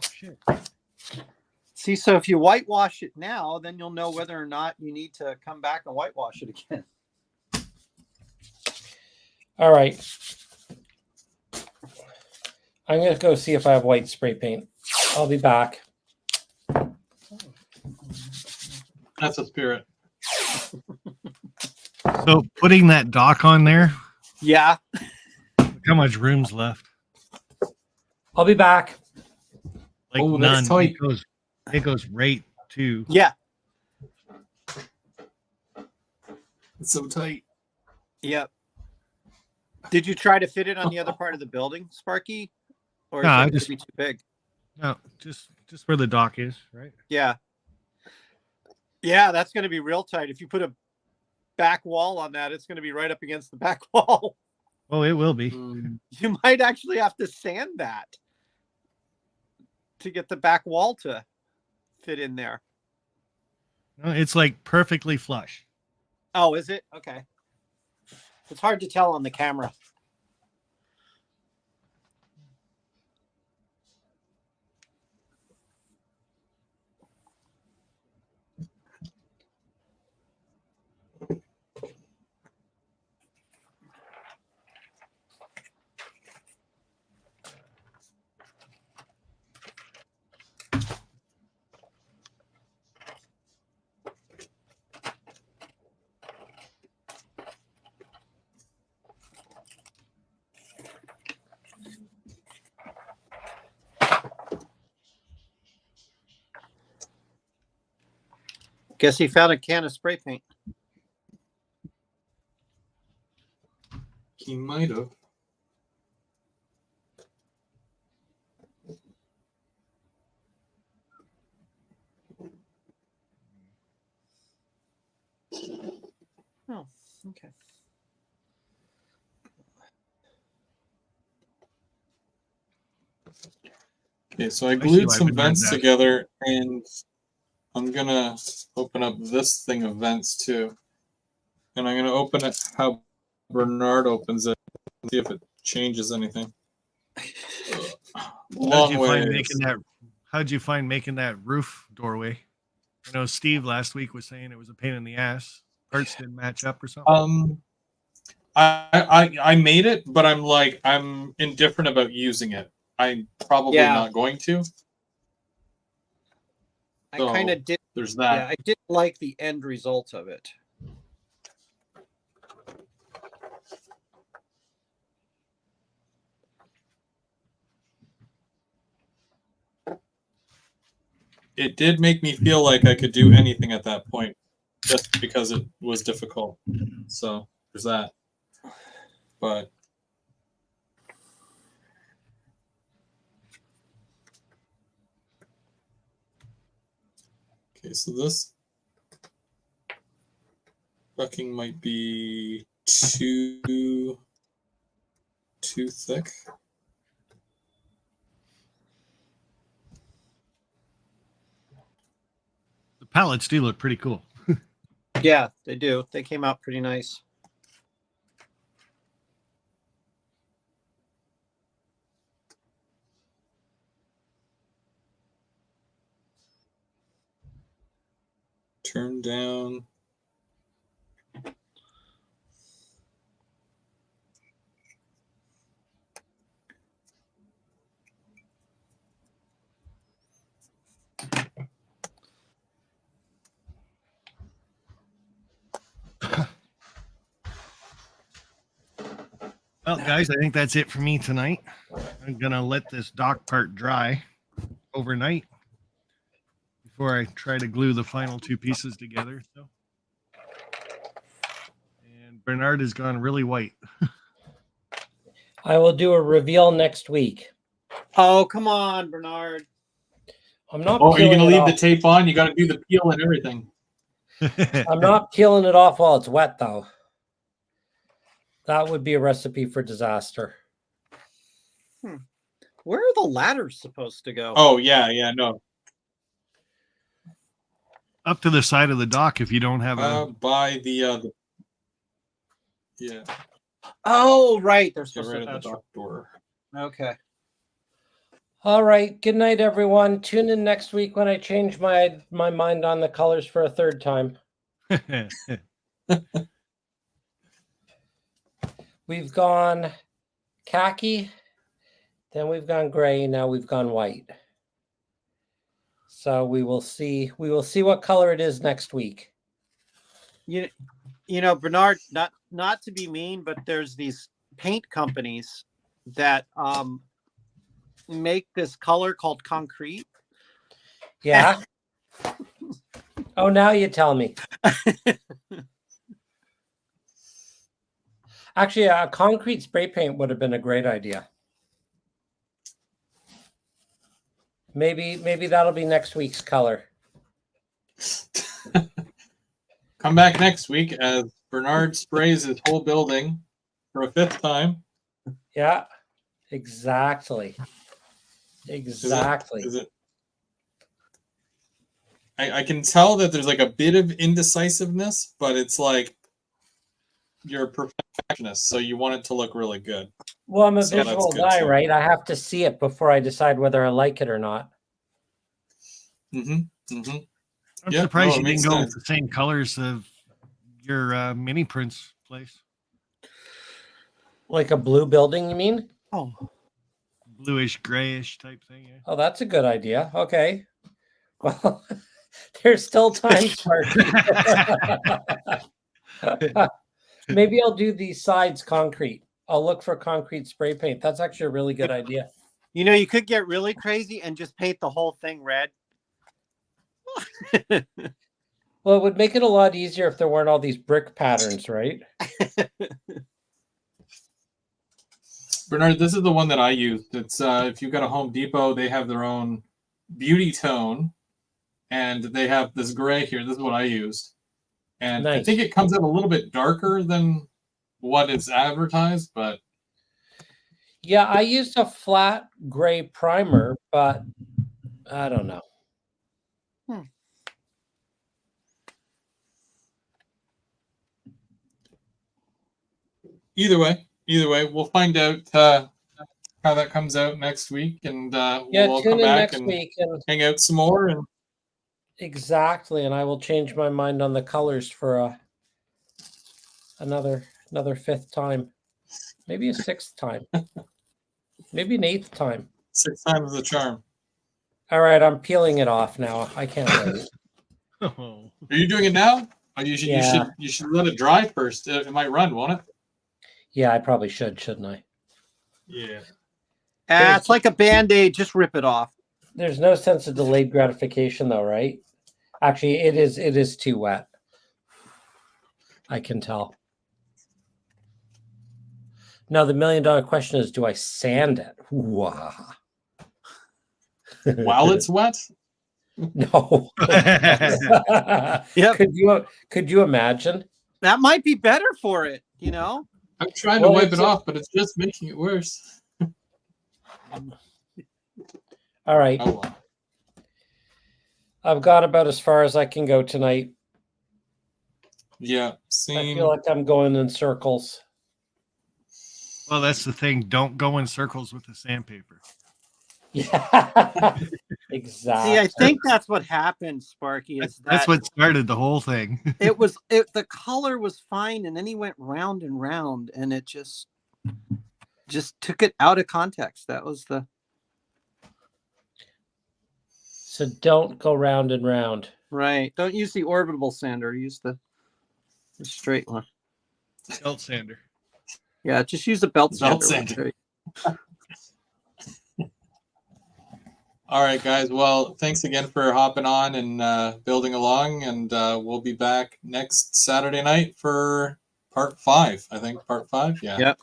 shit. See, so if you whitewash it now, then you'll know whether or not you need to come back and whitewash it again. All right. I'm going to go see if I have white spray paint. I'll be back. That's a spirit. So putting that dock on there, Yeah. look how much room's left? I'll be back. Like Oh, none. that's tight. It goes right to. Yeah. It's so tight. Yep. Did you try to fit it on the other part of the building, Sparky? Or No, is I it just- be too big? No, just where the dock is, right? Yeah. Yeah, that's going to be real tight. If you put a back wall on that, it's going to be right up against the back wall. Oh, it will be. You might actually have to sand that to get the back wall to fit in there. No, it's like perfectly flush. Oh, is it? Okay. It's hard to tell on the camera. Guess he found a can of spray paint. He might have. Oh, okay. Okay, so I see glued why some Bernard vents asked. together, and I'm gonna open up this thing of vents too. And I'm gonna open it how Bernard opens it, and see if it changes anything. Long ways. How'd you find making that roof doorway? I know Steve last week was saying it was a pain in the ass. Parts didn't match up or something. I made it, but I'm indifferent about using it. I'm probably not going to. I So, kind of did. There's that. Yeah, I didn't like the end result of it. It did make me feel like I could do anything at that point, just because it was difficult. So there's that. But okay, so this bucking might be too thick. The pallets do look pretty cool. Yeah, they do. They came out pretty nice. turn down. Well, guys, I think that's it for me tonight. I'm gonna let this dock part dry overnight before I try to glue the final two pieces together. So, and Bernard has gone really white. I will do a reveal next week. Oh, come on, Bernard. I'm not. Oh, are you going to peeling it leave the off. tape on? You got to do the peel and everything. I'm not peeling it off while it's wet, though. That would be a recipe for disaster. Where are the ladders supposed to go? Oh, yeah, no. Up to the side of the dock if you don't have a. By the yeah. Oh, right. They're Get supposed rid to. of the dock door. Okay. All right. Good night, everyone. Tune in next week when I change my mind on the colors for a third time. We've gone khaki, then we've gone gray, now we've gone white. So we will see what color it is next week. You know, Bernard, not to be mean, but there's these paint companies that make this color called concrete. Yeah. Oh, now you tell me. Actually, a concrete spray paint would have been a great idea. Maybe that'll be next week's color. Come back next week as Bernard sprays his whole building for a 5th time. Yeah, exactly. Exactly. Is it? I can tell that there's like a bit of indecisiveness, but it's like you're a perfectionist, so you want it to look really good. Well, I'm a So visual that's good guy, too. right? I have to see it before I decide whether I like it or not. I'm Yeah, surprised no, you it didn't makes go sense. with the same colors of your mini prints place. Like a blue building, you mean? Oh, Bluish, grayish type thing. Yeah. Oh, that's a good idea. Okay. Well, there's still time, Sparky. Maybe I'll do the sides concrete. I'll look for concrete spray paint. That's actually a really good idea. you know, you could get really crazy and just paint the whole thing red. Well, it would make it a lot easier if there weren't all these brick patterns, right? Bernard, this is the one that I used. It's if you've got a Home Depot, they have their own beauty tone, and they have this gray here. This is what I used, and I Nice. think it comes out a little bit darker than what is advertised, but Yeah, I used a flat gray primer, but I don't know. either way, we'll find out how that comes out next week, and we'll all tune come in back next and week and hang out some more. And exactly, and I will change my mind on the colors for another 5th time, maybe a 6th time, maybe an 8th time. 6 times the charm. All right, I'm peeling it off now. I can't wait. Oh. Are you doing it now? Oh, you should. Yeah. You should let it dry first. It might run, won't it? Yeah, I probably shouldn't I? Yeah. It's like a Band-Aid. Just rip it off. There's no sense of delayed gratification, though, right? Actually, it is too wet. I can tell. Now, the $1 million question is, do I sand it? Wow. While it's wet? No. Yep. Could you imagine? That might be better for it, you know? I'm trying to Well, wipe it off, but it's just making it worse. All right. Oh, well. I've got about as far as I can go tonight. Yeah, I same. feel like I'm going in circles. Well, that's the thing. Don't go in circles with the sandpaper. Yeah, exactly. See, I think that's what happened, Sparky. Is That's that what started the whole thing. the color was fine, and then he went round and round, and it just took it out of context. That was the So don't go round and round. right. Don't use the orbital sander. Use the straight one. Belt sander. Yeah, just use the belt Belt sander. sander. All right, guys. Well, thanks again for hopping on and building along, and we'll be back next Saturday night for part 5. I think part 5. Yeah. Yep.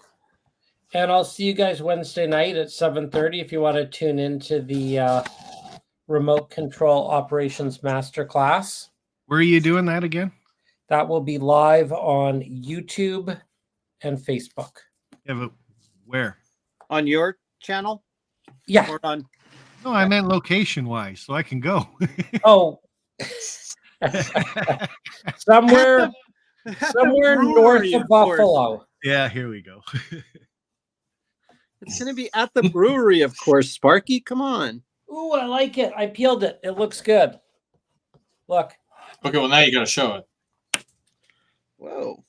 And I'll see you guys Wednesday night at 7:30 if you want to tune into the remote control operations masterclass. Where are you doing that again? That will be live on YouTube and Facebook. Yeah, but where? On your channel? Yeah. Or on? No, I meant location wise, so I can go. Oh, somewhere north brewery, of of course. Buffalo. Yeah, here we go. It's going to be at the brewery, of course. Sparky, come on. Ooh, I like it. I peeled it. It looks good. Look. Okay. Well, now you got to show it. Whoa.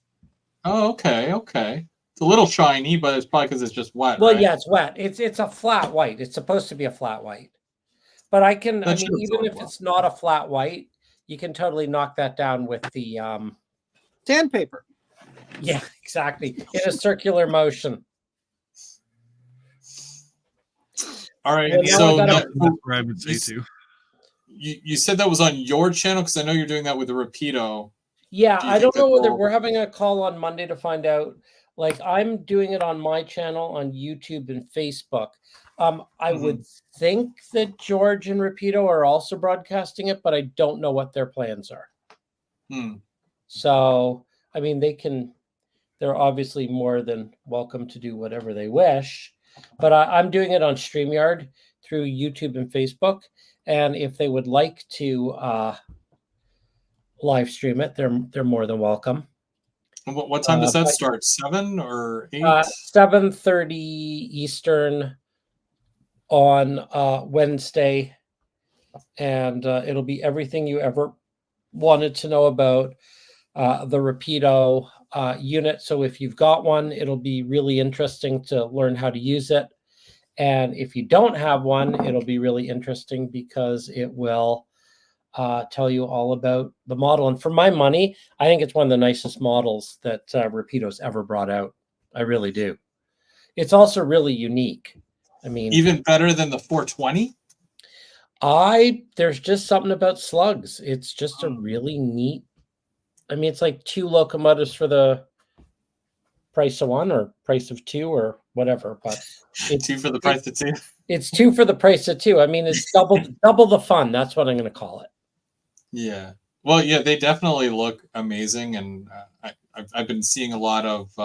Oh, okay. Okay. It's a little shiny, but it's probably because it's just wet. Well, right? yeah, it's wet. It's a flat white. It's supposed to be a flat white. But I mean, even if it's not a flat white, you can totally knock that down with the Sandpaper. Yeah, exactly. In a circular motion. All right. Well, So that's where I would say too. You said that was on your channel, because I know you're doing that with the Rapido. Yeah, I don't know whether will- we're having a call on Monday to find out. Like, I'm doing it on my channel on YouTube and Facebook. I would think that George and Rapido are also broadcasting it, but I don't know what their plans are. So, I mean, they're obviously more than welcome to do whatever they wish, but I'm doing it on StreamYard through YouTube and Facebook. And if they would like to live stream it, they're more than welcome. And what time does that start? 7 or 8? 7:30 Eastern on Wednesday, and it'll be everything you ever wanted to know about the Rapido unit. So if you've got one, it'll be really interesting to learn how to use it. And if you don't have one, it'll be really interesting because it will tell you all about the model. And for my money, I think it's one of the nicest models that Rapido's ever brought out. I really do. It's also really unique. I mean, even better than the 420? There's just something about slugs. It's just a really neat. I mean, it's like 2 locomotives for the price of 1 or price of 2 or whatever, but it's 2 for the price of 2. It's 2 for the price of 2. I mean, it's double the fun. That's what I'm going to call it. Yeah. Well, yeah, they definitely look amazing, and I've been seeing a lot of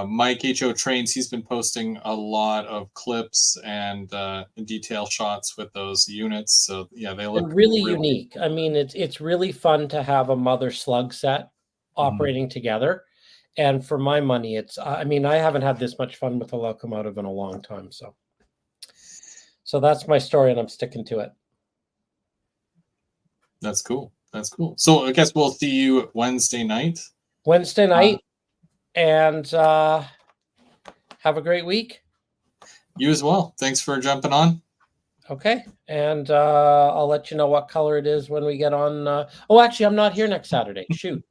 Mike H.O. Trains. He's been posting a lot of clips and detail shots with those units. So yeah, they look really unique. I mean, it's really fun to have a mother slug set operating together. And for my money, I mean, I haven't had this much fun with a locomotive in a long time. So that's my story, and I'm sticking to it. That's cool. That's cool. So I guess we'll see you Wednesday night. And have a great week. You as well. Thanks for jumping on. Okay. And I'll let you know what color it is when we get on. Oh, actually, I'm not here next Saturday. Shoot.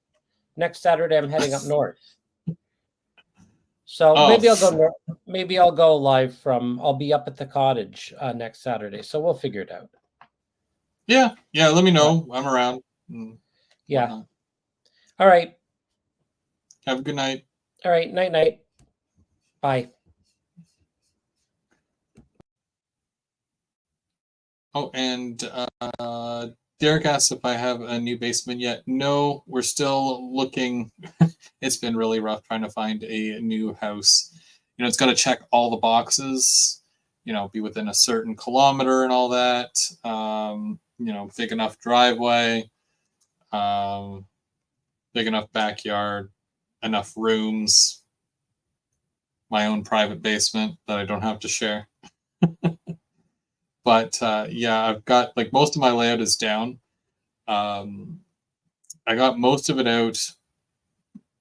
Next Saturday, I'm heading up north. So maybe I'll go north. Maybe I'll go live I'll be up at the cottage next Saturday. So we'll figure it out. Yeah. Yeah. Let me know. I'm around. Yeah. All right. Have a good night. All right. Night. Bye. Oh, and Derek asked if I have a new basement yet. No, we're still looking. It's been really rough trying to find a new house. You know, it's got to check all the boxes, you know, be within a certain kilometer and all that. You know, big enough driveway, big enough backyard, enough rooms, my own private basement that I don't have to share. But yeah, I've got like most of my layout is down. I got most of it out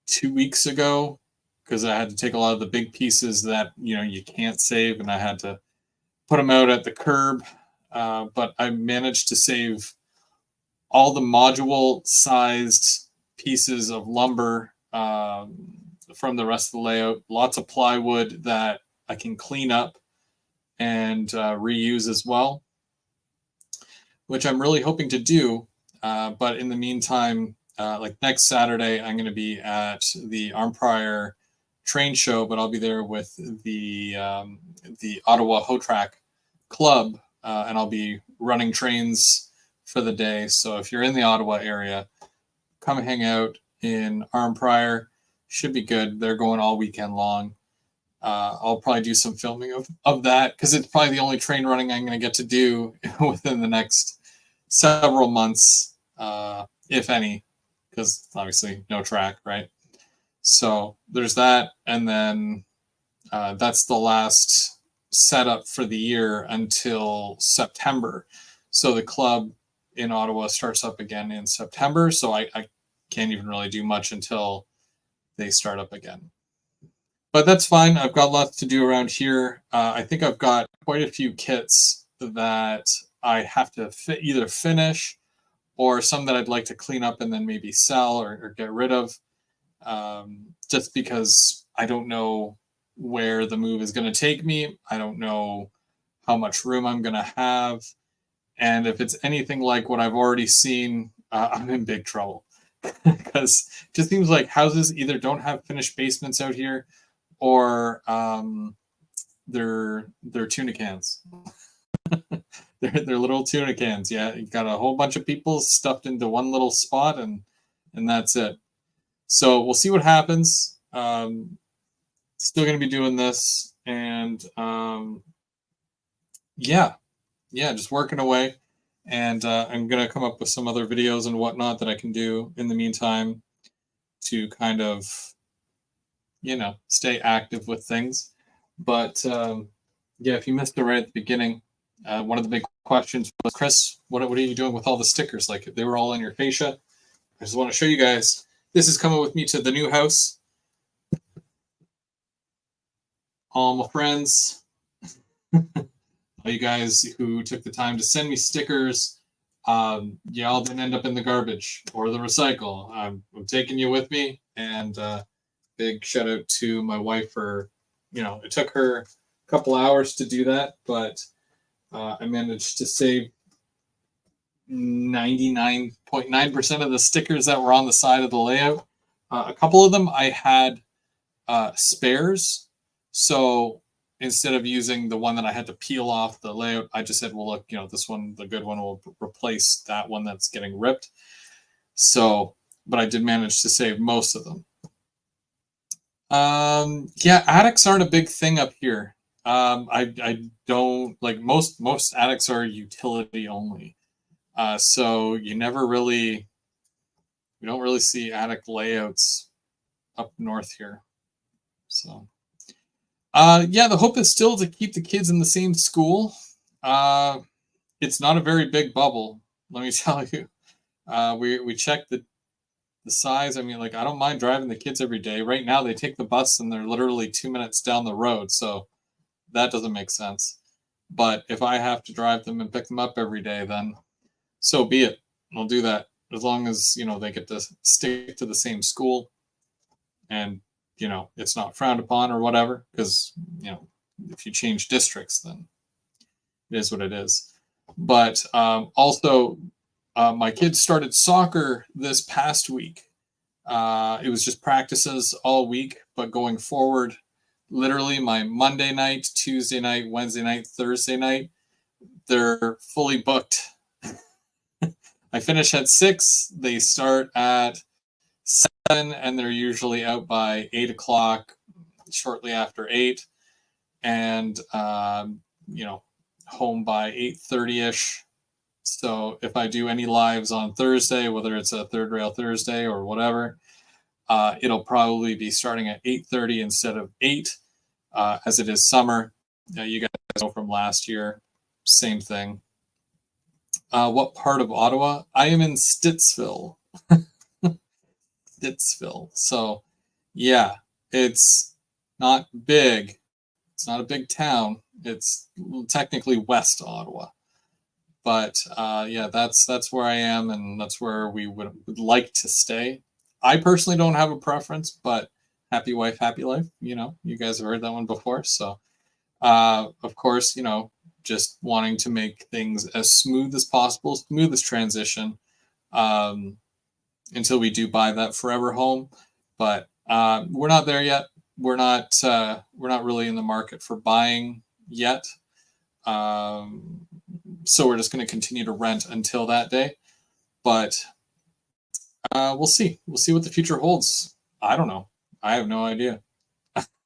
2 weeks ago because I had to take a lot of the big pieces that you can't save, and I had to put them out at the curb. But I managed to save all the module sized pieces of lumber from the rest of the layout. Lots of plywood that I can clean up and reuse as well, which I'm really hoping to do. But in the meantime, like next Saturday, I'm going to be at the Armprior train show, but I'll be there with the Ottawa Hoe Track Club, and I'll be running trains for the day. So if you're in the Ottawa area, come hang out in Armprior. Should be good. They're going all weekend long. I'll probably do some filming of that because it's probably the only train running I'm going to get to do within the next several months, if any, because obviously no track, right? So there's that, and then that's the last setup for the year until September. So the club in Ottawa starts up again in September, so I can't even really do much until they start up again. But that's fine. I've got lots to do around here. I think I've got quite a few kits that I have to either finish or some that I'd like to clean up and then maybe sell or get rid of, just because I don't know where the move is going to take me. I don't know how much room I'm going to have. And if it's anything like what I've already seen, I'm in big trouble. Because it just seems like houses either don't have finished basements out here, or they're tuna cans. they're little tuna cans. Yeah, you got a whole bunch of people stuffed into one little spot, and that's it. So we'll see what happens. Still going to be doing this, and yeah, just working away. And I'm going to come up with some other videos and whatnot that I can do in the meantime to kind of, stay active with things. But yeah, if you missed it right at the beginning, one of the big questions was, Chris, what are you doing with all the stickers? Like, they were all in your fascia. I just want to show you guys. This is coming with me to the new house. All my friends, all you guys who took the time to send me stickers, y'all didn't end up in the garbage or the recycle. I'm taking you with me, and big shout out to my wife for, it took her a couple hours to do that, but I managed to save 99.9% of the stickers that were on the side of the layout. A couple of them I had spares, so instead of using the one that I had to peel off the layout, I just said, well, look, this one, the good one, will replace that one that's getting ripped. So, but I did manage to save most of them. Yeah, attics aren't a big thing up here. I don't like most attics are utility only. So we don't really see attic layouts up north here. So, yeah, the hope is still to keep the kids in the same school. It's not a very big bubble, let me tell you. We checked the size. I mean, like, I don't mind driving the kids every day. Right now, they take the bus and they're literally 2 minutes down the road. So that doesn't make sense. But if I have to drive them and pick them up every day, then so be it. I'll do that as long as, they get to stick to the same school and, it's not frowned upon or whatever. Because, if you change districts, then it is what it is. But also, my kids started soccer this past week. It was just practices all week, but going forward, literally my Monday night, Tuesday night, Wednesday night, Thursday night, they're fully booked. I finish at 6, they start at 7, and they're usually out by 8 o'clock, shortly after 8, and home by 8:30ish. So if I do any lives on Thursday, whether it's a Third Rail Thursday or whatever, it'll probably be starting at 8:30 instead of 8, as it is summer. You guys know from last year, same thing. What part of Ottawa? I am in Stittsville. Stittsville. So, yeah, it's not big. It's not a big town. It's technically West Ottawa. But yeah, that's where I am, and that's where we would like to stay. I personally don't have a preference, but happy wife, happy life. You know, you guys have heard that one before. So, of course, you know, just wanting to make things as smooth as possible, smoothest transition um, until we do buy that forever home. But we're not there yet. We're not really in the market for buying yet. So we're just going to continue to rent until that day. But we'll see. We'll see what the future holds. I don't know. I have no idea.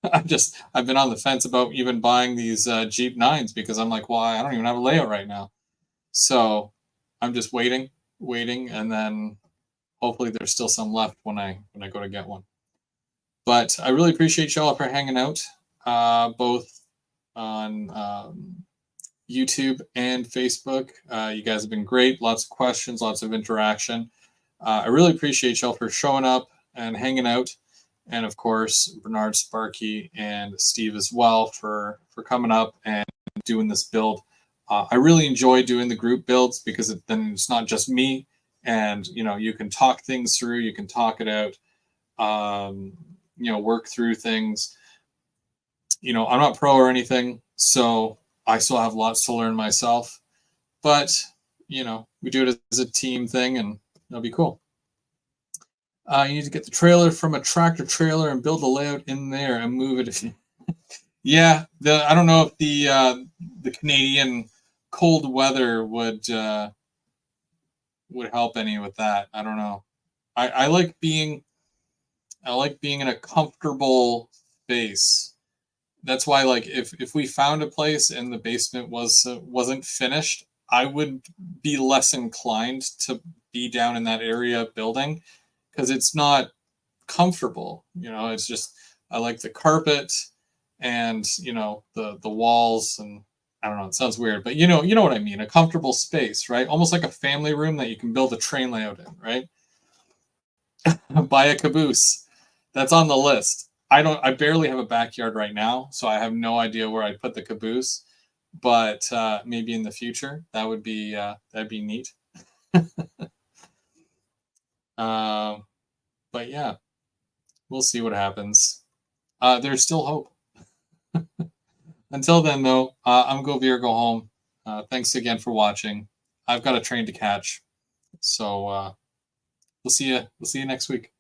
I've been on the fence about even buying these Jeep 9s because I'm like, well, I don't even have a layout right now. So I'm just waiting, and then hopefully there's still some left when I go to get one. But I really appreciate y'all for hanging out, both on YouTube and Facebook. You guys have been great. Lots of questions, lots of interaction. I really appreciate y'all for showing up and hanging out. And of course, Bernard, Sparky, and Steve as well for coming up and doing this build. I really enjoy doing the group builds because then it's not just me, and you know, you can talk things through, you can talk it out, you know, work through things. You know, I'm not pro or anything, so I still have lots to learn myself. But you know, we do it as a team thing, and it'll be cool. You need to get the trailer from a tractor trailer and build the layout in there and move it. Yeah, I don't know if the Canadian cold weather would help any with that. I don't know. I like being in a comfortable space. That's why, like, if we found a place and the basement wasn't finished, I would be less inclined to be down in that area building, because it's not comfortable. You know, it's just, I like the carpet and, you know, the walls, and I don't know, it sounds weird, but you know what I mean, a comfortable space, right? Almost like a family room that you can build a train layout in, right? Buy a caboose. That's on the list. I barely have a backyard right now, so I have no idea where I'd put the caboose, but maybe in the future that'd be neat. But yeah, we'll see what happens. There's still hope. Until then, though, I'm Go Veer, Go Home. Thanks again for watching. I've got a train to catch, so we'll see you. We'll see you next week.